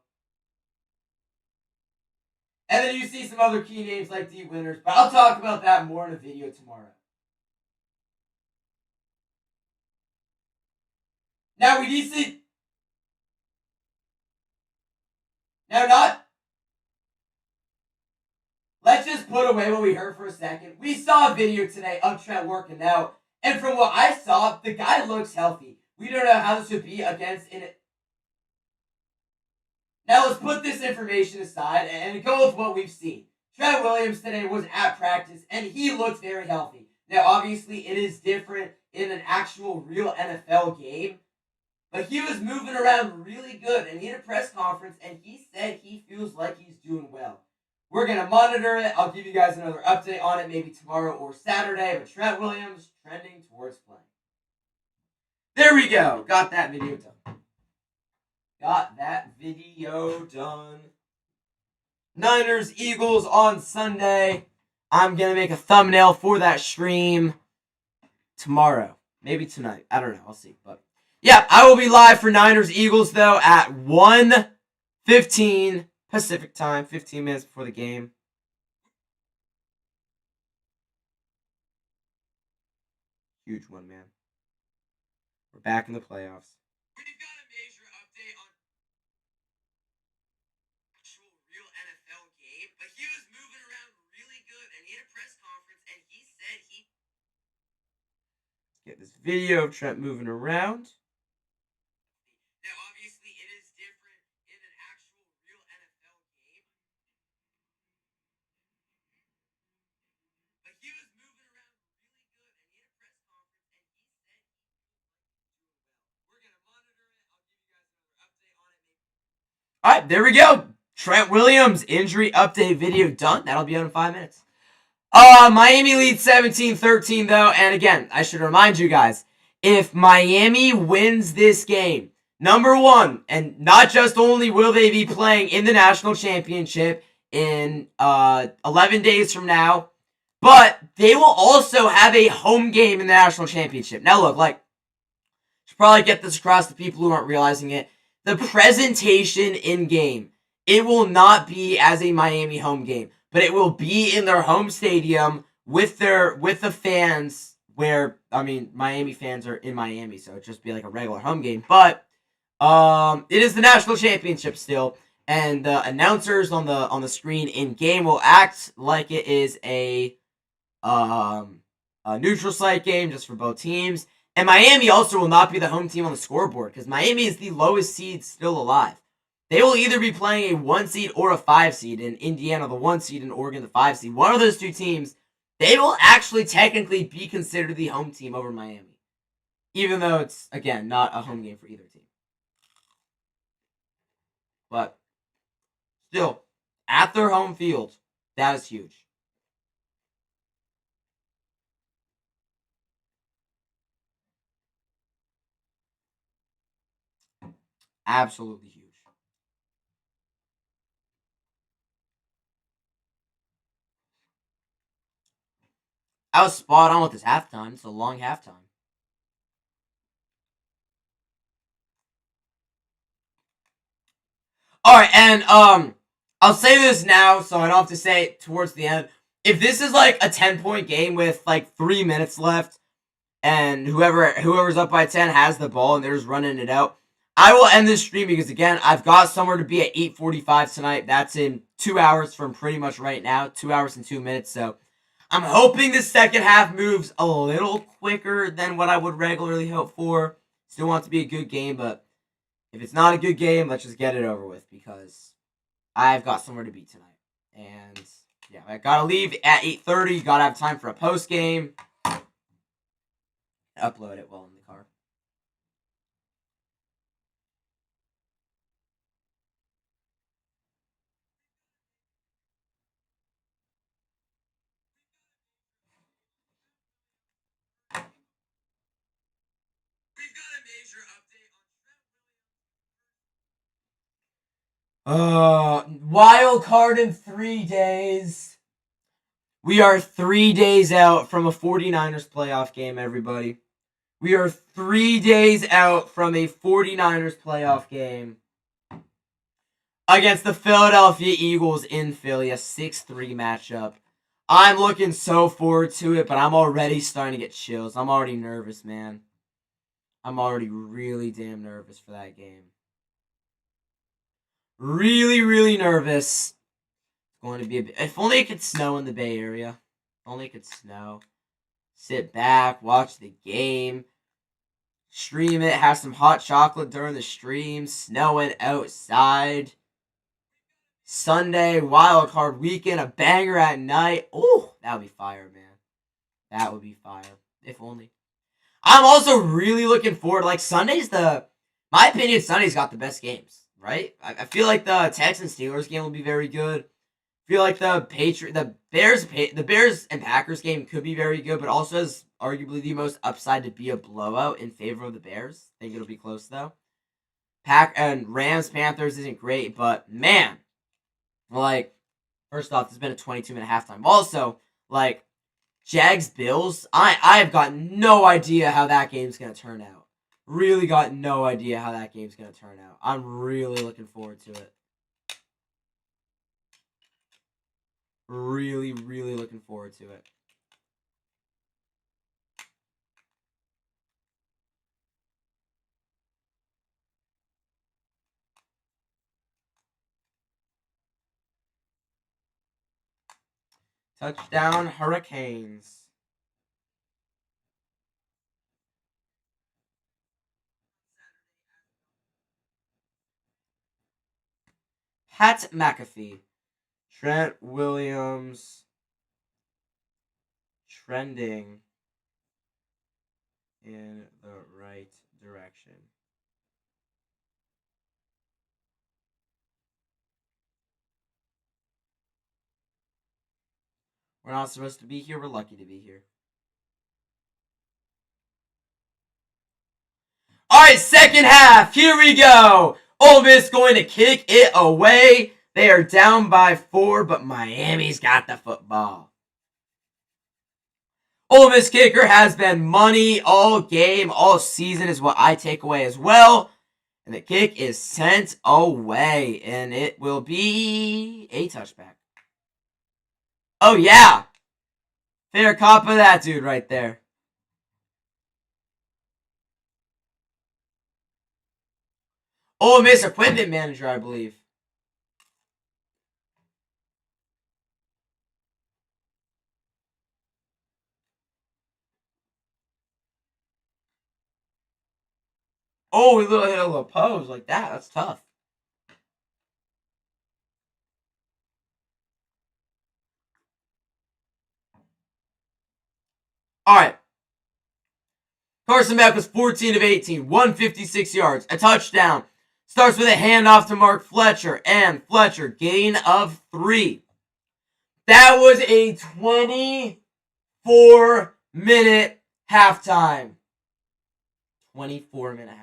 And then you see some other key names like D. Winters, but I'll talk about that more in a video tomorrow. Now, we need to see... Let's just put away what we heard for a second. We saw a video today of Trent working out, and from what I saw, the guy looks healthy. We don't know how this would be against it. Now let's put this information aside and go with what we've seen. Trent Williams today was at practice, and he looked very healthy. Now, obviously, it is different in an actual real NFL game, but he was moving around really good, and he had a press conference, and he said he feels like he's doing well. We're going to monitor it. I'll give you guys another update on it maybe tomorrow or Saturday. But Trent Williams trending towards playing. There we go. Got that video done. Niners, Eagles on Sunday. I'm going to make a thumbnail for that stream tomorrow. Maybe tonight. I don't know. I'll see. But yeah, I will be live for Niners, Eagles, though, at 1:15 Pacific time, 15 minutes before the game. Huge one, man. We're back in the playoffs. We've got a major update on actual real NFL game, but he was moving around really good, and he had a press conference, and he said he... Get this video of Trent moving around. All right, there we go. Trent Williams injury update video done. That'll be out in 5 minutes. Miami leads 17-13 though, and again, I should remind you guys, if Miami wins this game, number one, and not just only will they be playing in the national championship in 11 days from now, But they will also have a home game in the national championship. Now look, like, should probably get this across to people who aren't realizing it. The presentation in game, it will not be as a Miami home game, but it will be in their home stadium with the fans. Where, I mean, Miami fans are in Miami, so it'd just be like a regular home game. But it is the national championship still, and the announcers on the screen in game will act like it is a neutral site game just for both teams. And Miami also will not be the home team on the scoreboard because Miami is the lowest seed still alive. They will either be playing a 1 seed or a 5 seed, in Indiana the 1 seed and Oregon the 5 seed. One of those two teams, they will actually technically be considered the home team over Miami, even though it's, again, not a home game for either team. But still, at their home field, that is huge. Absolutely huge. I was spot on with this halftime. It's a long halftime. Alright, and I'll say this now so I don't have to say it towards the end. If this is like a 10-point game with like 3 minutes left, and whoever's up by 10 has the ball and they're just running it out, I will end this stream because, again, I've got somewhere to be at 8:45 tonight. That's in 2 hours from pretty much right now. 2 hours and 2 minutes. So I'm hoping the second half moves a little quicker than what I would regularly hope for. Still want it to be a good game, but if it's not a good game, let's just get it over with because I've got somewhere to be tonight. And yeah, I gotta leave at 8:30. Gotta have time for a post game. Upload it while in the car. Wild card in 3 days. We are 3 days out from a 49ers playoff game, everybody. We are 3 days out from a 49ers playoff game against the Philadelphia Eagles in Philly, a 6-3 matchup. I'm looking so forward to it, but I'm already starting to get chills. I'm already nervous, man. I'm already really damn nervous for that game. Really, really nervous. It's going to be if only it could snow in the Bay Area. If only it could snow. Sit back, watch the game, stream it, have some hot chocolate during the stream, snowing outside. Sunday, wild card weekend, a banger at night. Oh, that would be fire, man. That would be fire. If only. I'm also really looking forward. Like, my opinion, Sunday's got the best games, right? I feel like the Texans Steelers game will be very good. I feel like the Bears and Packers game could be very good, but also has arguably the most upside to be a blowout in favor of the Bears. I think it'll be close though. Rams Panthers isn't great, but man, like, first off, there's been a 22-minute halftime. Also, like, Jags Bills, I've got no idea how that game's gonna turn out. Really got no idea how that game's gonna turn out. I'm really looking forward to it. Really, really looking forward to it. Touchdown, Hurricanes. Pat McAfee. Trent Williams. Trending in the right direction. We're not supposed to be here. We're lucky to be here. Alright, second half. Here we go. Ole Miss going to kick it away. They are down by 4, but Miami's got the football. Ole Miss kicker has been money all game, all season is what I take away as well. And the kick is sent away, and it will be a touchback. Oh, yeah. Fair cop of that dude right there. Ole Miss equipment manager, I believe. Oh, we hit a little pose like that. That's tough. All right. Carson Beck was 14 of 18, 156 yards, a touchdown. Starts with a handoff to Mark Fletcher, and Fletcher, gain of 3. That was a 24-minute halftime. 24-minute halftime.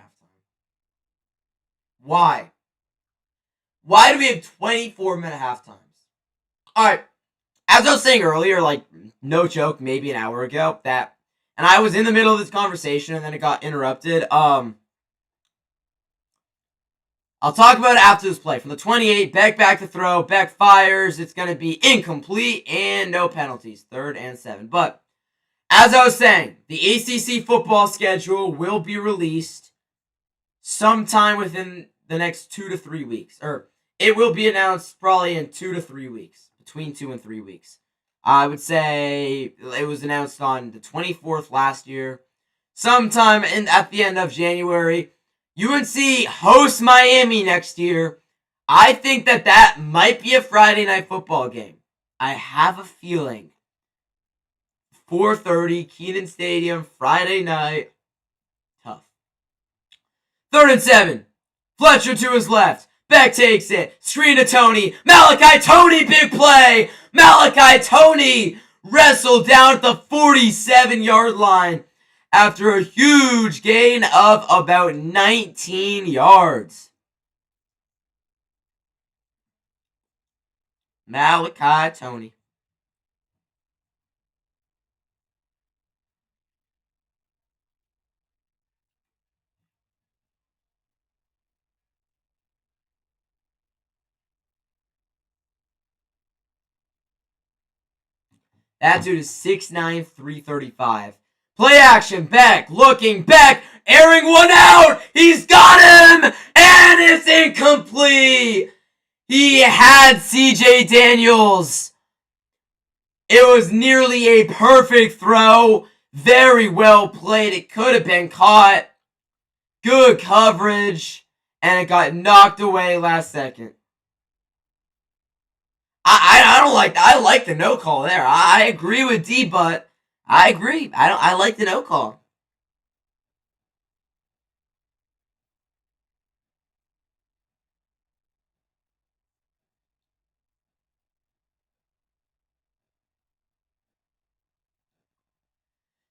Why? Why do we have 24-minute halftimes? All right. As I was saying earlier, like, no joke, maybe an hour ago, that, and I was in the middle of this conversation and then it got interrupted. I'll talk about it after this play. From the 28, Beck back to throw. Beck fires. It's going to be incomplete and no penalties. 3rd and 7. But as I was saying, the ACC football schedule will be released sometime within the next 2 to 3 weeks. Or it will be announced probably in 2 to 3 weeks. Between 2 and 3 weeks. I would say it was announced on the 24th last year. Sometime at the end of January. UNC hosts Miami next year. I think that might be a Friday night football game. I have a feeling. 4:30, Kenan Stadium, Friday night. Tough. 3rd and 7. Fletcher to his left. Beck takes it. Screen to Tony. Malachi Tony, big play. Malachi Tony wrestled down at the 47-yard line after a huge gain of about 19 yards. Malachi Tony. That dude is 6'9", 335. Play action, Beck, looking, Beck, airing one out! He's got him! And it's incomplete! He had CJ Daniels. It was nearly a perfect throw. Very well played. It could have been caught. Good coverage. And it got knocked away last second. I don't like that. I like the no call there. I agree with D, but I agree. I like the no call.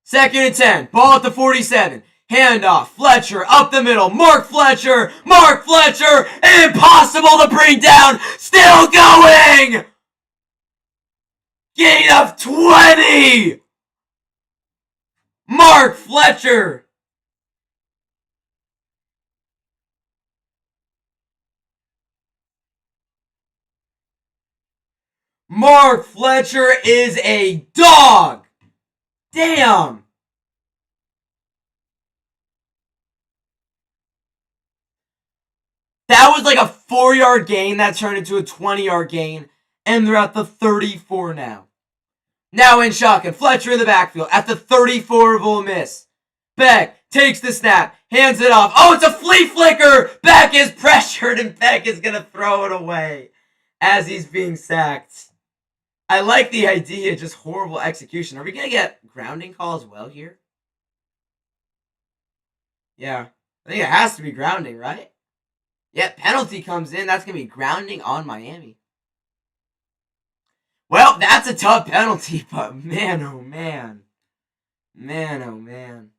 Second and 10. Ball at the 47. Handoff. Fletcher up the middle. Mark Fletcher. Mark Fletcher. Impossible to bring down. Still going. Gain of 20. Mark Fletcher. Mark Fletcher is a dog. Damn. That was like a 4-yard gain that turned into a 20-yard gain. And they're at the 34 now. Now in shotgun. Fletcher in the backfield at the 34 of Ole Miss. Beck takes the snap. Hands it off. Oh, it's a flea flicker. Beck is pressured and Beck is going to throw it away as he's being sacked. I like the idea, just horrible execution. Are we going to get grounding call as well here? Yeah. I think it has to be grounding, right? Yeah, penalty comes in. That's going to be grounding on Miami. Well, that's a tough penalty, but man, oh man. Man, oh man.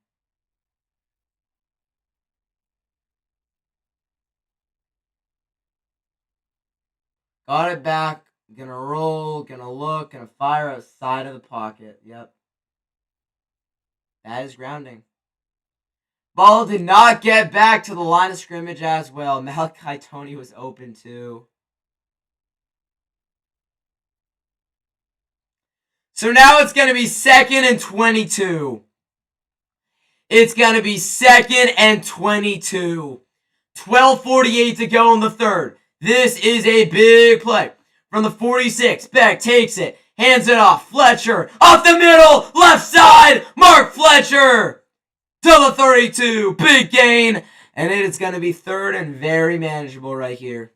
Got it back. Gonna roll, gonna look, gonna fire outside of the pocket. Yep. That is grounding. Ball did not get back to the line of scrimmage as well. Malachi Tony was open too. So now it's going to be 2nd and 22. It's going to be 2nd and 22. 12:48 to go in the third. This is a big play. From the 46, Beck takes it, hands it off. Fletcher, off the middle, left side. Mark Fletcher to the 32. Big gain. And it is going to be 3rd and very manageable right here.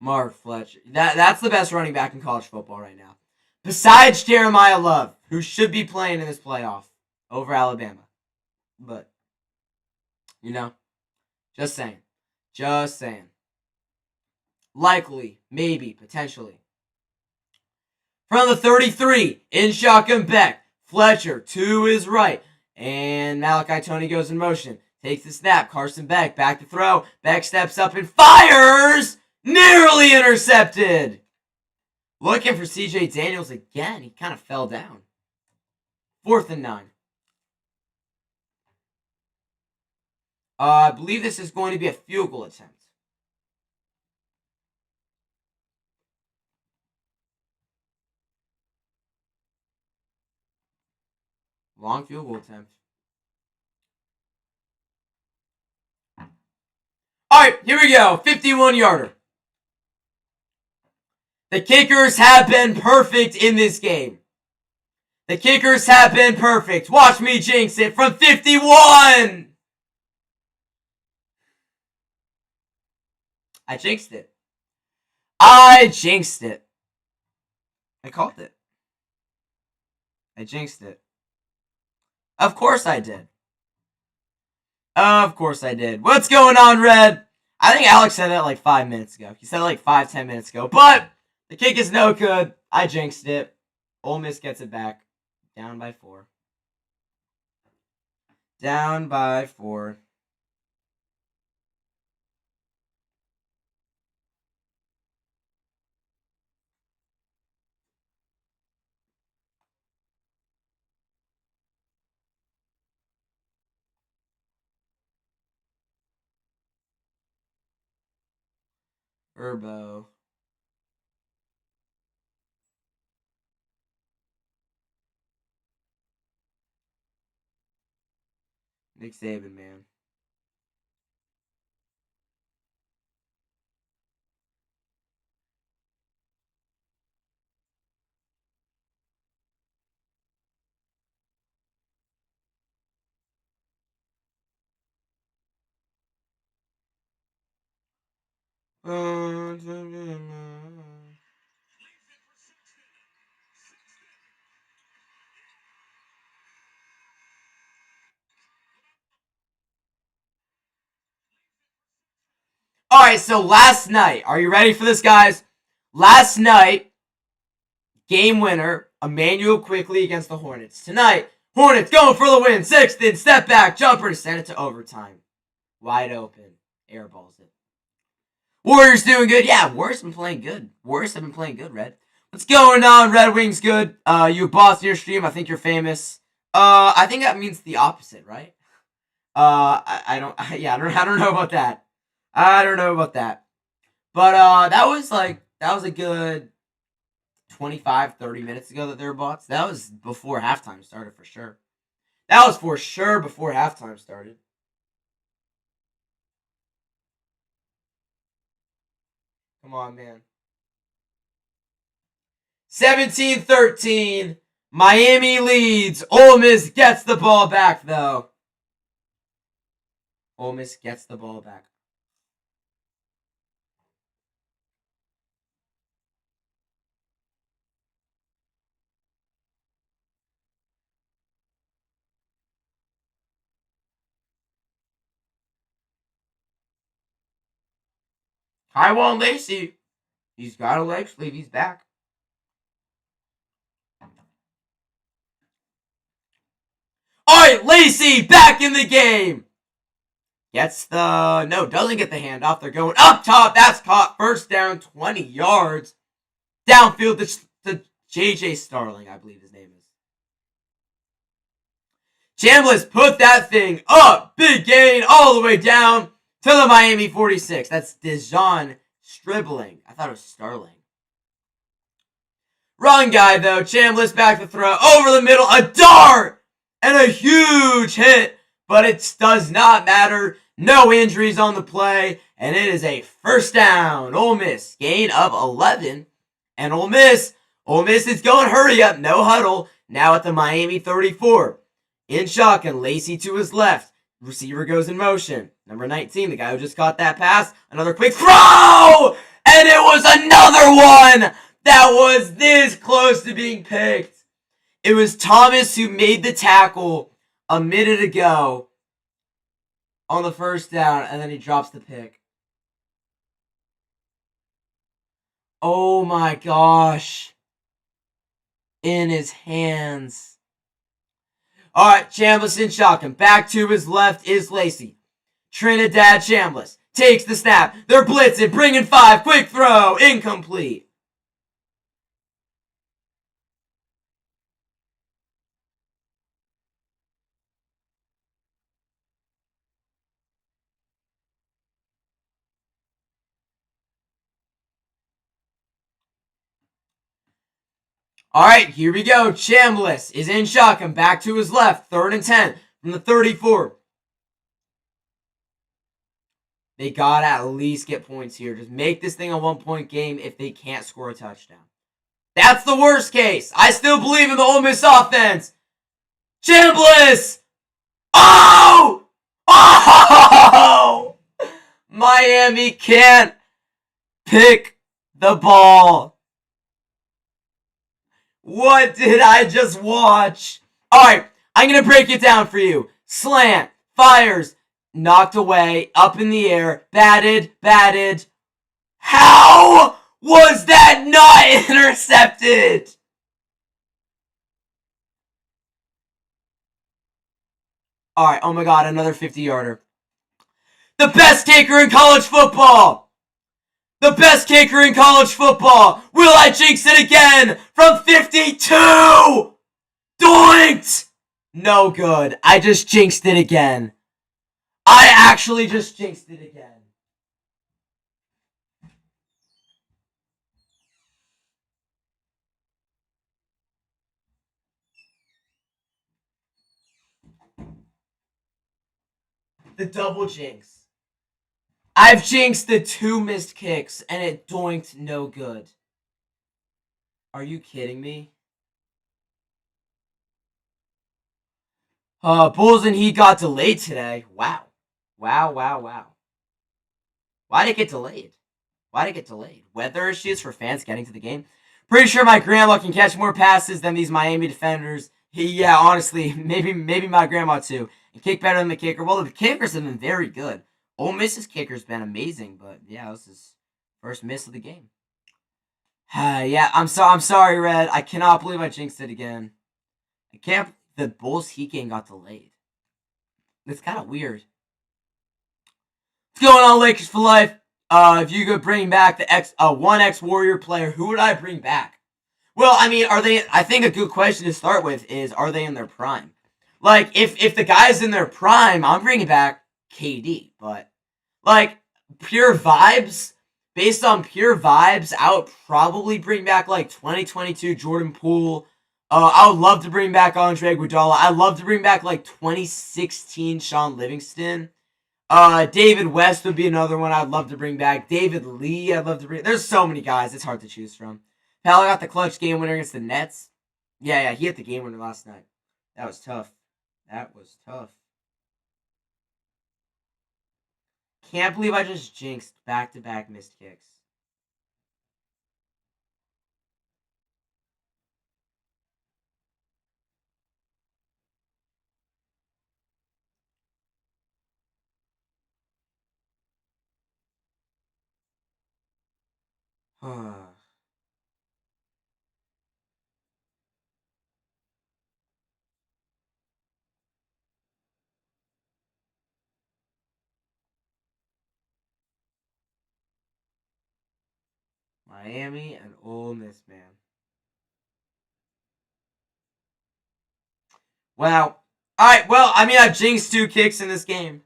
Mark Fletcher. That's the best running back in college football right now. Besides Jeremiah Love, who should be playing in this playoff over Alabama. But, just saying. Just saying. Likely, maybe, potentially. From the 33, in shotgun Beck. Fletcher to his right. And Malachi Tony goes in motion. Takes the snap. Carson Beck back to throw. Beck steps up and fires! Nearly intercepted! Looking for CJ Daniels again. He kind of fell down. 4th and 9. I believe this is going to be a field goal attempt. Long field goal attempt. Alright, here we go. 51-yarder. The kickers have been perfect in this game. The kickers have been perfect. Watch me jinx it from 51. I jinxed it. I jinxed it. I called it. I jinxed it. Of course I did. Of course I did. What's going on, Red? I think Alex said that like 5 minutes ago. He said it like 5-10 minutes ago. But the kick is no good. I jinxed it. Ole Miss gets it back. Down by 4. Down by 4. Urbo. Nick Saban, man. Alright, so last night, are you ready for this, guys? Last night, game winner, Emmanuel Quickly against the Hornets. Tonight, Hornets going for the win. 6th and step back, jumper to send it to overtime. Wide open. Airballs it. Warriors doing good. Yeah, Warriors been playing good. Warriors have been playing good, Red. What's going on, Red Wings? Good. You boss your stream. I think you're famous. I think that means the opposite, right? I don't know about that. I don't know about that. But that was a good 25-30 minutes ago that they were bots. That was before halftime started for sure. That was for sure before halftime started. Come on, man. 17-13. Miami leads. Ole Miss gets the ball back, though. Ole Miss gets the ball back. Taiwan Lacey. He's got a leg sleeve. He's back. Alright, Lacey back in the game. Gets the... No, doesn't get the handoff. They're going up top. That's caught. First down, 20 yards. Downfield to J.J. Starling, I believe his name is. Chambliss put that thing up. Big gain all the way down to the Miami 46. That's Dijon Stribling. I thought it was Starling. Run guy, though. Chambliss back to throw. Over the middle. A dart! And a huge hit. But it does not matter. No injuries on the play. And it is a first down. Ole Miss. Gain of 11. And Ole Miss is going hurry up. No huddle. Now at the Miami 34. In shotgun. Lacey to his left. Receiver goes in motion. Number 19, the guy who just caught that pass. Another quick throw! And it was another one that was this close to being picked. It was Thomas who made the tackle a minute ago on the first down, and then he drops the pick. Oh my gosh. In his hands. Alright, Chambliss in shotgun. Back to his left is Lacey. Trinidad Chambliss takes the snap. They're blitzing, bringing 5. Quick throw. Incomplete. Alright, here we go. Chambliss is in shotgun. Back to his left. 3rd and 10 from the 34. They gotta at least get points here. Just make this thing a 1-point game if they can't score a touchdown. That's the worst case. I still believe in the Ole Miss offense. Chambliss! Oh! Oh! Miami can't pick the ball. What did I just watch? Alright, I'm going to break it down for you. Slant, fires, knocked away, up in the air, batted. How was that not intercepted? Alright, oh my god, another 50-yarder. The best kicker in college football! The best kicker in college football! Will I jinx it again? From 52! Doinked! No good. I just jinxed it again. I actually just jinxed it again. The double jinx. I've jinxed the 2 missed kicks, and it doinked no good. Are you kidding me? Bulls and Heat got delayed today. Wow. Why'd it get delayed? Weather issues for fans getting to the game? Pretty sure my grandma can catch more passes than these Miami defenders. Yeah, honestly, maybe my grandma too. And kick better than the kicker. Well, the kickers have been very good. Ole Miss's kicker's been amazing, but yeah, this is first miss of the game. Yeah, I'm sorry, Red. I cannot believe I jinxed it again. I can't. The Bulls Heat game got delayed. It's kind of weird. What's going on, Lakers for life? If you could bring back the one ex-Warrior player, who would I bring back? Well, I mean, are they? I think a good question to start with is, are they in their prime? Like, if the guy's in their prime, I'm bringing back KD. But like pure vibes, based on pure vibes, I would probably bring back like 2022 Jordan Poole. I would love to bring back Andre Iguodala. I'd love to bring back like 2016 Sean Livingston. David West would be another one I'd love to bring back. David Lee, I'd love to bring. There's so many guys. It's hard to choose from. Pal got the clutch game winner against the Nets. Yeah, he hit the game winner last night. That was tough. Can't believe I just jinxed back-to-back missed kicks. Miami and Ole Miss, man. Wow. All right, well, I mean, I've jinxed 2 kicks in this game.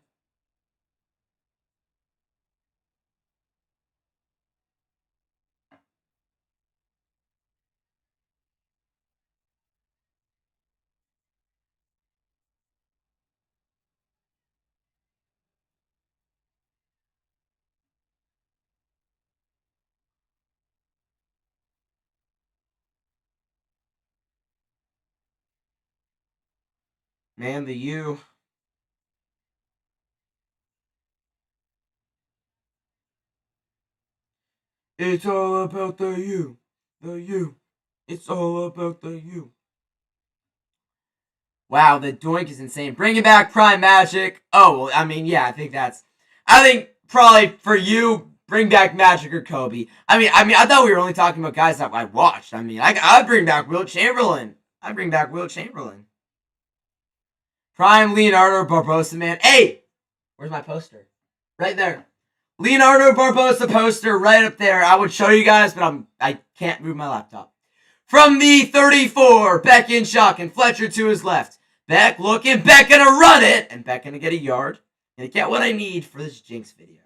Man, the U. It's all about the U. The U. It's all about the U. Wow, the doink is insane. Bringing back Prime Magic. Oh, well, I mean, yeah, I think probably for you, bring back Magic or Kobe. I mean, I thought we were only talking about guys that I watched. I mean, I'd bring back Wilt Chamberlain. Prime Leonardo Barbosa, man. Hey, where's my poster? Right there. Leonardo Barbosa poster right up there. I would show you guys, but I can't move my laptop. From the 34, Beck in shock, and Fletcher to his left. Beck looking, Beck gonna run it, and Beck gonna get a yard. And get what I need for this Jinx video.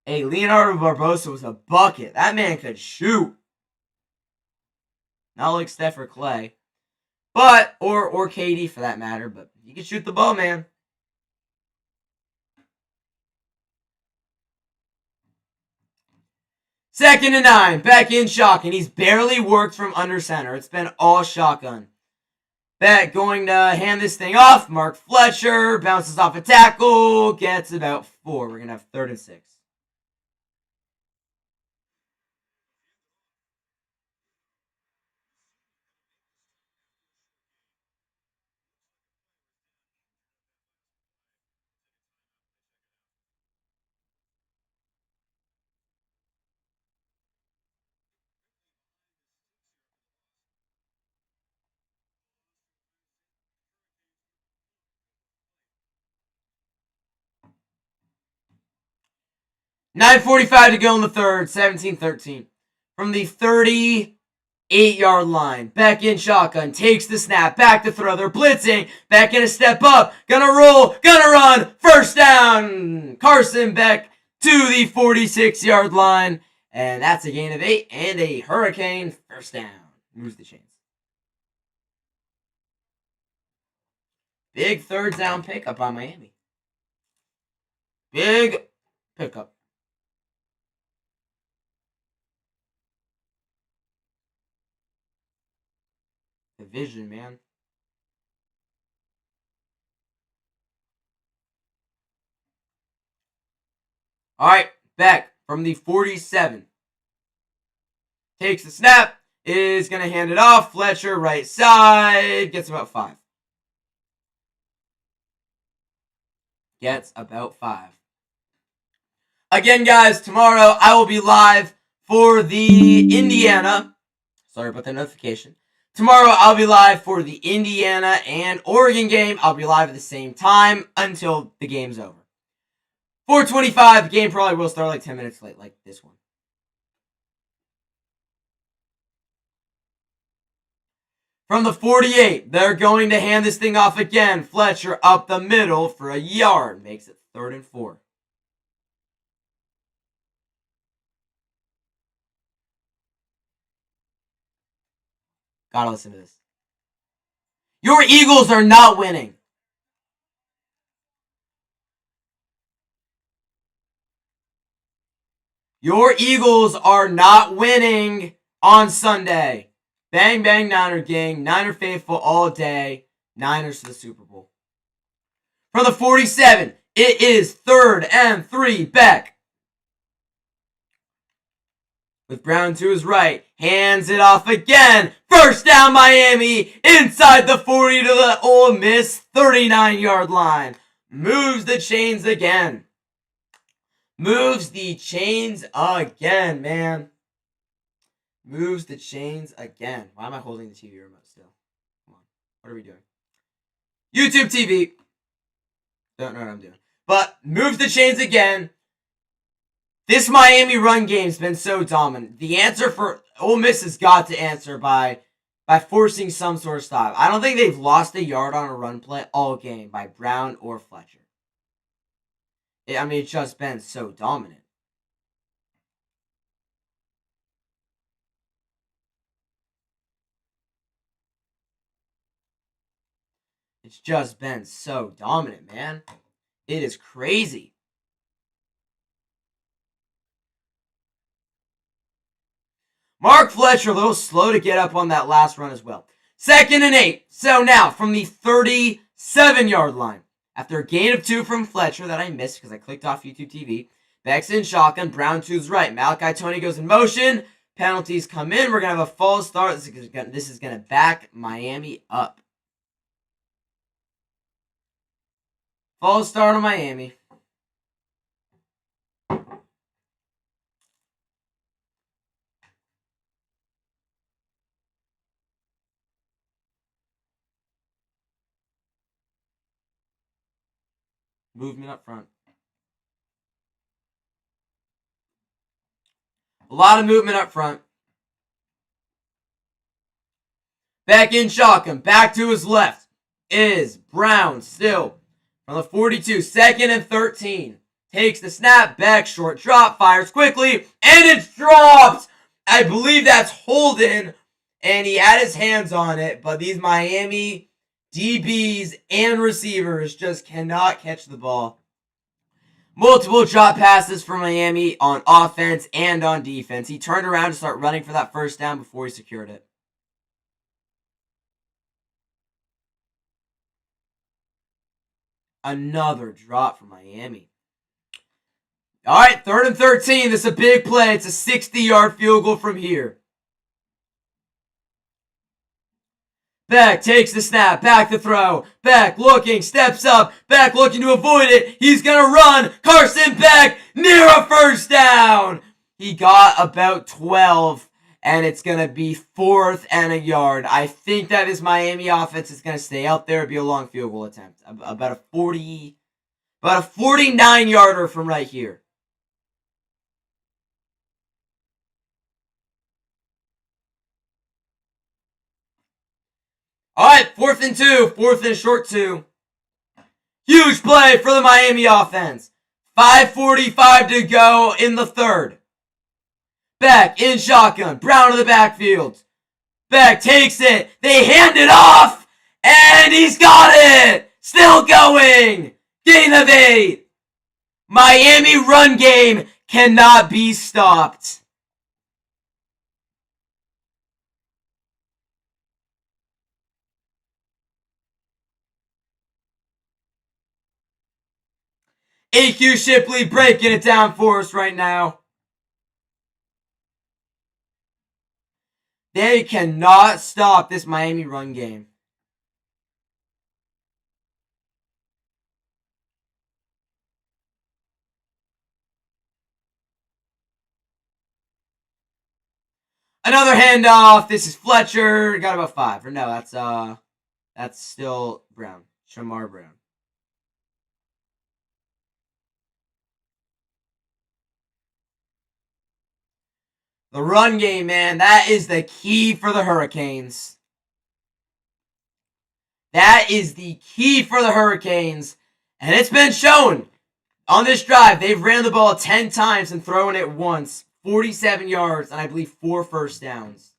Hey, Leonardo Barbosa was a bucket. That man could shoot. Not like Steph or Clay. But, or KD for that matter, but you can shoot the ball, man. Second and 9, Beck in shock, and he's barely worked from under center. It's been all shotgun. Beck going to hand this thing off. Mark Fletcher bounces off a tackle, gets about 4. We're going to have 3rd and 6. $9:45 to go in the 3rd, 17-13. From the 38-yard line, Beck in shotgun, takes the snap, back to throw. They're blitzing. Beck gonna step up, gonna roll, gonna run. First down. Carson Beck to the 46-yard line. And that's a gain of 8 and a hurricane first down. Moves the chains. Big 3rd down pickup on Miami. Big pickup. Vision, man. All right, Beck from the 47. Takes the snap, is going to hand it off. Fletcher, right side, gets about 5. Again, guys, tomorrow I will be live for the Indiana. Sorry about the notification. Tomorrow I'll be live for the Indiana and Oregon game. I'll be live at the same time until the game's over. 4:25, the game probably will start like 10 minutes late, like this one. From the 48, they're going to hand this thing off again. Fletcher up the middle for a yard. Makes it 3rd and 4. Gotta listen to this. Your Eagles are not winning. Your Eagles are not winning on Sunday. Bang, bang, Niner gang. Niner faithful all day. Niners to the Super Bowl. From the 47, it is 3rd and 3. Beck. With Brown to his right. Hands it off again. First down Miami. Inside the 40 to the Ole Miss 39-yard line. Moves the chains again. Moves the chains again, man. Moves the chains again. Why am I holding the TV remote still? Come on. What are we doing? YouTube TV. Don't know what I'm doing. But moves the chains again. This Miami run game's been so dominant. The answer for Ole Miss has got to answer by forcing some sort of stop. I don't think they've lost a yard on a run play all game by Brown or Fletcher. It's just been so dominant. It's just been so dominant, man. It is crazy. Mark Fletcher a little slow to get up on that last run as well. 2nd and 8. So now from the 37-yard line. After a gain of 2 from Fletcher that I missed because I clicked off YouTube TV. Beck's in shotgun. Brown to his right. Malachi Tony goes in motion. Penalties come in. We're going to have a false start. This is going to back Miami up. False start on Miami. Movement up front. A lot of movement up front. Beck in shotgun. Back to his left is Brown still. From the 42. 2nd and 13. Takes the snap. Beck short drop. Fires quickly. And it's dropped. I believe that's Holden. And he had his hands on it. But these Miami DBs and receivers just cannot catch the ball. Multiple drop passes for Miami on offense and on defense. He turned around to start running for that first down before he secured it. Another drop for Miami. All right, 3rd and 13. This is a big play. It's a 60-yard field goal from here. Beck takes the snap, back to throw. Beck looking, steps up. Beck looking to avoid it. He's going to run. Carson Beck near a first down. He got about 12, and it's going to be 4th and a yard. I think that this Miami offense is going to stay out there. It'll be a long field goal attempt. About a 49-yarder from right here. All right, 4th and 2. 4th and short 2. Huge play for the Miami offense. 5:45 to go in the 3rd. Beck in shotgun. Brown to the backfield. Beck takes it. They hand it off. And he's got it. Still going. Gain of 8. Miami run game cannot be stopped. AQ Shipley breaking it down for us right now. They cannot stop this Miami run game. Another handoff. This is Fletcher. Got about 5. Or no, that's still Brown. Shamar Brown. The run game, man, that is the key for the Hurricanes. That is the key for the Hurricanes. And it's been shown on this drive. They've ran the ball 10 times and thrown it once. 47 yards and I believe 4 first downs.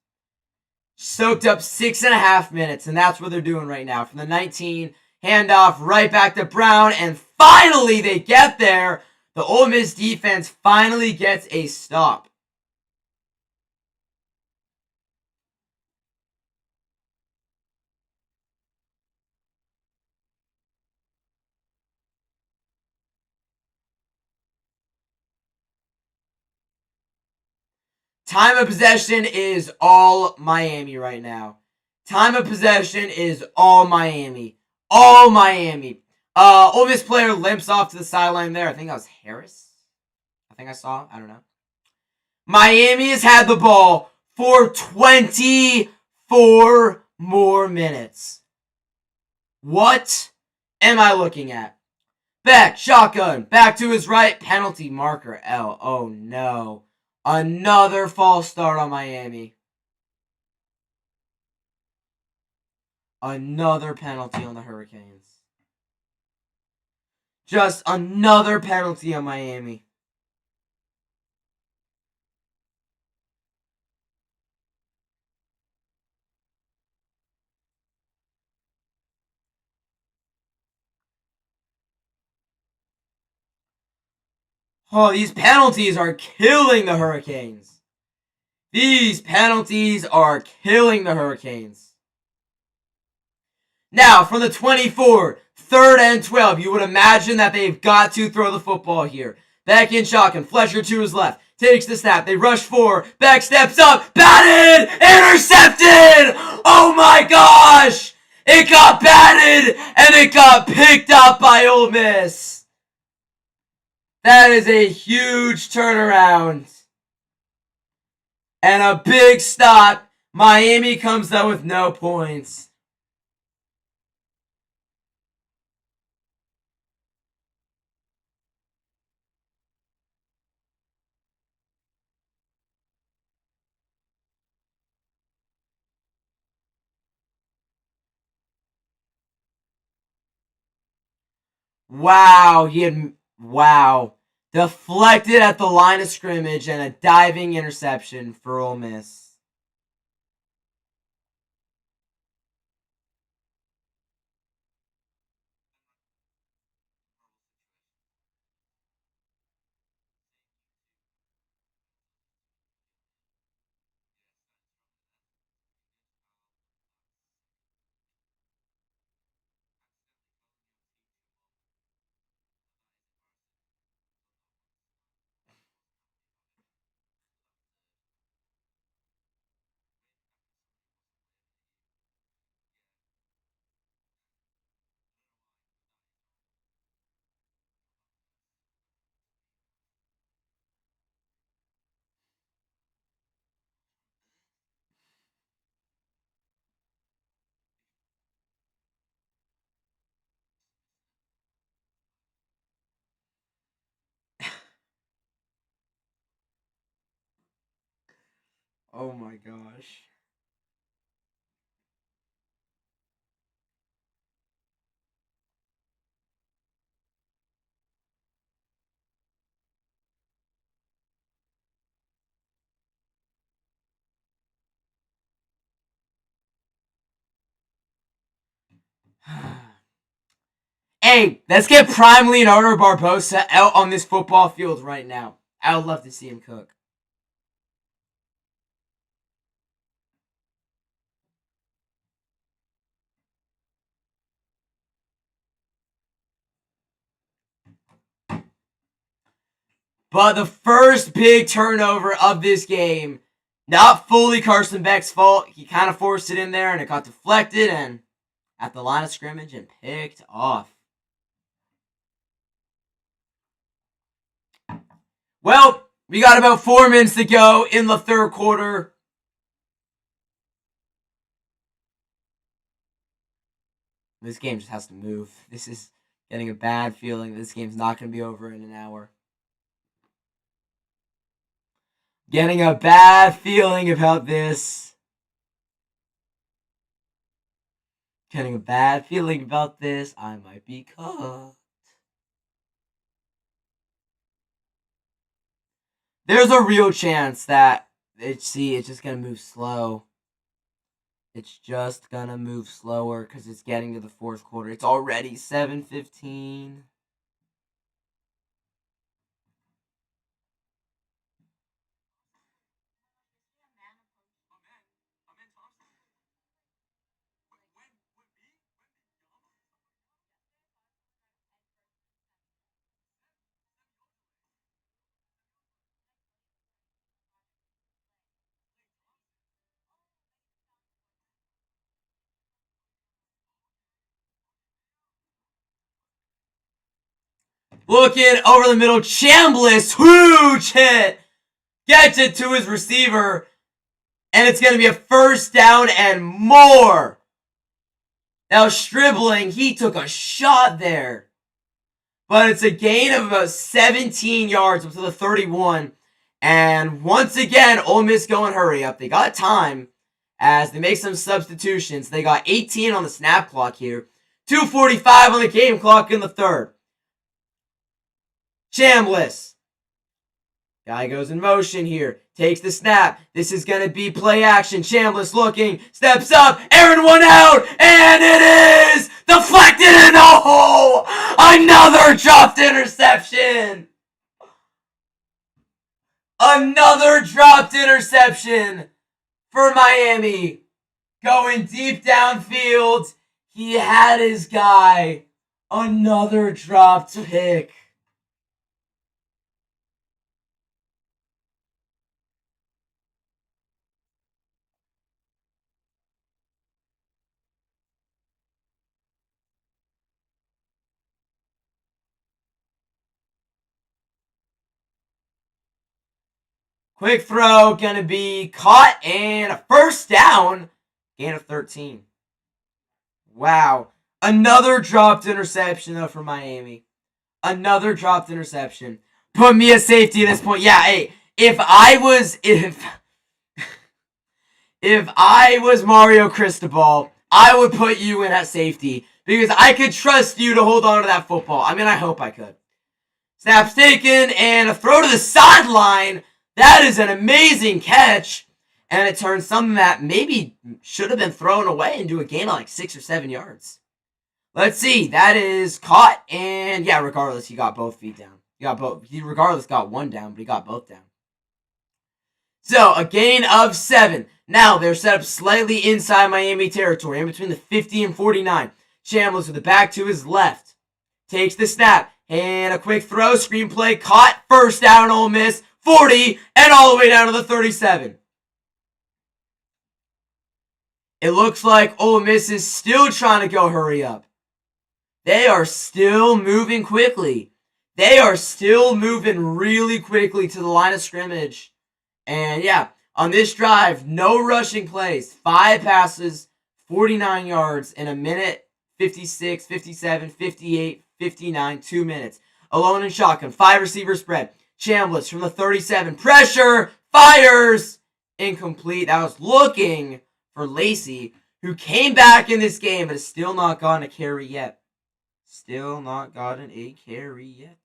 Soaked up 6.5 minutes, and that's what they're doing right now. From the 19, handoff right back to Brown, and finally they get there. The Ole Miss defense finally gets a stop. Time of possession is all Miami right now. Time of possession is all Miami. All Miami. Ole Miss player limps off to the sideline there. I think that was Harris. I think I saw. I don't know. Miami has had the ball for 24 more minutes. What am I looking at? Beck, shotgun, back to his right, penalty marker L. Oh no. Another false start on Miami. Another penalty on the Hurricanes. Just another penalty on Miami. Oh, these penalties are killing the Hurricanes. These penalties are killing the Hurricanes. Now, from the 24, 3rd and 12, you would imagine that they've got to throw the football here. Beck in shotgun, Fletcher to his left, takes the snap, they rush forward, Beck steps up, batted, intercepted! Oh my gosh! It got batted, and it got picked up by Ole Miss. That is a huge turnaround. And a big stop. Miami comes out with no points. Wow, wow. Deflected at the line of scrimmage and a diving interception for Ole Miss. Oh my gosh. Hey, let's get Prime Leonardo Barbosa out on this football field right now. I would love to see him cook. But the first big turnover of this game, not fully Carson Beck's fault. He kind of forced it in there and it got deflected and at the line of scrimmage and picked off. Well, we got about 4 minutes to go in the third quarter. This game just has to move. This is getting a bad feeling. This game's not going to be over in an hour. Getting a bad feeling about this. Getting a bad feeling about this. I might be cooked. There's a real chance that it's just going to move slow. It's just going to move slower because it's getting to the fourth quarter. It's already 7:15. Looking over the middle, Chambliss, huge hit, gets it to his receiver, and it's going to be a first down and more. Now Stribling, he took a shot there, but it's a gain of about 17 yards up to the 31. And once again, Ole Miss going hurry up. They got time as they make some substitutions. They got 18 on the snap clock here. 2:45 on the game clock in the third. Chambliss. Guy goes in motion here. Takes the snap. This is going to be play action. Chambliss looking. Steps up. Aaron one out. And it is deflected in the hole. Another dropped interception. Another dropped interception for Miami. Going deep downfield. He had his guy. Another dropped pick. Quick throw, gonna be caught, and a first down. Gain of 13. Wow. Another dropped interception, though, for Miami. Another dropped interception. Put me at safety at this point. Yeah, hey, if I was Mario Cristobal, I would put you in at safety because I could trust you to hold on to that football. I mean, I hope I could. Snap's taken, and a throw to the sideline. That is an amazing catch, and it turns something that maybe should have been thrown away into a gain of like 6 or 7 yards. Let's see. That is caught, and yeah, regardless, he got both feet down. He regardless got one down, but he got both down. So, a gain of 7. Now, they're set up slightly inside Miami territory, in between the 50 and 49. Chambliss with the back to his left. Takes the snap, and a quick throw, screen play, caught, first down, Ole Miss. 40, and all the way down to the 37. It looks like Ole Miss is still trying to go hurry up. They are still moving quickly. They are still moving really quickly to the line of scrimmage. And yeah, on this drive, no rushing plays. 5 passes, 49 yards in a minute, 56, 57, 58, 59, 2 minutes. Alone in shotgun, 5 receiver spread. Chambliss from the 37. Pressure. Fires. Incomplete. I was looking for Lacey, who came back in this game, but has still not gotten a carry yet. Still not gotten a carry yet.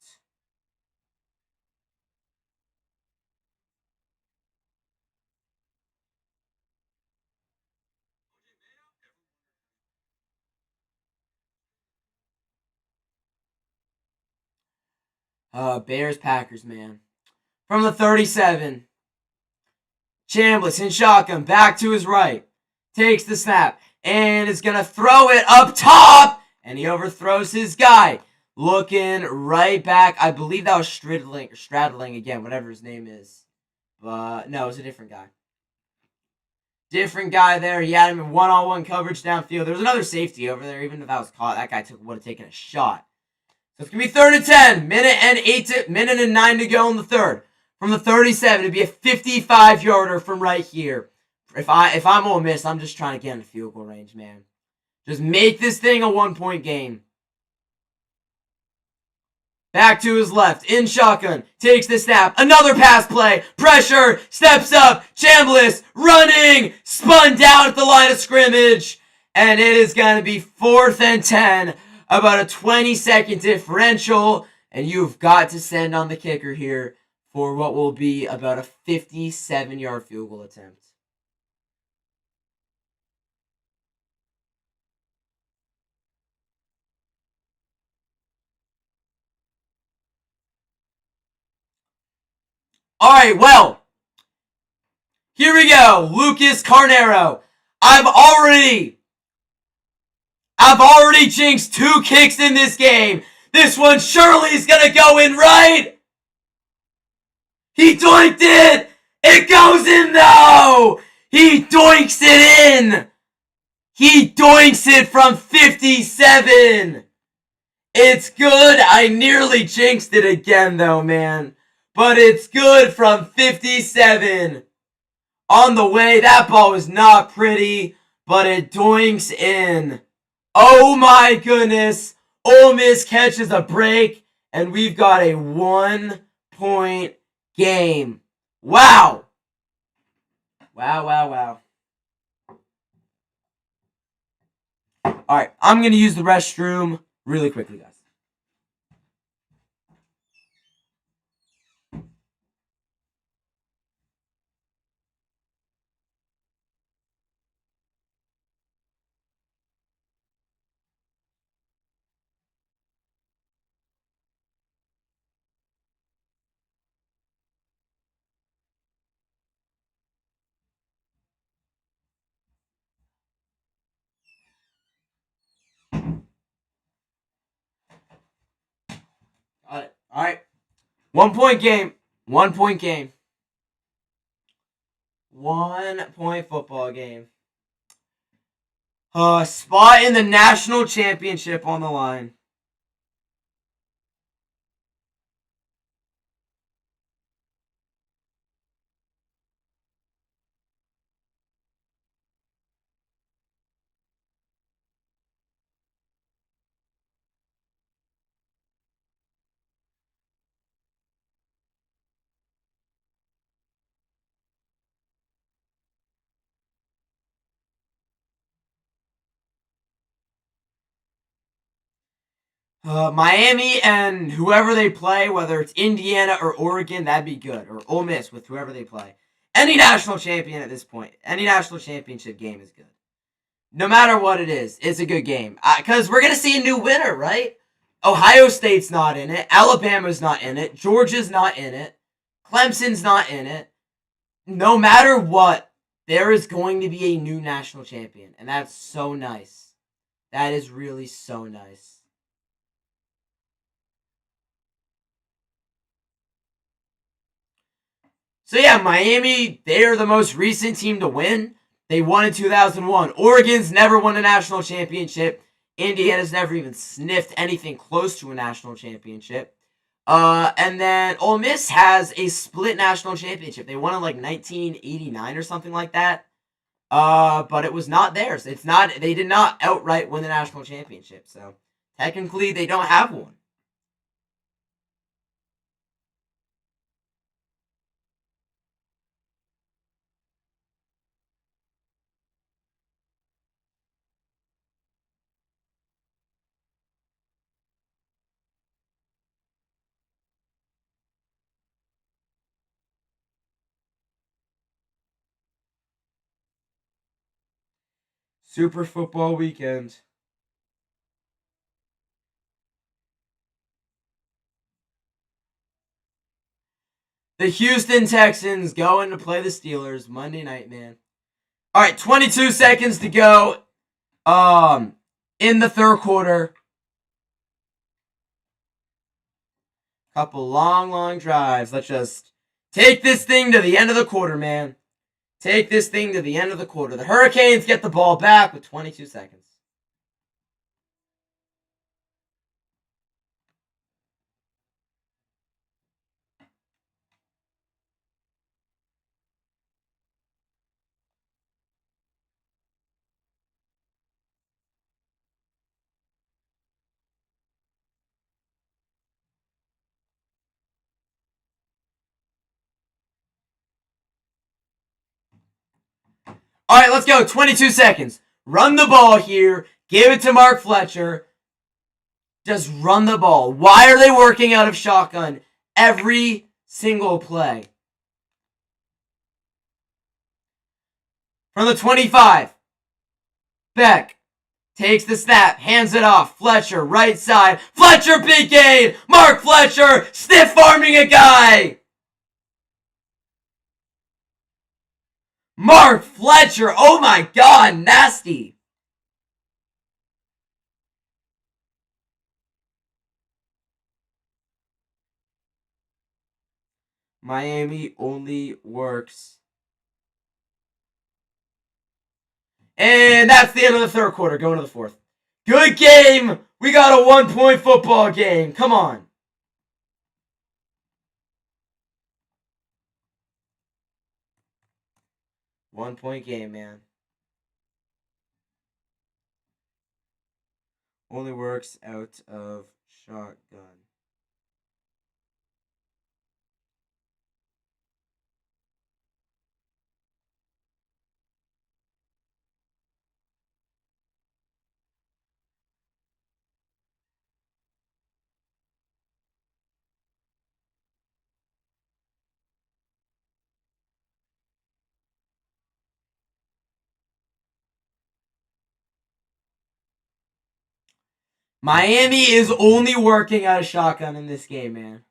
Bears-Packers, man. From the 37. Chambliss in shotgun. Back to his right. Takes the snap. And is going to throw it up top. And he overthrows his guy. Looking right back. I believe that was straddling again. Whatever his name is. But no, it was a different guy. Different guy there. He had him in one-on-one coverage downfield. There was another safety over there. Even if that was caught, that guy would have taken a shot. So it's going to be 3rd and 10. Minute and 9 to go in the third. From the 37, it'd be a 55-yarder from right here. If I'm Ole Miss, I'm just trying to get in the field goal range, man. Just make this thing a 1-point game. Back to his left, in shotgun, takes the snap, another pass play, pressure, steps up, Chambliss, running, spun down at the line of scrimmage, and it is going to be 4th and 10. About a 20-second differential, and you've got to send on the kicker here for what will be about a 57-yard field goal attempt. All right, well, here we go. Lucas Carnero. I've already jinxed 2 kicks in this game. This one surely is going to go in right. He doinked it. It goes in though. He doinks it in. He doinks it from 57. It's good. I nearly jinxed it again though, man. But it's good from 57. On the way, that ball was not pretty, but it doinks in. Oh my goodness. Ole Miss catches a break, and we've got a 1-point game. Wow. Wow. All right, I'm going to use the restroom really quickly, guys. Got it. All right. 1-point game. 1-point game. 1-point football game. Spot in the national championship on the line. Miami and whoever they play, whether it's Indiana or Oregon, that'd be good. Or Ole Miss with whoever they play. Any national champion at this point, any national championship game is good. No matter what it is, it's a good game. Because we're going to see a new winner, right? Ohio State's not in it. Alabama's not in it. Georgia's not in it. Clemson's not in it. No matter what, there is going to be a new national champion. And that's so nice. That is really so nice. So yeah, Miami, they're the most recent team to win. They won in 2001. Oregon's never won a national championship. Indiana's never even sniffed anything close to a national championship. And then Ole Miss has a split national championship. They won in like 1989 or something like that. But it was not theirs. They did not outright win the national championship. So technically they don't have one. Super Football Weekend. The Houston Texans going to play the Steelers Monday night, man. All right, 22 seconds to go. In the third quarter. Couple long drives. Let's just take this thing to the end of the quarter, man. Take this thing to the end of the quarter. The Hurricanes get the ball back with 22 seconds. All right, let's go. 22 seconds. Run the ball here. Give it to Mark Fletcher. Just run the ball. Why are they working out of shotgun every single play? From the 25. Beck takes the snap, hands it off. Fletcher, right side. Fletcher, big gain. Mark Fletcher, stiff arming a guy. Mark Fletcher, oh my God, nasty. Miami only works. And that's the end of the third quarter, going to the fourth. Good game. We got a 1-point football game. Come on. One-point game, man. Only works out of shotgun. Miami is only working out a shotgun in this game, man.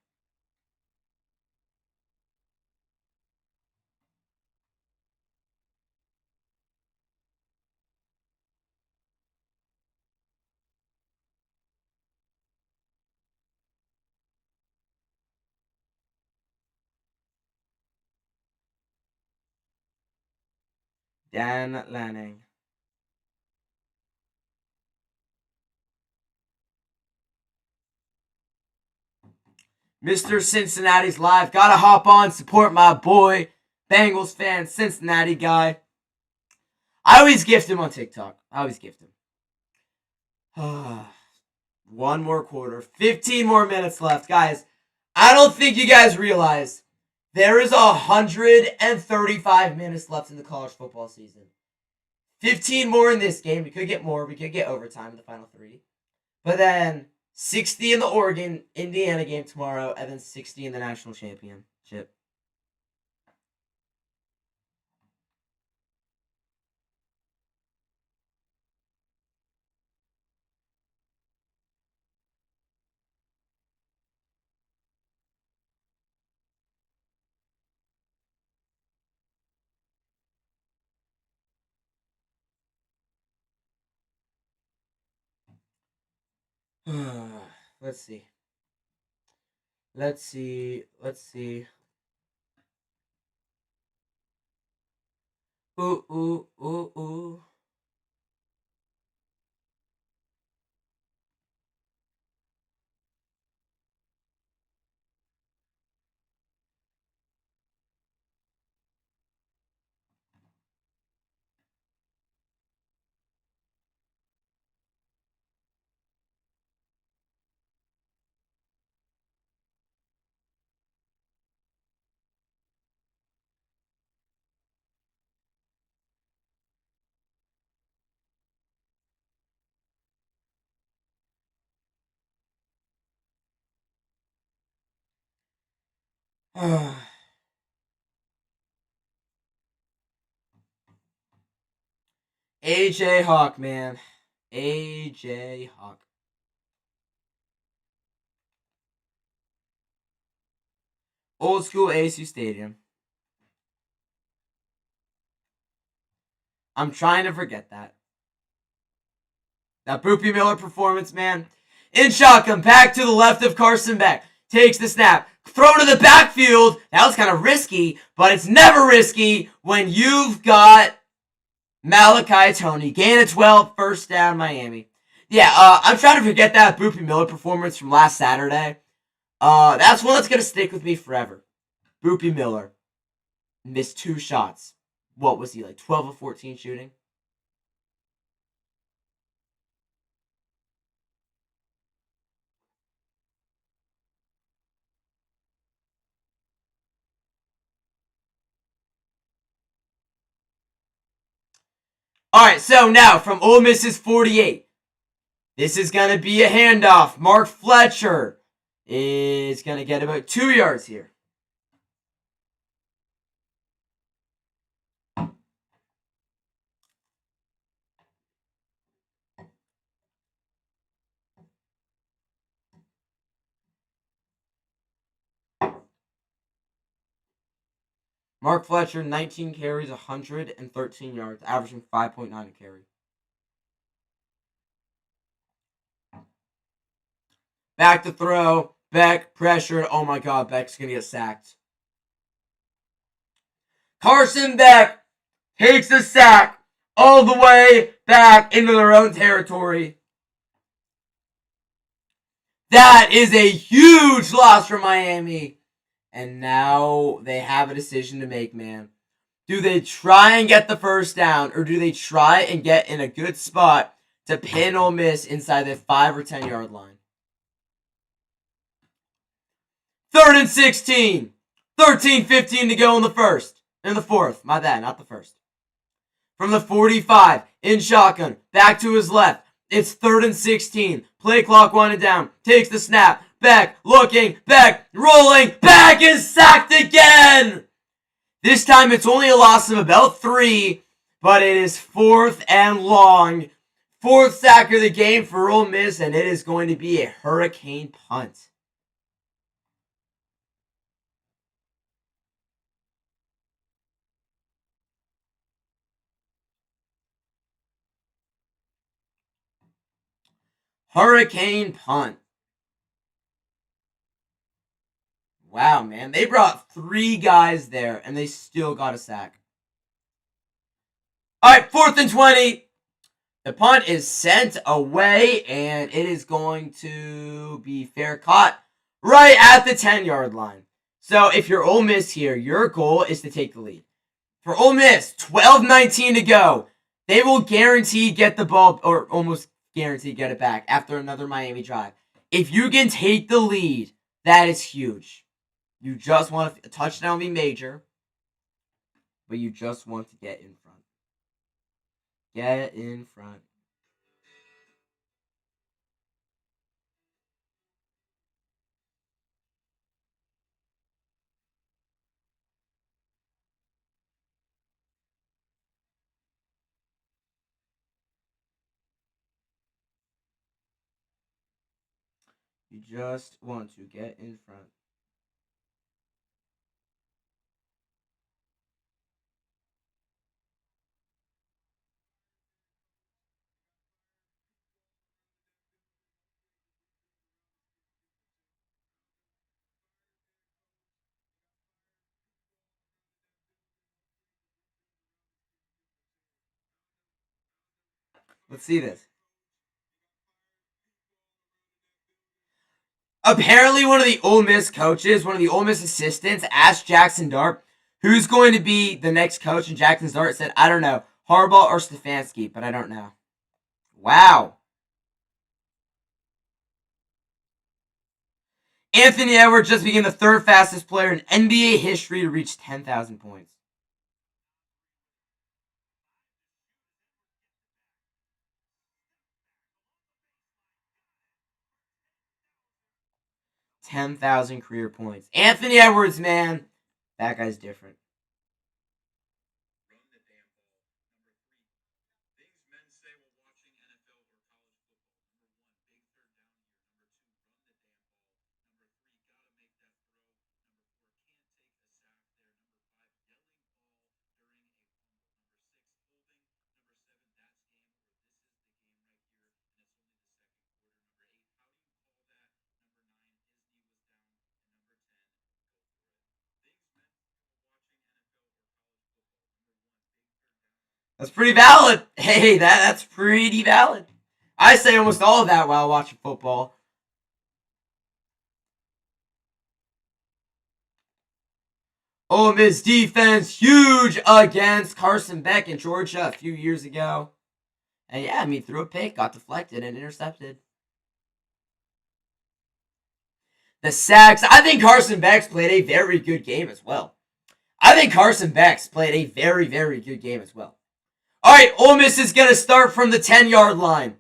Dan Lanning. Mr. Cincinnati's live. Gotta hop on, support my boy. Bengals fan, Cincinnati guy. I always gift him on TikTok. I always gift him. One more quarter. 15 more minutes left. Guys, I don't think you guys realize there is 135 minutes left in the college football season. 15 more in this game. We could get more. We could get overtime in the final 3. But then 60 in the Oregon-Indiana game tomorrow, and then 60 in the national championship. Let's see. Ooh. AJ Hawk, man. AJ Hawk. Old school ASU Stadium. I'm trying to forget that. That Boopy Miller performance, man. In shotgun, back to the left of Carson Beck. Takes the snap. Throw to the backfield. That was kind of risky, but it's never risky when you've got Malachi Tony. Gain of 12, first down, Miami. Yeah, I'm trying to forget that Boopy Miller performance from last Saturday. That's one that's going to stick with me forever. Boopy Miller missed 2 shots. What was he, like 12 of 14 shooting? Alright, so now from Ole Miss's 48. This is going to be a handoff. Mark Fletcher is going to get about 2 yards here. Mark Fletcher, 19 carries, 113 yards, averaging 5.9 a carry. Back to throw. Beck pressured. Oh my God, Beck's going to get sacked. Carson Beck takes the sack all the way back into their own territory. That is a huge loss for Miami. And now they have a decision to make, man. Do they try and get the first down, or do they try and get in a good spot to pin Ole Miss inside the 5 or 10 yard line? 3rd and 16. 13-15 to go in the first. In the fourth. My bad, not the first. From the 45, in shotgun, back to his left. It's 3rd and 16. Play clock winding down. Takes the snap. Beck looking. Beck rolling. Beck is sacked again. This time it's only a loss of about 3, but it is 4th and long. 4th sack of the game for Ole Miss, and it is going to be a hurricane punt. Hurricane punt. Wow, man. They brought 3 guys there, and they still got a sack. All right, 4th and 20. The punt is sent away, and it is going to be fair caught right at the 10-yard line. So if you're Ole Miss here, your goal is to take the lead. For Ole Miss, 12:19 to go. They will guarantee get the ball, or almost guarantee get it back after another Miami drive. If you can take the lead, that is huge. You just want a touchdown be major, but you just want to get in front. Get in front. You just want to get in front. Let's see this. Apparently, one of the Ole Miss coaches, one of the Ole Miss assistants, asked Jackson Dart who's going to be the next coach, and Jackson Dart said, I don't know, Harbaugh or Stefanski, but I don't know. Wow. Anthony Edwards just became the 3rd fastest player in NBA history to reach 10,000 points. $10,000 career points. Anthony Edwards, man, that guy's different. That's pretty valid. Hey, that's pretty valid. I say almost all of that while watching football. Ole Miss defense, huge against Carson Beck in Georgia a few years ago. And yeah, I mean, threw a pick, got deflected, and intercepted. The sacks. I think Carson Beck's played a very good game as well. All right, Ole Miss is going to start from the 10-yard line.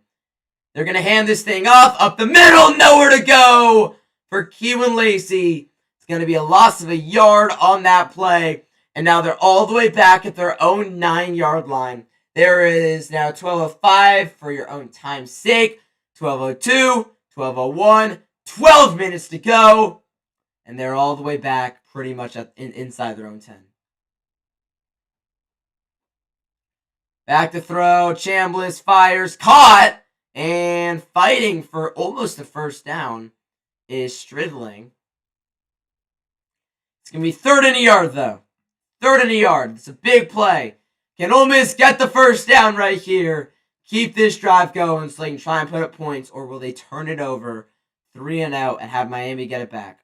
They're going to hand this thing off, up the middle, nowhere to go for Keelan Lacey. It's going to be a loss of a yard on that play. And now they're all the way back at their own 9-yard line. There is now 12:05 for your own time's sake. 12:02, 12:01, 12 minutes to go. And they're all the way back pretty much inside their own 10. Back to throw. Chambliss fires. Caught. And fighting for almost a first down is Stridling. It's going to be 3rd and a yard, though. 3rd and a yard. It's a big play. Can Ole Miss get the first down right here? Keep this drive going so they can try and put up points, or will they turn it over 3-0 and have Miami get it back?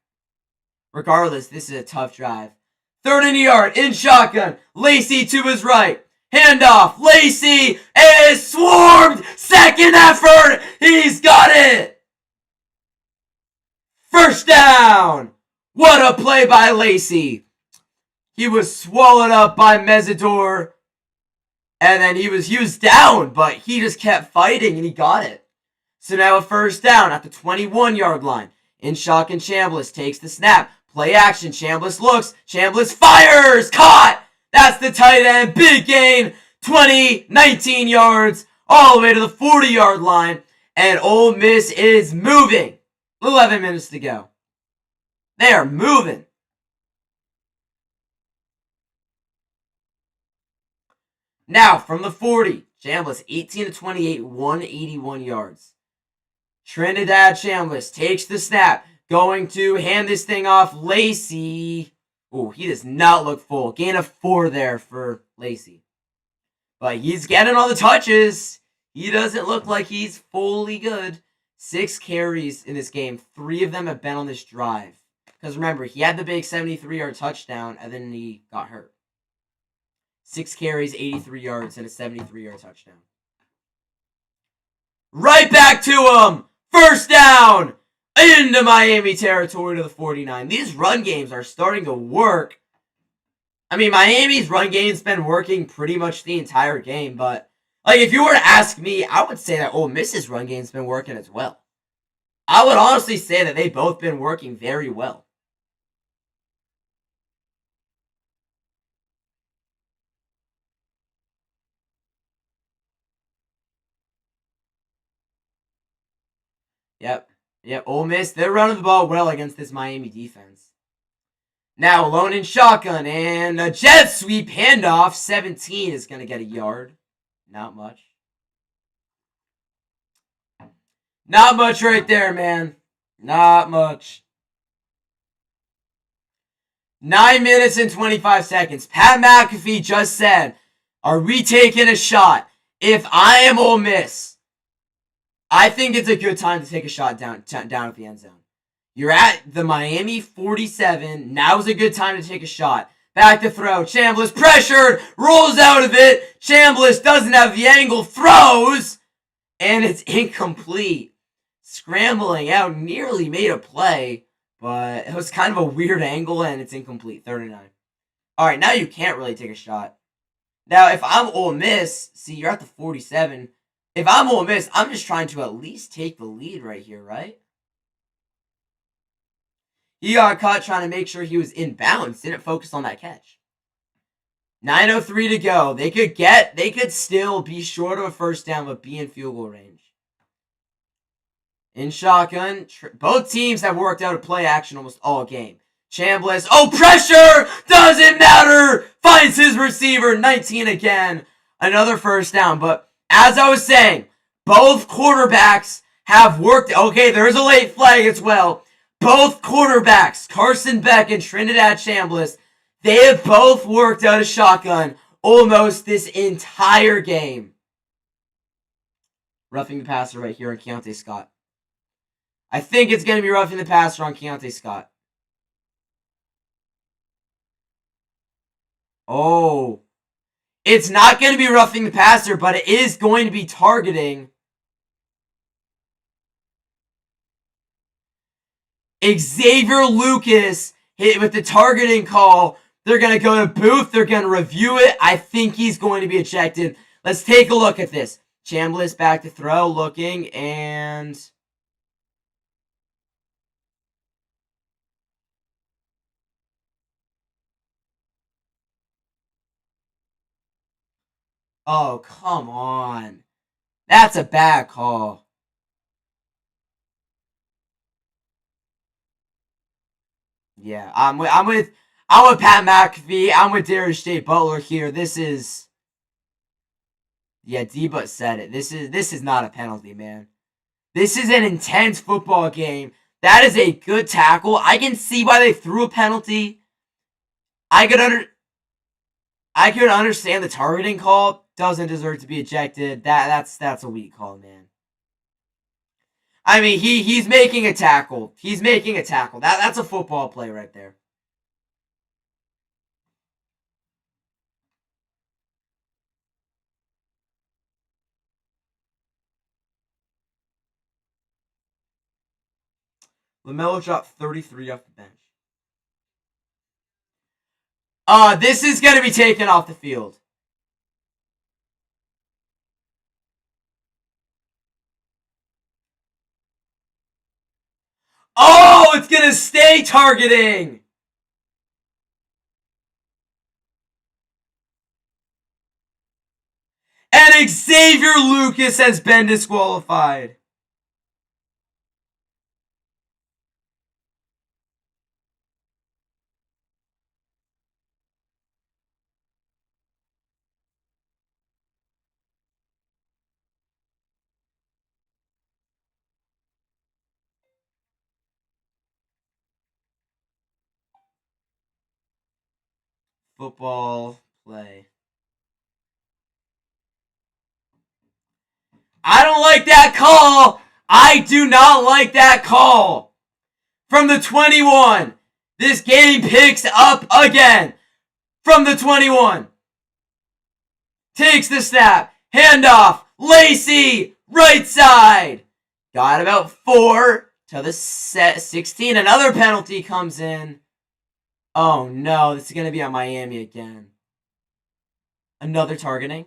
Regardless, this is a tough drive. 3rd and a yard in shotgun. Lacey to his right. Handoff. Lacey is swarmed. 2nd effort. He's got it. First down. What a play by Lacey. He was swallowed up by Mesidor. And then he was down, but he just kept fighting and he got it. So now a first down at the 21-yard line. In shotgun, Chambliss takes the snap. Play action. Chambliss looks. Chambliss fires. Caught. That's the tight end. Big gain. 19 yards all the way to the 40-yard line, and Ole Miss is moving. 11 minutes to go. They are moving. Now, from the 40, Chambliss, 18-28, 181 yards. Trinidad Chambliss takes the snap, going to hand this thing off. Lacey. Oh, he does not look full. Gain of 4 there for Lacey. But he's getting all the touches. He doesn't look like he's fully good. 6 carries in this game. 3 of them have been on this drive. Because remember, he had the big 73-yard touchdown, and then he got hurt. 6 carries, 83 yards, and a 73-yard touchdown. Right back to him! First down! Into Miami territory to the 49. These run games are starting to work. I mean, Miami's run game's been working pretty much the entire game, but like if you were to ask me, I would say that Ole Miss's run game's been working as well. I would honestly say that they've both been working very well. Yep. Ole Miss, they're running the ball well against this Miami defense. Now, alone in shotgun, and a jet sweep handoff. 17 is going to get a yard. Not much. Not much right there, man. Not much. 9 minutes and 25 seconds. Pat McAfee just said, are we taking a shot? If I am Ole Miss, I think it's a good time to take a shot down at the end zone. You're at the Miami 47. Now's a good time to take a shot. Back to throw. Chambliss pressured. Rolls out of it. Chambliss doesn't have the angle. Throws. And it's incomplete. Scrambling out. Nearly made a play. But it was kind of a weird angle and it's incomplete. 39. Alright, now you can't really take a shot. Now, if I'm Ole Miss, see, you're at the 47. If I'm Ole Miss, I'm just trying to at least take the lead right here, right? He got caught trying to make sure he was in bounds. Didn't focus on that catch. 9:03 to go. They could still be short of a first down, but be in field goal range. In shotgun, both teams have worked out a play action almost all game. Chambliss, pressure! Doesn't matter! Finds his receiver, 19 again. Another first down, but as I was saying, both quarterbacks have worked. Okay, there's a late flag as well. Both quarterbacks, Carson Beck and Trinidad Chambliss, they have both worked out a shotgun almost this entire game. Roughing the passer right here on Keontae Scott. I think it's going to be roughing the passer on Keontae Scott. Oh. It's not going to be roughing the passer, but it is going to be targeting. Xavier Lucas hit with the targeting call. They're going to go to Booth. They're going to review it. I think he's going to be ejected. Let's take a look at this. Chambliss back to throw, looking, and oh, come on. That's a bad call. Yeah, I'm with Pat McAfee. I'm with Darius J. Butler here. This is, yeah, D-Butt said it. This is not a penalty, man. This is an intense football game. That is a good tackle. I can see why they threw a penalty. I could understand the targeting call. Doesn't deserve to be ejected. That's a weak call, man. I mean, he's making a tackle. He's making a tackle. That's a football play right there. LaMelo dropped 33 off the bench. This is going to be taken off the field. Oh, it's going to stay targeting. And Xavier Lucas has been disqualified. Football play. I don't like that call. I do not like that call. From the 21. This game picks up again. From the 21. Takes the snap. Handoff. Lacey. Right side. Got about 4 to the 16. Another penalty comes in. Oh no, this is going to be on Miami again. Another targeting.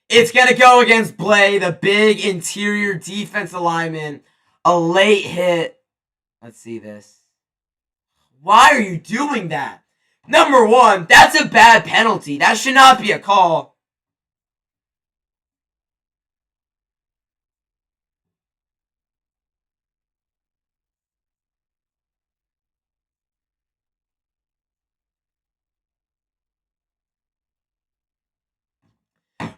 It's going to go against Blay, the big interior defensive lineman. A late hit. Let's see this. Why are you doing that? Number one, that's a bad penalty. That should not be a call.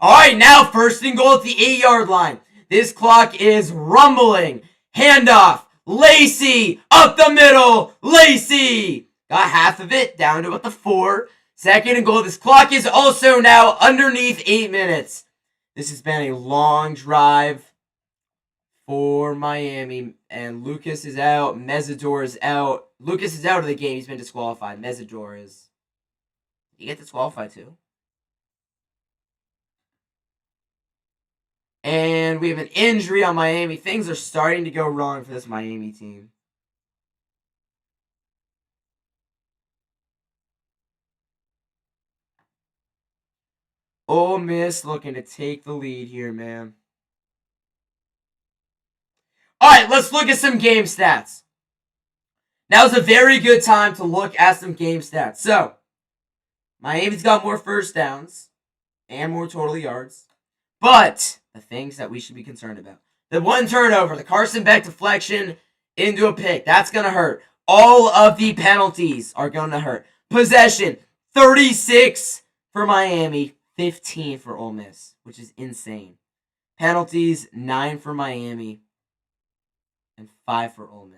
All right, now first and goal at the 8-yard line. This clock is rumbling. Handoff. Lacey up the middle. Lacey got half of it down to about the 4. Second and goal. This clock is also now underneath 8 minutes. This has been a long drive for Miami, and Lucas is out. Mesidor is out. Lucas is out of the game. He's been disqualified. Mesidor is. Did he get disqualified too? And we have an injury on Miami. Things are starting to go wrong for this Miami team. Ole Miss looking to take the lead here, man. All right, let's look at some game stats. Now's a very good time to look at some game stats. So, Miami's got more first downs and more total yards. But the things that we should be concerned about. The one turnover, the Carson Beck deflection into a pick. That's going to hurt. All of the penalties are going to hurt. Possession, 36 for Miami, 15 for Ole Miss, which is insane. Penalties, 9 for Miami, and 5 for Ole Miss.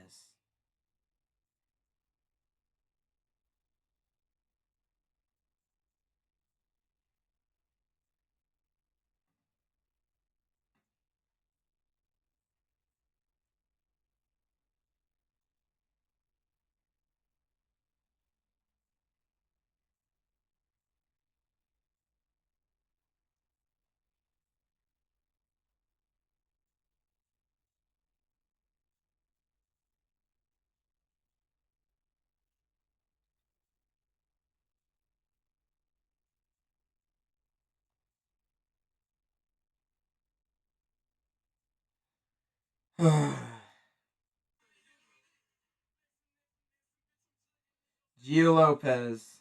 Gio Lopez.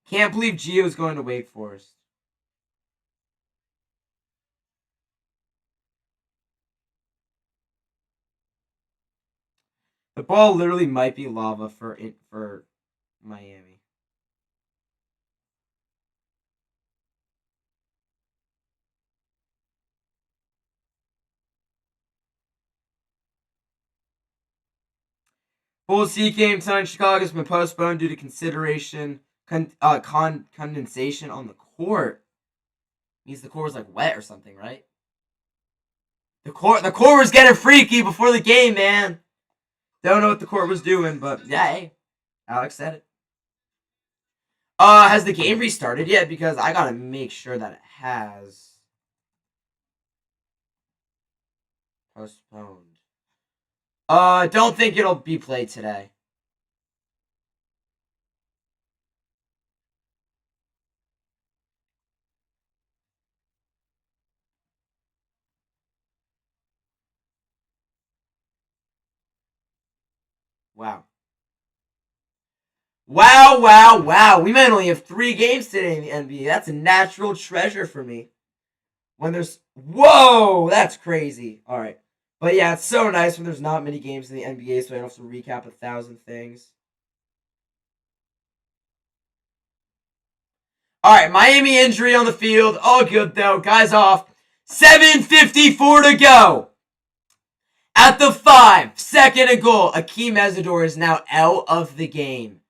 Can't believe Gio's going to Wake Forest. The ball literally might be lava for Miami. Full C game tonight in Chicago has been postponed due to condensation on the court. Means the court was like wet or something, right? The court was getting freaky before the game, man. Don't know what the court was doing, but yeah, hey, Alex said it. Has the game restarted yet? Because I gotta make sure that it has. Postponed. Don't think it'll be played today. Wow. Wow, wow, wow. We might only have 3 games today in the NBA. That's a natural treasure for me. When there's... Whoa! That's crazy. Alright. But yeah, it's so nice when there's not many games in the NBA, so I don't have to recap 1,000 things. Alright, Miami injury on the field. All good, though. Guys off. 7:54 to go. At the 5, second and goal. Akeem Mesidor is now out of the game,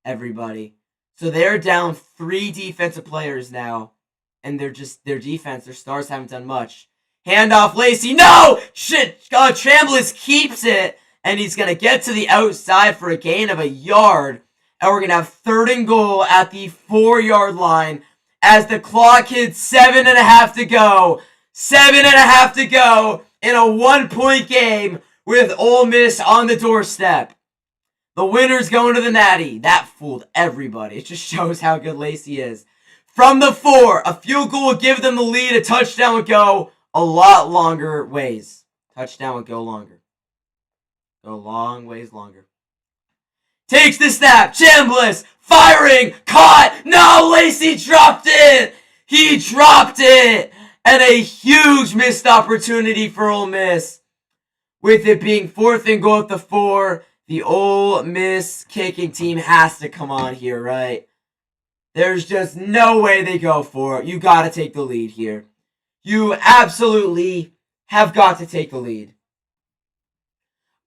everybody. So they're down 3 defensive players now. And they're just, their defense, their stars haven't done much. Handoff, Lacey. No! Shit! Chambliss keeps it. And he's going to get to the outside for a gain of a yard. And we're going to have 3rd and goal at the 4-yard line. As the clock hits 7.5 to go. 7.5 to go in a 1-point game with Ole Miss on the doorstep. The winner's going to the Natty. That fooled everybody. It just shows how good Lacey is. From the 4, a field goal will give them the lead. A touchdown would go a lot longer ways. Touchdown would go longer. Go long ways longer. Takes the snap. Chambliss firing. Caught. No, Lacey dropped it. He dropped it. And a huge missed opportunity for Ole Miss. With it being 4th and goal at the 4, the Ole Miss kicking team has to come on here, right? There's just no way they go for it. You got to take the lead here. You absolutely have got to take the lead.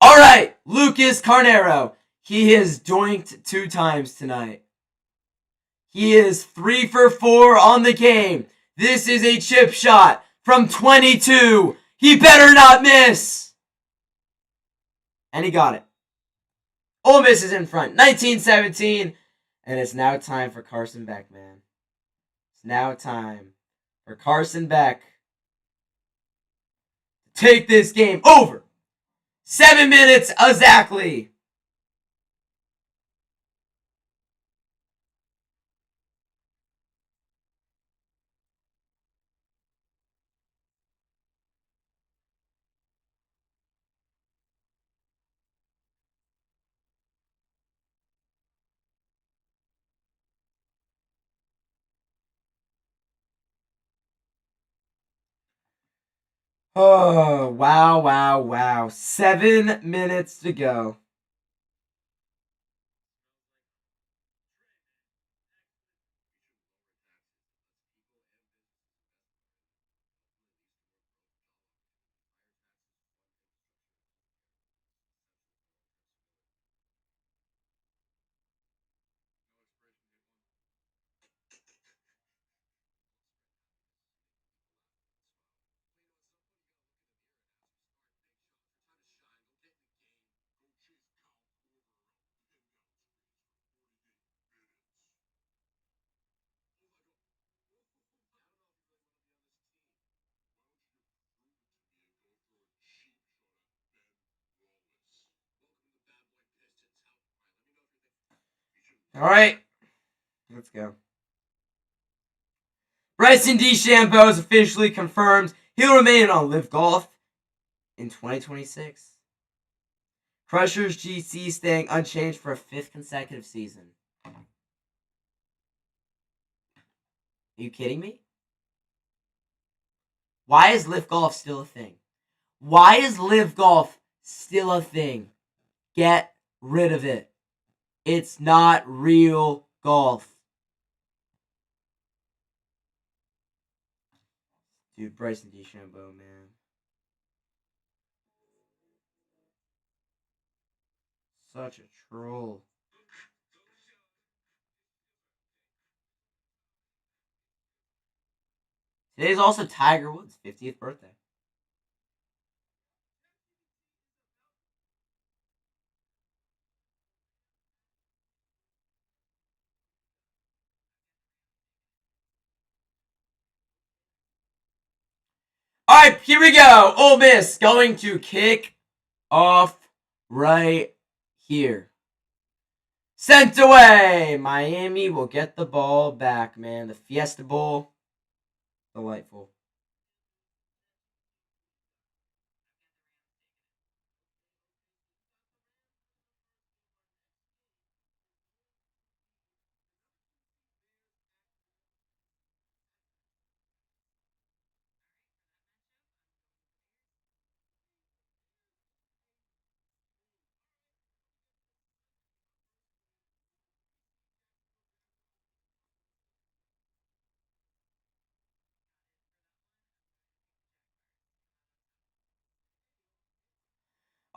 All right, Lucas Carnero. He has doinked 2 times tonight. He is 3 for 4 on the game. This is a chip shot from 22. He better not miss. And he got it. Ole Miss is in front. 19-17. And it's now time for Carson Beck, man. It's now time for Carson Beck to take this game over. 7 minutes exactly. Oh, wow, wow, wow. 7 minutes to go. All right, let's go. Bryson DeChambeau is officially confirmed. He'll remain on Live Golf in 2026. Crushers GC staying unchanged for a 5th consecutive season. Are you kidding me? Why is Live Golf still a thing? Why is Live Golf still a thing? Get rid of it. It's not real golf. Dude, Bryson DeChambeau, man. Such a troll. Today's also Tiger Woods' 50th birthday. Alright, here we go. Ole Miss going to kick off right here. Sent away. Miami will get the ball back, man. The Fiesta Bowl. Delightful.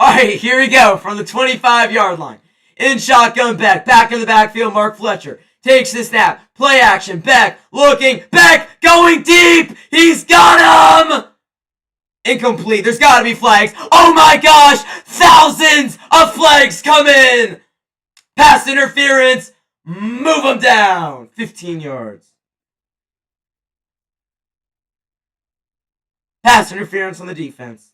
All right, here we go from the 25-yard line. In shotgun, Beck. Back in the backfield, Mark Fletcher. Takes the snap. Play action. Beck looking. Beck going deep. He's got him. Incomplete. There's got to be flags. Oh my gosh. Thousands of flags come in. Pass interference. Move them down. 15 yards. Pass interference on the defense.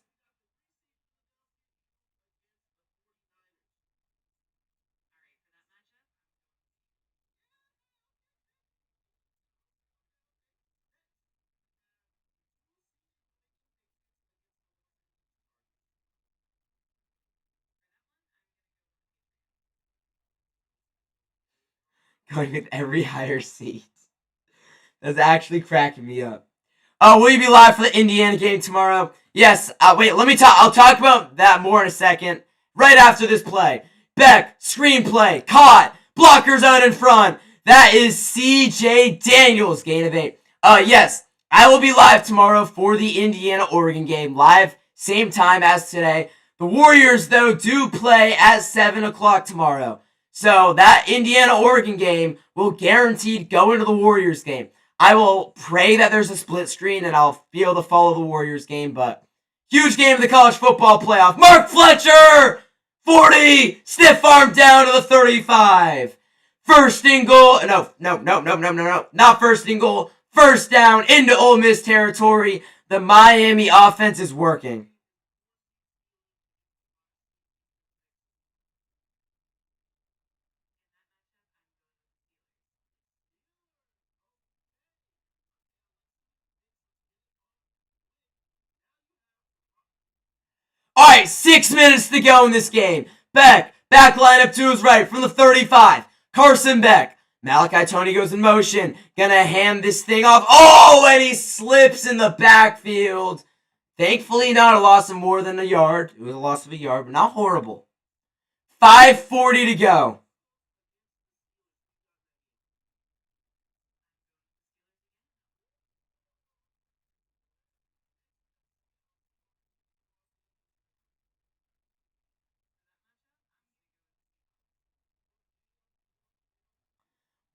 Going with every higher seat. That's actually cracking me up. Will you be live for the Indiana game tomorrow? Yes. Wait, let me talk. I'll talk about that more in a second. Right after this play. Beck, screenplay, caught, blockers out in front. That is C.J. Daniels, gain of 8. Yes, I will be live tomorrow for the Indiana-Oregon game. Live, same time as today. The Warriors, though, do play at 7 o'clock tomorrow. So that Indiana-Oregon game will guaranteed go into the Warriors game. I will pray that there's a split screen and I'll be able to follow the Warriors game, but huge game of the college football playoff. Mark Fletcher! 40! Stiff arm down to the 35. First and goal. No. Not first and goal. First down into Ole Miss territory. The Miami offense is working. All right, 6 minutes to go in this game. Beck, back lineup to his right from the 35. Carson Beck. Malachi Toney goes in motion. Gonna hand this thing off. Oh, and he slips in the backfield. Thankfully, not a loss of more than a yard. It was a loss of a yard, but not horrible. 5:40 to go.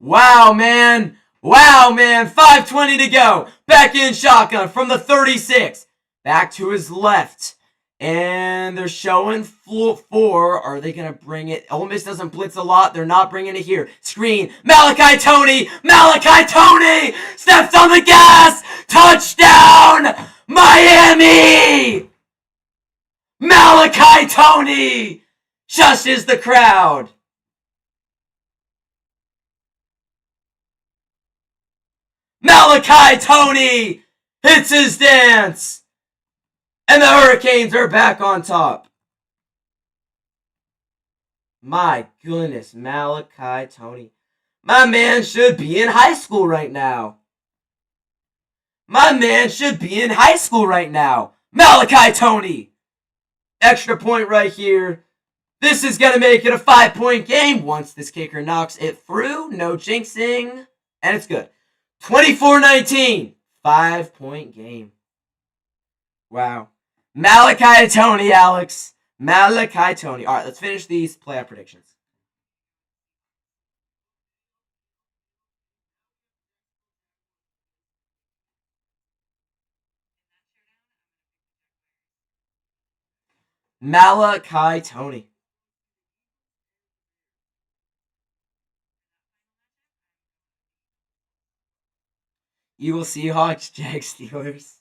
Wow, man. 5:20 to go. Back in shotgun from the 36. Back to his left. And they're showing 4. Are they going to bring it? Ole Miss doesn't blitz a lot. They're not bringing it here. Screen. Malachi Toney. Steps on the gas. Touchdown. Miami. Malachi Toney shushes the crowd. Malachi Toney hits his dance. And the Hurricanes are back on top. My goodness, Malachi Toney. My man should be in high school right now. Malachi Toney. Extra point right here. This is going to make it a 5-point game once this kicker knocks it through. No jinxing. And it's good. 24-19. 5-point game. Wow. Malachi Toney, Alex. Malachi Toney. All right, let's finish these playoff predictions. Malachi Toney. Eagles, Seahawks, Jags, Steelers.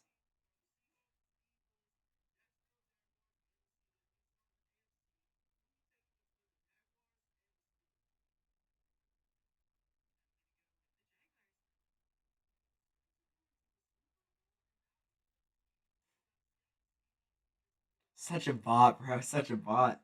Such a bot, bro. Such a bot.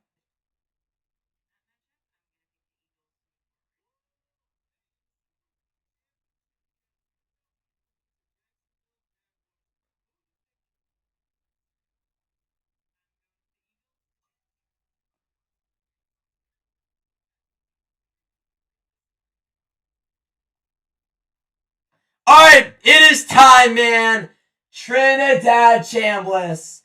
All right, it is time, man. Trinidad Chambliss.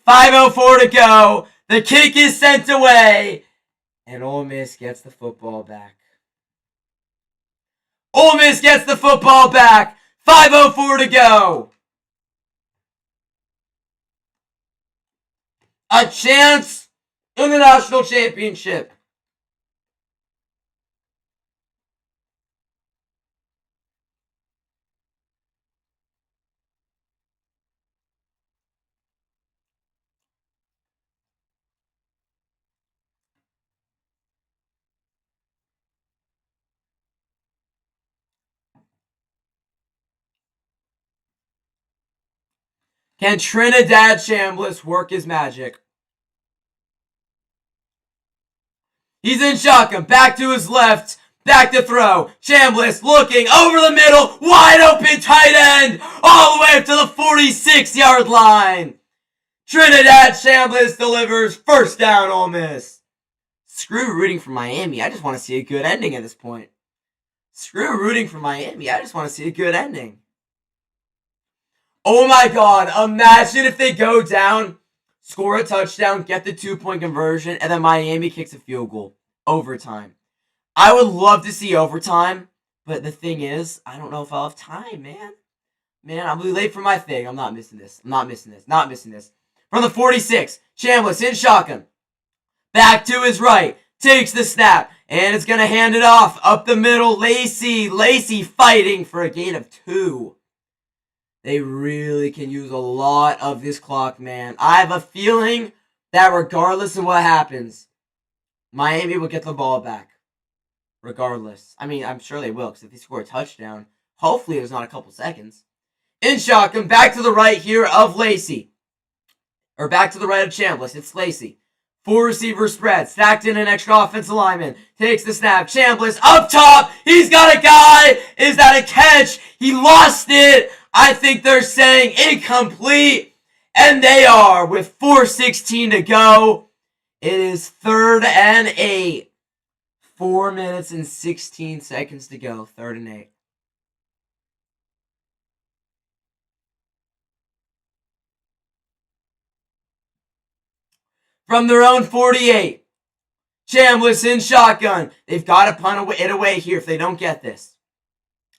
5:04 to go. The kick is sent away. And Ole Miss gets the football back. Ole Miss gets the football back. 5:04 to go. A chance in the national championship. Can Trinidad Chambliss work his magic? He's in shotgun. Back to his left. Back to throw. Chambliss looking over the middle. Wide open tight end. All the way up to the 46-yard line. Trinidad Chambliss delivers. First down, Ole Miss. Screw rooting for Miami. I just want to see a good ending at this point. Screw rooting for Miami. I just want to see a good ending. Oh my God. Imagine if they go down, score a touchdown, get the 2-point conversion, and then Miami kicks a field goal. Overtime. I would love to see overtime, but the thing is, I don't know if I'll have time, man. Man, I'm really late for my thing. I'm not missing this. Not missing this. From the 46, Chambliss in shotgun. Back to his right. Takes the snap. And it's going to hand it off. Up the middle, Lacey fighting for a gain of 2. They really can use a lot of this clock, man. I have a feeling that regardless of what happens, Miami will get the ball back. Regardless. I mean, I'm sure they will, because if they score a touchdown, hopefully there's not a couple seconds. In shotgun, back to the right here of Lacey. Or back to the right of Chambliss. It's Lacey. 4 receiver spread. Stacked in an extra offensive lineman. Takes the snap. Chambliss up top. He's got a guy. Is that a catch? He lost it. I think they're saying incomplete. And they are with 4:16 to go. It is 3rd and 8. 4 minutes and 16 seconds to go. 3rd and 8. From their own 48. Chambliss in shotgun. They've got to punt it away here if they don't get this.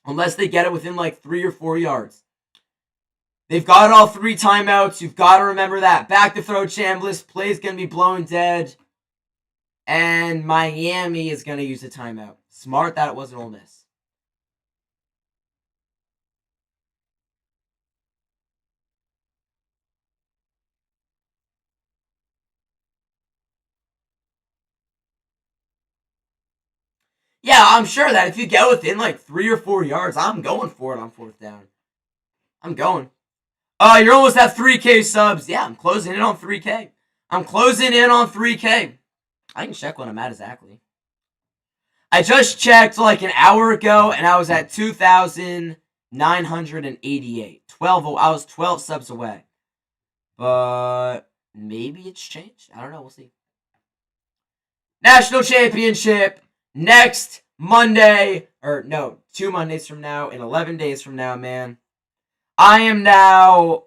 Unless they get it within like 3 or 4 yards. They've got all 3 timeouts. You've got to remember that. Back to throw Chambliss. Play's going to be blown dead. And Miami is going to use a timeout. Smart that it wasn't Ole Miss. Yeah, I'm sure that if you get within like 3 or 4 yards, I'm going for it on 4th down. I'm going. You're almost at 3K subs. Yeah, I'm closing in on 3K. I'm closing in on 3K. I can check when I'm at exactly. I just checked like an hour ago, and I was at 2,988. I was 12 subs away. But maybe it's changed. I don't know. We'll see. National Championship next Monday. Or no, 2 Mondays from now and 11 days from now, man. I'm 11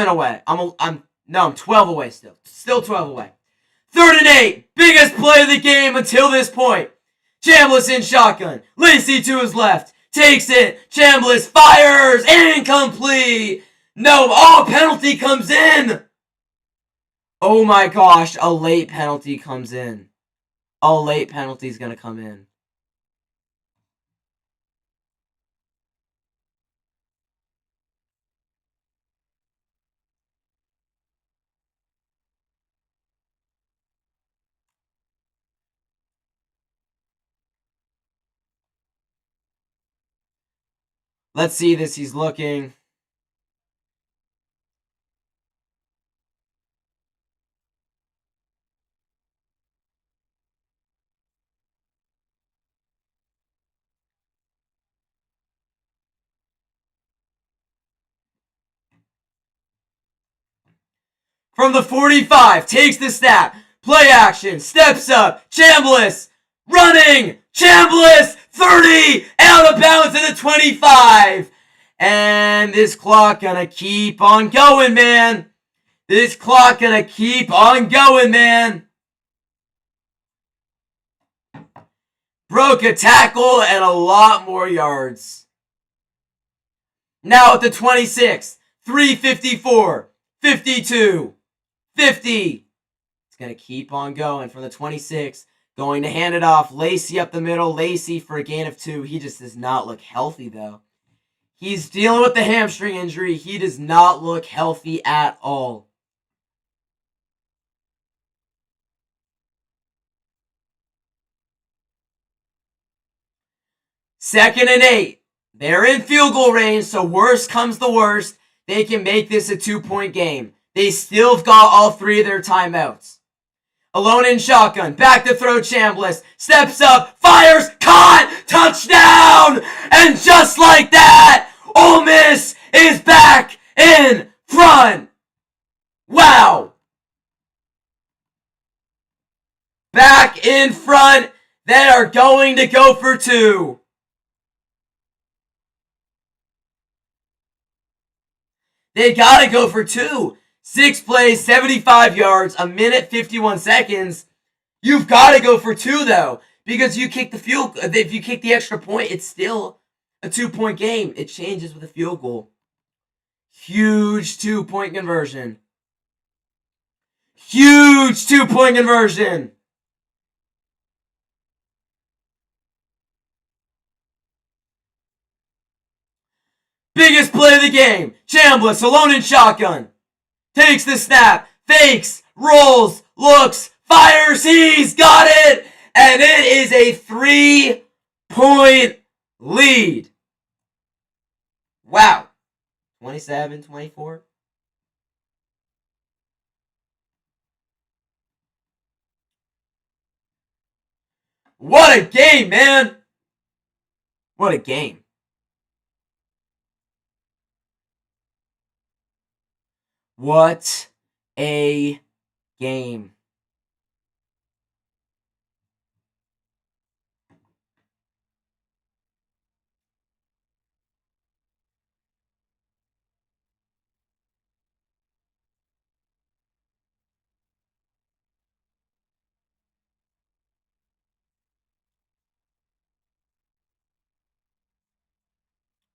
away. I'm 12 away still. Still 12 away. 3rd and 8. Biggest play of the game until this point. Chambliss in shotgun. Lacey to his left. Takes it. Chambliss fires. Incomplete. No. Penalty comes in. Oh my gosh. A late penalty comes in. A late penalty is going to come in. Let's see this. He's looking. From the 45, takes the snap. Play action, steps up. Chambliss, running. Chambliss, 30, out of bounds at the 25. And this clock gonna keep on going, man. This clock gonna keep on going, man. Broke a tackle and a lot more yards. Now at the 26, 3:54, 52, 50. It's going to keep on going from the 26. Going to hand it off. Lacey up the middle. Lacey for a gain of 2. He just does not look healthy, though. He's dealing with the hamstring injury. He does not look healthy at all. Second and 8. They're in field goal range, so worst comes the worst. They can make this a 2-point game. They still have got all 3 of their timeouts. Alone in shotgun. Back to throw Chambliss. Steps up. Fires. Caught. Touchdown. And just like that, Ole Miss is back in front. Wow. Back in front. They are going to go for 2. They gotta go for 2. 6 plays, 75 yards, a minute, 51 seconds. You've got to go for 2, though, because you kick the field. If you kick the extra point, it's still a 2-point game. It changes with a field goal. Huge 2-point conversion. Huge 2-point conversion. Biggest play of the game. Chambliss alone in shotgun. Takes the snap. Fakes. Rolls. Looks. Fires. He's got it. And it is a 3-point lead. Wow. 27-24. What a game, man. What a game. What a game.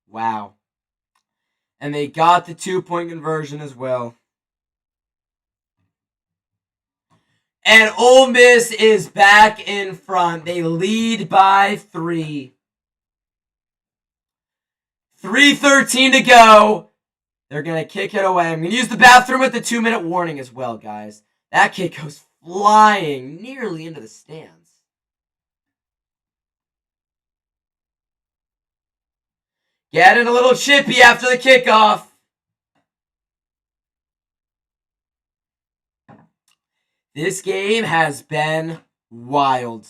Wow. And they got the 2-point conversion as well. And Ole Miss is back in front. They lead by 3. 3:13 to go. They're going to kick it away. I'm going to use the bathroom with the 2-minute warning as well, guys. That kick goes flying nearly into the stands. Getting a little chippy after the kickoff. This game has been wild.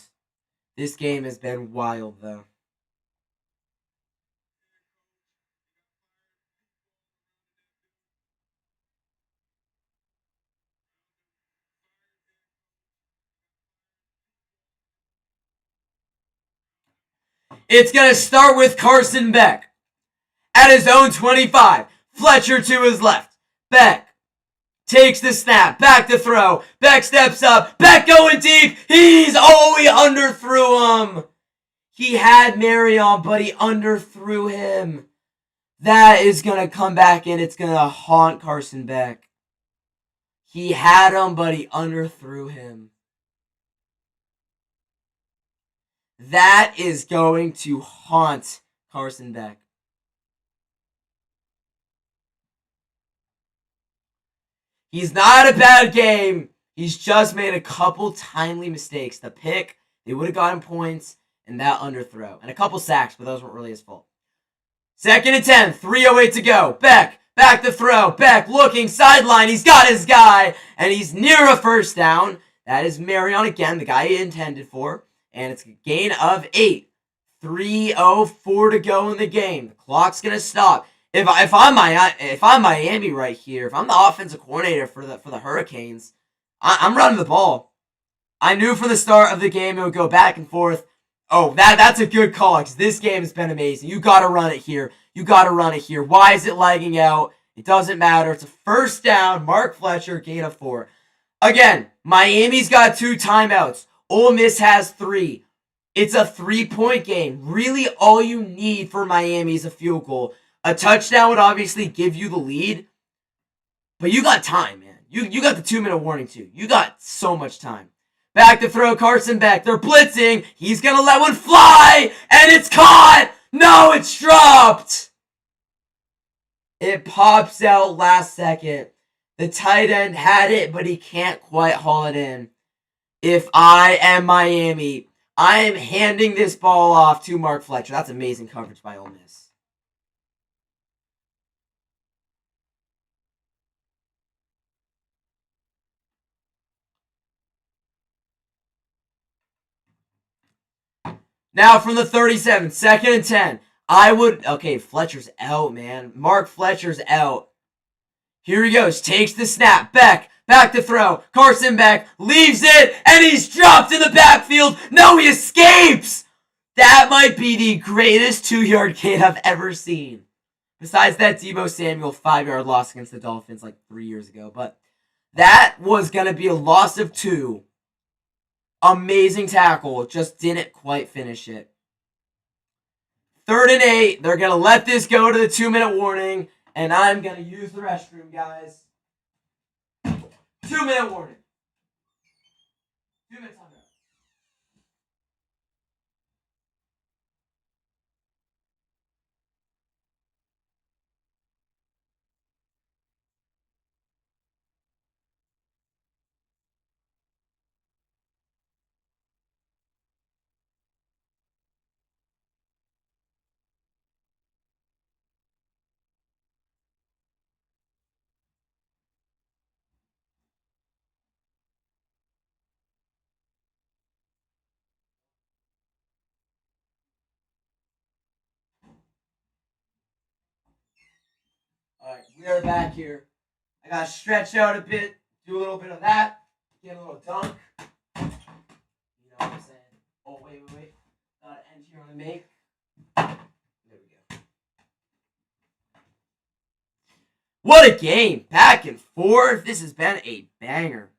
This game has been wild, though. It's going to start with Carson Beck at his own 25. Fletcher to his left. Beck takes the snap. Back to throw. Beck steps up. Beck going deep. He underthrew him. He had Marion, but he underthrew him. That is going to come back in. It's going to haunt Carson Beck. He had him, but he underthrew him. That is going to haunt Carson Beck. He's not a bad game. He's just made a couple timely mistakes. The pick, they would have gotten points, and that underthrow. And a couple sacks, but those weren't really his fault. 2nd and 10, 3:08 to go. Beck, back to throw. Beck looking sideline. He's got his guy, and he's near a first down. That is Marion again, the guy he intended for. And it's a gain of 8. 3:04 to go in the game. The clock's going to stop. If I'm Miami right here, if I'm the offensive coordinator for the Hurricanes, I'm running the ball. I knew from the start of the game it would go back and forth. Oh, that's a good call, because this game has been amazing. You got to run it here. You got to run it here. Why is it lagging out? It doesn't matter. It's a first down. Mark Fletcher, gain of 4. Again, Miami's got 2 timeouts. Ole Miss has 3. It's a 3-point game. Really, all you need for Miami is a field goal. A touchdown would obviously give you the lead, but you got time, man. You got the 2-minute warning, too. You got so much time. Back to throw, Carson Beck. They're blitzing. He's going to let one fly, and it's caught. No, it's dropped. It pops out last second. The tight end had it, but he can't quite haul it in. If I am Miami, I am handing this ball off to Mark Fletcher. That's amazing coverage by Ole Miss. Now from the 37, 2nd and 10. Okay, Fletcher's out, man. Mark Fletcher's out. Here he goes, takes the snap, back to throw. Carson Beck leaves it, and he's dropped in the backfield. No, he escapes! That might be the greatest 2-yard gain I've ever seen. Besides that Deebo Samuel 5-yard loss against the Dolphins like 3 years ago. But that was going to be a loss of 2. Amazing tackle, just didn't quite finish it. 3rd and 8, they're going to let this go to the 2-minute warning. And I'm going to use the restroom, guys. 2-minute warning. 2 minutes on that. Alright, we are back here. I gotta stretch out a bit, do a little bit of that, get a little dunk. You know what I'm saying? Oh, wait. Gotta end here on the make. There we go. What a game! Back and forth. This has been a banger.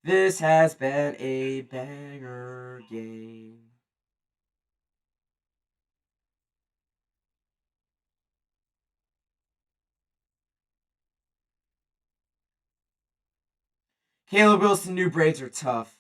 This has been a banger game. Caleb Wilson new braids are tough.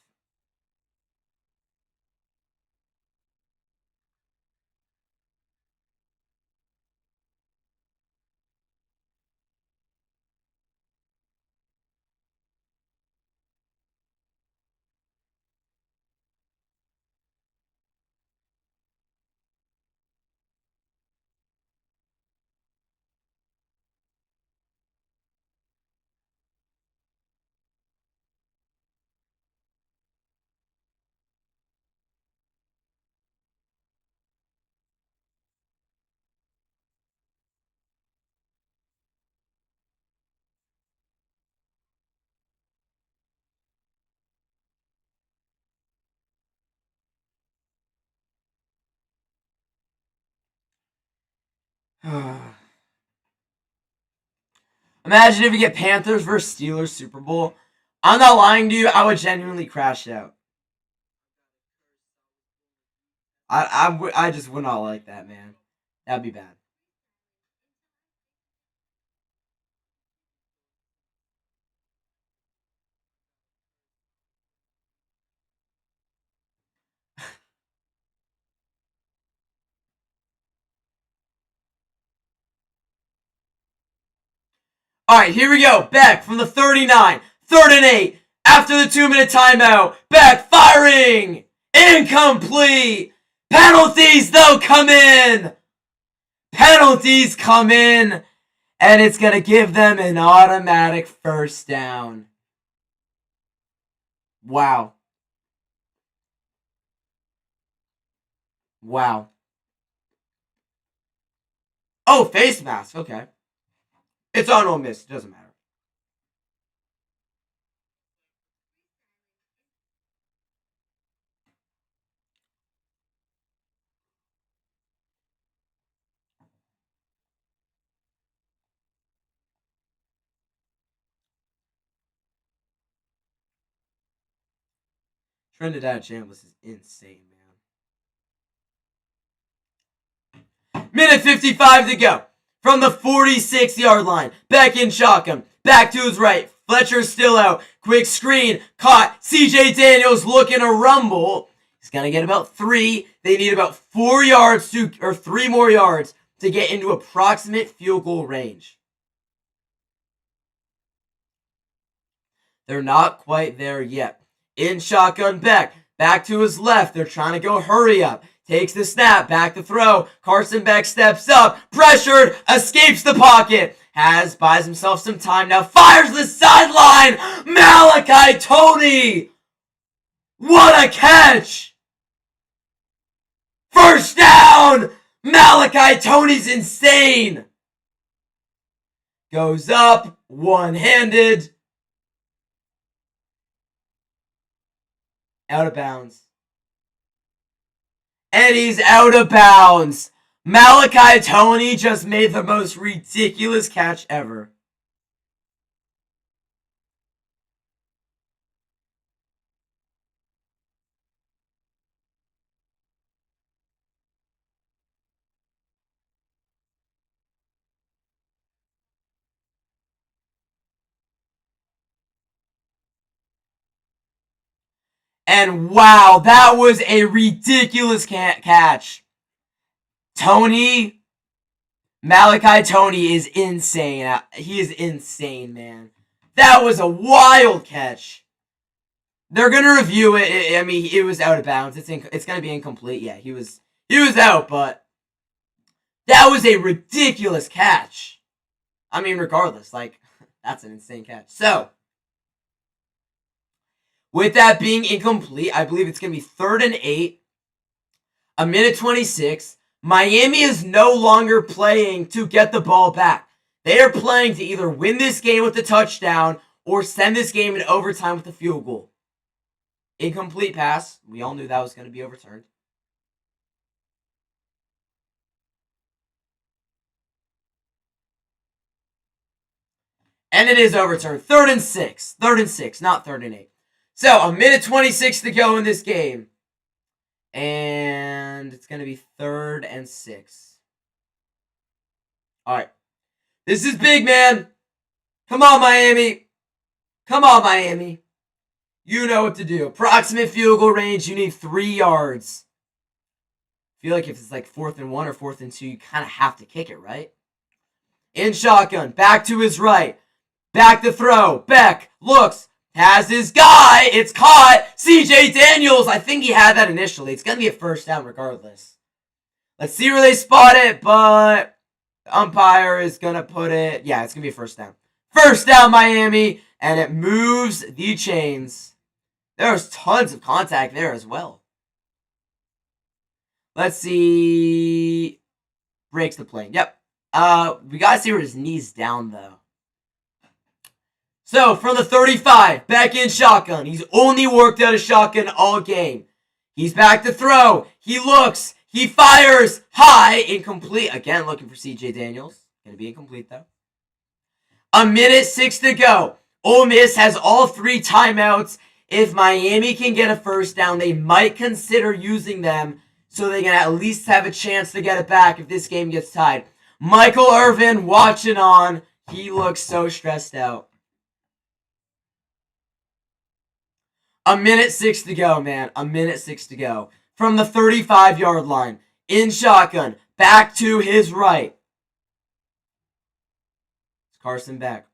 Imagine if you get Panthers versus Steelers Super Bowl. I'm not lying to you, I would genuinely crash out. I just would not like that, man. That'd be bad. Alright, here we go. Beck from the 39. 3rd and 8. After the 2-minute timeout. Beck firing. Incomplete. Penalties, though, come in. Penalties come in. And it's going to give them an automatic first down. Wow. Wow. Oh, face mask. Okay. It's on Ole Miss. It doesn't matter. Trinidad Chambliss is insane, man. Minute 55 to go. From the 46-yard line, Beck in shotgun. Back to his right. Fletcher's still out. Quick screen. Caught. CJ Daniels looking to rumble. He's going to get about 3. They need about 4 yards or 3 more yards to get into approximate field goal range. They're not quite there yet. In shotgun, Beck. Back to his left. They're trying to go hurry up. Takes the snap. Back to throw. Carson Beck steps up. Pressured. Escapes the pocket. Buys himself some time now. Fires the sideline. Malachi Tony. What a catch. First down. Malachi Tony's insane. Goes up. One-handed. Out of bounds. And he's out of bounds. Malachi Tony just made the most ridiculous catch ever. And wow, that was a ridiculous catch. Malachi Tony is insane. He is insane, man. That was a wild catch. They're gonna review it. I mean, it was out of bounds. It's gonna be incomplete. Yeah, he was out, but that was a ridiculous catch. I mean, regardless, that's an insane catch. So, with that being incomplete, I believe it's going to be 3rd and 8. A minute 26. Miami is no longer playing to get the ball back. They are playing to either win this game with a touchdown or send this game in overtime with a field goal. Incomplete pass. We all knew that was going to be overturned. And it is overturned. 3rd and 6. 3rd and 6, not 3rd and 8. So, a minute 26 to go in this game. And it's going to be 3rd and 6. Alright. This is big, man. Come on, Miami. Come on, Miami. You know what to do. Approximate field goal range, you need 3 yards. I feel like if it's 4th and 1 or 4th and 2, you kind of have to kick it, right? In shotgun. Back to his right. Back to throw. Beck looks. Has his guy. It's caught. CJ Daniels. I think he had that initially. It's going to be a first down regardless. Let's see where they spot it, but the umpire is going to put it. Yeah, it's going to be a first down. First down, Miami. And it moves the chains. There's tons of contact there as well. Let's see. Breaks the plane. Yep. We got to see where his knee's down, though. So, from the 35, back in shotgun. He's only worked out a shotgun all game. He's back to throw. He looks. He fires. High. Incomplete. Again, looking for CJ Daniels. Going to be incomplete, though. A minute 6 to go. Ole Miss has all 3 timeouts. If Miami can get a first down, they might consider using them so they can at least have a chance to get it back if this game gets tied. Michael Irvin watching on. He looks so stressed out. A minute 6 to go, man. A minute 6 to go. From the 35-yard line. In shotgun. Back to his right. It's Carson Beck.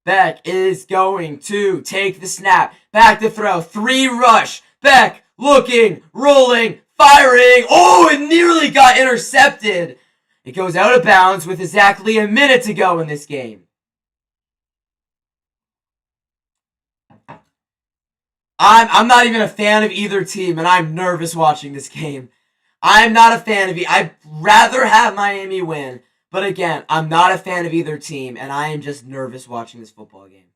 Beck is going to take the snap. Back to throw. 3 rush. Beck looking, rolling, firing. Oh, it nearly got intercepted. It goes out of bounds with exactly a minute to go in this game. I'm not even a fan of either team, and I'm nervous watching this game. I'm not a fan of I'd rather have Miami win, but again, I'm not a fan of either team, and I am just nervous watching this football game.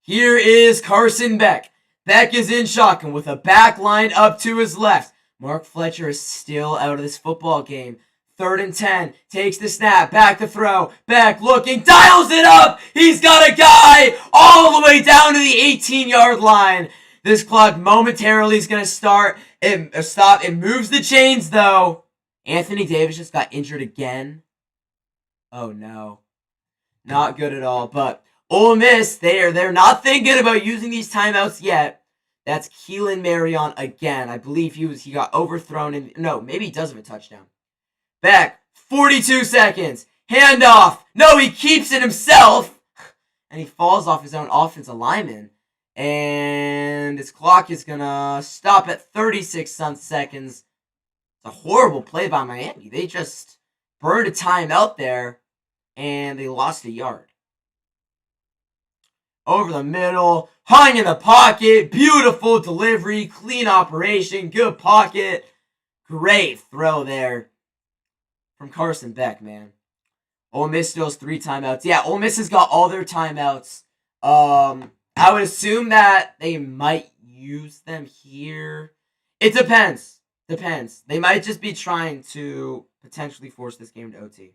Here is Carson Beck. Beck is in shotgun with a back line up to his left. Mark Fletcher is still out of this football game. 3rd and 10. Takes the snap. Back to throw. Beck looking. Dials it up. He's got a guy all the way down to the 18-yard line. This clock momentarily is going to stop. It moves the chains, though. Anthony Davis just got injured again. Oh, no. Not good at all. But Ole Miss, they're not thinking about using these timeouts yet. That's Keelan Marion again. I believe he got overthrown. No, maybe he does have a touchdown. Beck, 42 seconds. Handoff. No, he keeps it himself. And he falls off his own offensive lineman. And his clock is going to stop at 36 seconds. It's a horrible play by Miami. They just burned a timeout there. And they lost a yard. Over the middle. Hung in the pocket. Beautiful delivery. Clean operation. Good pocket. Great throw there from Carson Beck, man. Ole Miss still has 3 timeouts. Yeah, Ole Miss has got all their timeouts. I would assume that they might use them here. It depends. They might just be trying to potentially force this game to OT.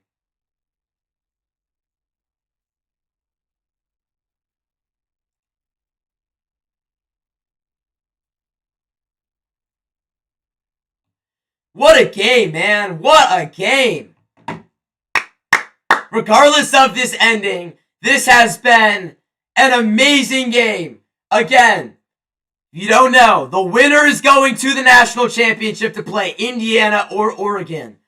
What a game, man. What a game. Regardless of this ending, this has been an amazing game. Again, if you don't know, the winner is going to the national championship to play Indiana or Oregon.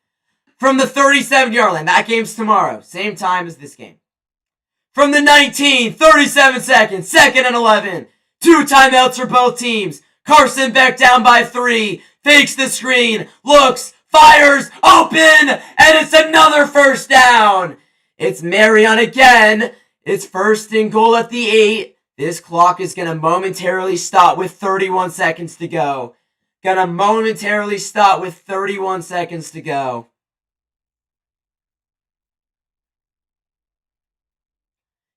From the 37-yard line, that game's tomorrow. Same time as this game. From the 19, 37 seconds, 2nd and 11. 2 timeouts for both teams. Carson Beck down by 3. Fakes the screen, looks, fires, open, and it's another first down. It's Marion again. It's 1st and goal at the 8. This clock is going to momentarily stop with 31 seconds to go.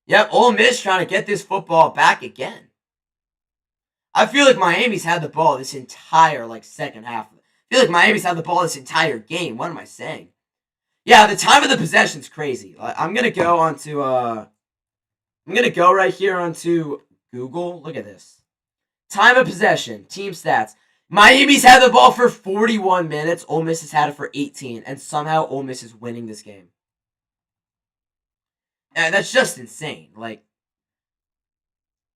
Yep, Ole Miss trying to get this football back again. I feel like Miami's had the ball this entire, second half. I feel like Miami's had the ball this entire game. What am I saying? Yeah, the time of the possession's crazy. I'm going to go onto, I'm going to go right here onto Google. Look at this. Time of possession, team stats. Miami's had the ball for 41 minutes. Ole Miss has had it for 18. And somehow Ole Miss is winning this game. And that's just insane.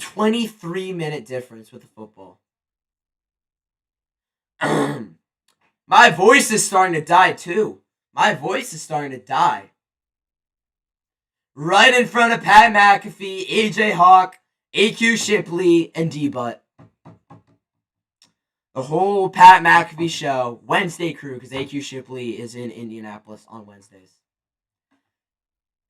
23-minute difference with the football. My voice is starting to die too. Right in front of Pat McAfee, AJ Hawk, AQ Shipley, and D-Butt. The whole Pat McAfee show, Wednesday crew, because AQ Shipley is in Indianapolis on Wednesdays.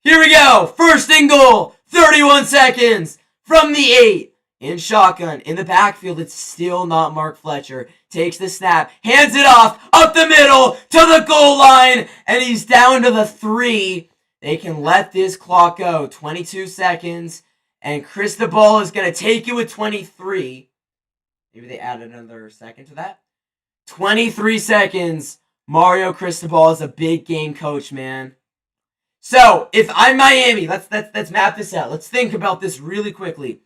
Here we go. 1st and goal. 31 seconds. From the 8, in shotgun, in the backfield, it's still not Mark Fletcher. Takes the snap, hands it off, up the middle, to the goal line, and he's down to the 3. They can let this clock go. 22 seconds, and Cristobal is going to take it with 23. Maybe they added another second to that. 23 seconds. Mario Cristobal is a big game coach, man. So, if I'm Miami, let's map this out. Let's think about this really quickly.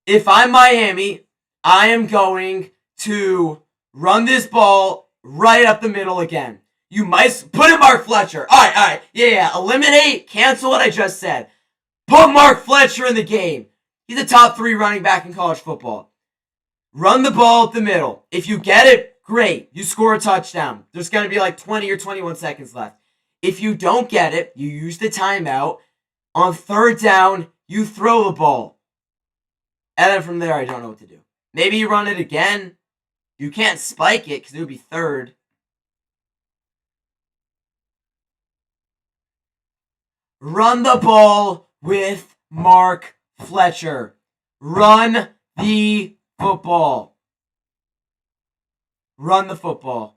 If I'm Miami, I am going to run this ball right up the middle again. You might put in Mark Fletcher. All right. Yeah. Eliminate, cancel what I just said. Put Mark Fletcher in the game. He's a top 3 running back in college football. Run the ball up the middle. If you get it, great. You score a touchdown. There's going to be 20 or 21 seconds left. If you don't get it, you use the timeout. On 3rd down, you throw the ball. And then from there, I don't know what to do. Maybe you run it again. You can't spike it because it would be 3rd. Run the ball with Mark Fletcher. Run the football. Run the football.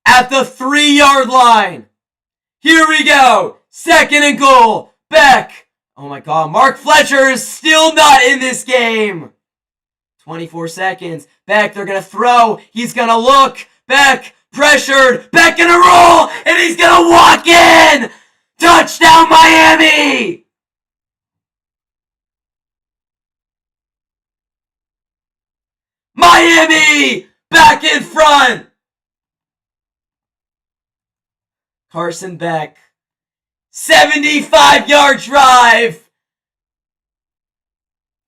At the 3-yard line. Here we go. 2nd and goal. Beck. Oh my God. Mark Fletcher is still not in this game. 24 seconds. Beck, they're going to throw. He's going to look. Beck pressured. Beck in a roll, and he's gonna walk in. Touchdown, Miami! Miami back in front. Carson Beck, 75-yard drive.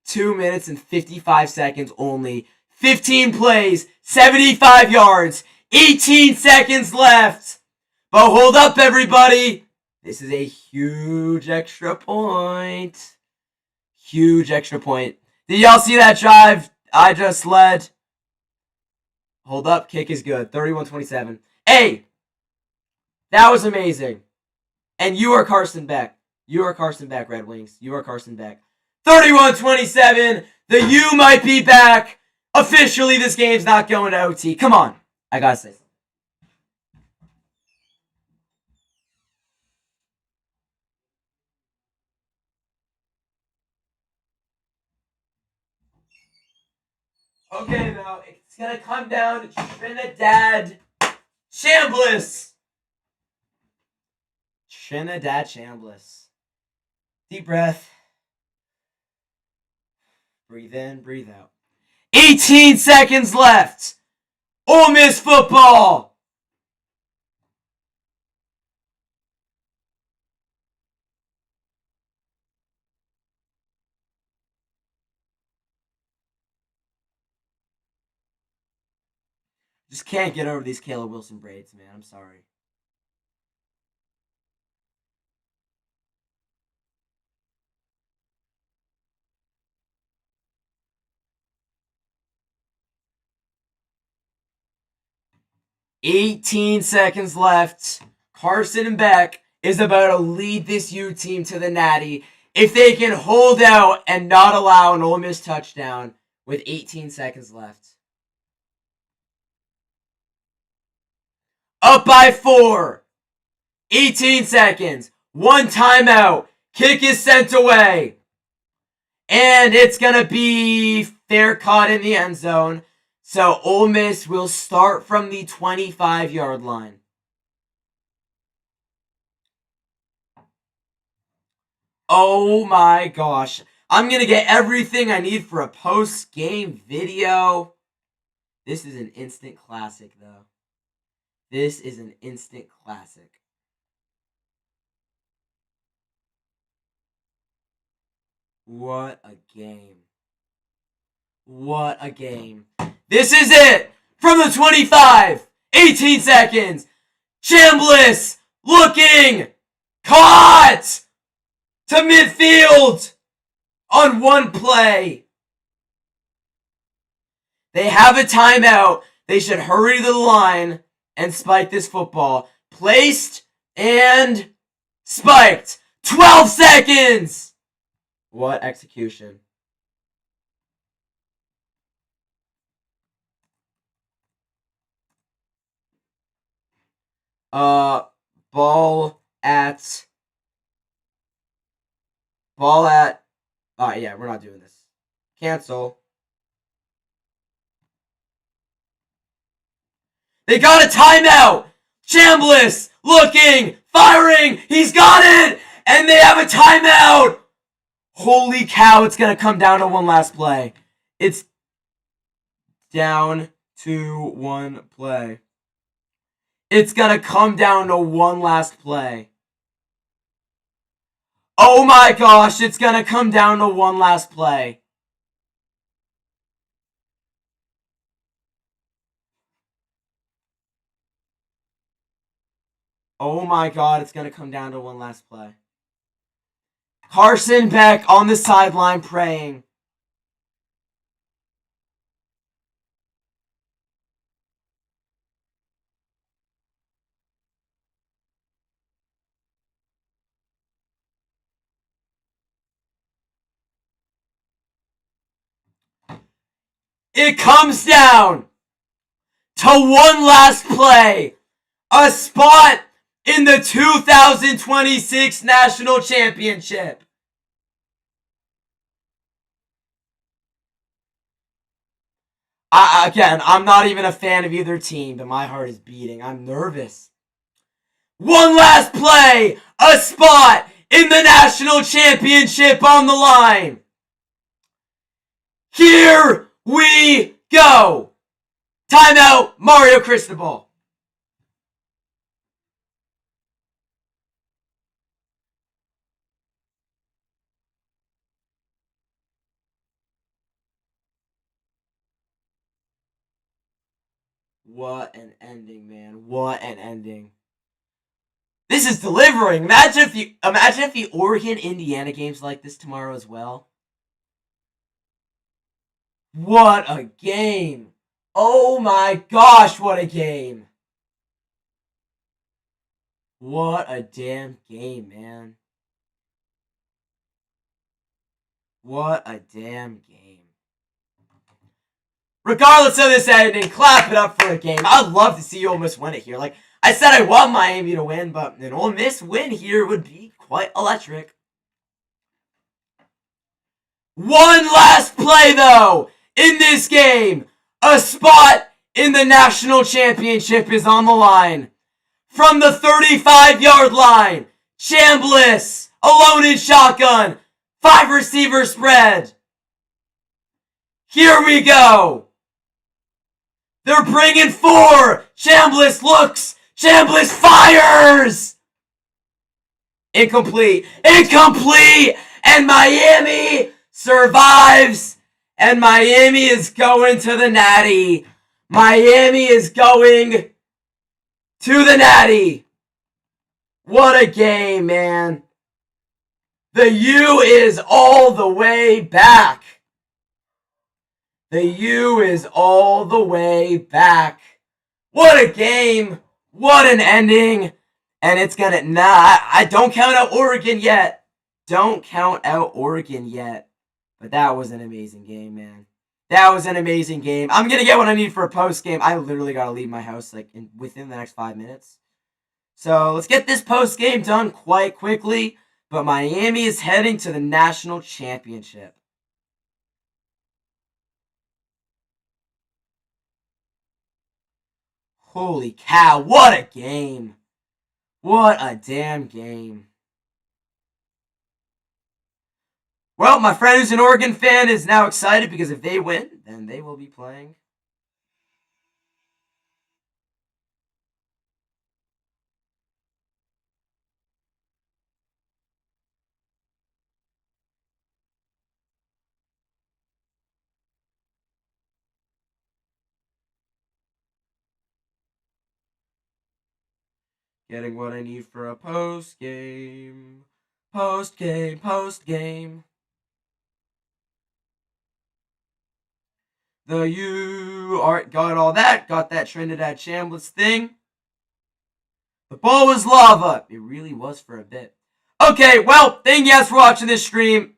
2 minutes and 55 seconds only. 15 plays, 75 yards, 18 seconds left. But hold up, everybody. This is a huge extra point. Huge extra point. Did y'all see that drive I just led? Hold up, kick is good. 31-27. Hey, that was amazing. And you are Carson Beck. You are Carson Beck, Red Wings. You are Carson Beck. 31-27. The U might be back. Officially, this game's not going to OT. Come on. I gotta say something. Okay, though. It's gonna come down to Trinidad Chambliss. Trinidad Chambliss. Deep breath. Breathe in, breathe out. 18 seconds left. Ole Miss football. Just can't get over these Caleb Wilson braids, man. I'm sorry. $18 seconds left. Carson Beck is about to lead this U team to the Natty if they can hold out and not allow an Ole Miss touchdown with 18 seconds left. Up by 4. 18 seconds. 1 timeout. Kick is sent away. And it's going to be fair caught in the end zone. So Ole Miss will start from the 25-yard line. Oh my gosh. I'm going to get everything I need for a post-game video. This is an instant classic, though. This is an instant classic. What a game. What a game. This is it! From the 25! 18 seconds! Chambliss looking! Caught! To midfield! On 1 play! They have a timeout. They should hurry to the line and spike this football. Placed and spiked. 12 seconds! What execution. Ball at. Yeah, we're not doing this. Cancel. They got a timeout! Chambliss looking, firing, he's got it! And they have a timeout! Holy cow, it's gonna come down to one last play. It's down to one play. It's gonna come down to one last play. Oh my gosh, it's gonna come down to one last play. Oh my god, it's gonna come down to one last play. Carson Beck on the sideline praying. It comes down to one last play. A spot in the 2026 National Championship. Again, I'm not even a fan of either team, but my heart is beating. I'm nervous. One last play! A spot in the national championship on the line! Here we go! Timeout, Mario Cristobal. What an ending, man. What an ending. This is delivering. Imagine if the Oregon Indiana game's like this tomorrow as well. What a game. Oh my gosh, what a game. What a damn game, man. What a damn game. Regardless of this ending, clap it up for a game. I'd love to see Ole Miss win it here. Like I said, I want Miami to win, but an Ole Miss win here would be quite electric. One last play, though, in this game. A spot in the national championship is on the line. From the 35-yard line, Chambliss, alone in shotgun, 5-receiver spread. Here we go. They're bringing 4. Chambliss looks. Chambliss fires. Incomplete. Incomplete. And Miami survives. And Miami is going to the Natty. Miami is going to the Natty. What a game, man. The U is all the way back. The U is all the way back. What a game. What an ending. And it's gonna... Nah, I don't count out Oregon yet. Don't count out Oregon yet. But that was an amazing game, man. That was an amazing game. I'm gonna get what I need for a post-game. I literally gotta leave my house like within the next 5 minutes. So let's get this post-game done quite quickly. But Miami is heading to the national championship. Holy cow, what a game. What a damn game. Well, my friend who's an Oregon fan is now excited because if they win, then they will be playing. Getting what I need for a post-game. Post-game, post-game. The U got all that. Got that Trinidad Chambliss thing. The ball was lava. It really was for a bit. Okay, well, thank you guys for watching this stream.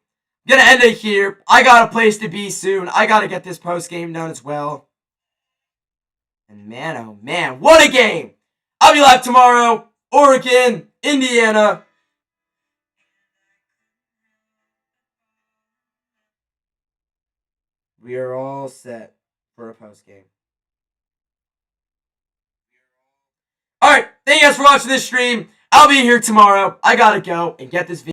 I'm gonna end it here. I got a place to be soon. I gotta get this post-game done as well. And man, oh man, what a game! I'll be live tomorrow. Oregon, Indiana. We are all set for a post game. Alright, thank you guys for watching this stream. I'll be here tomorrow. I gotta go and get this video.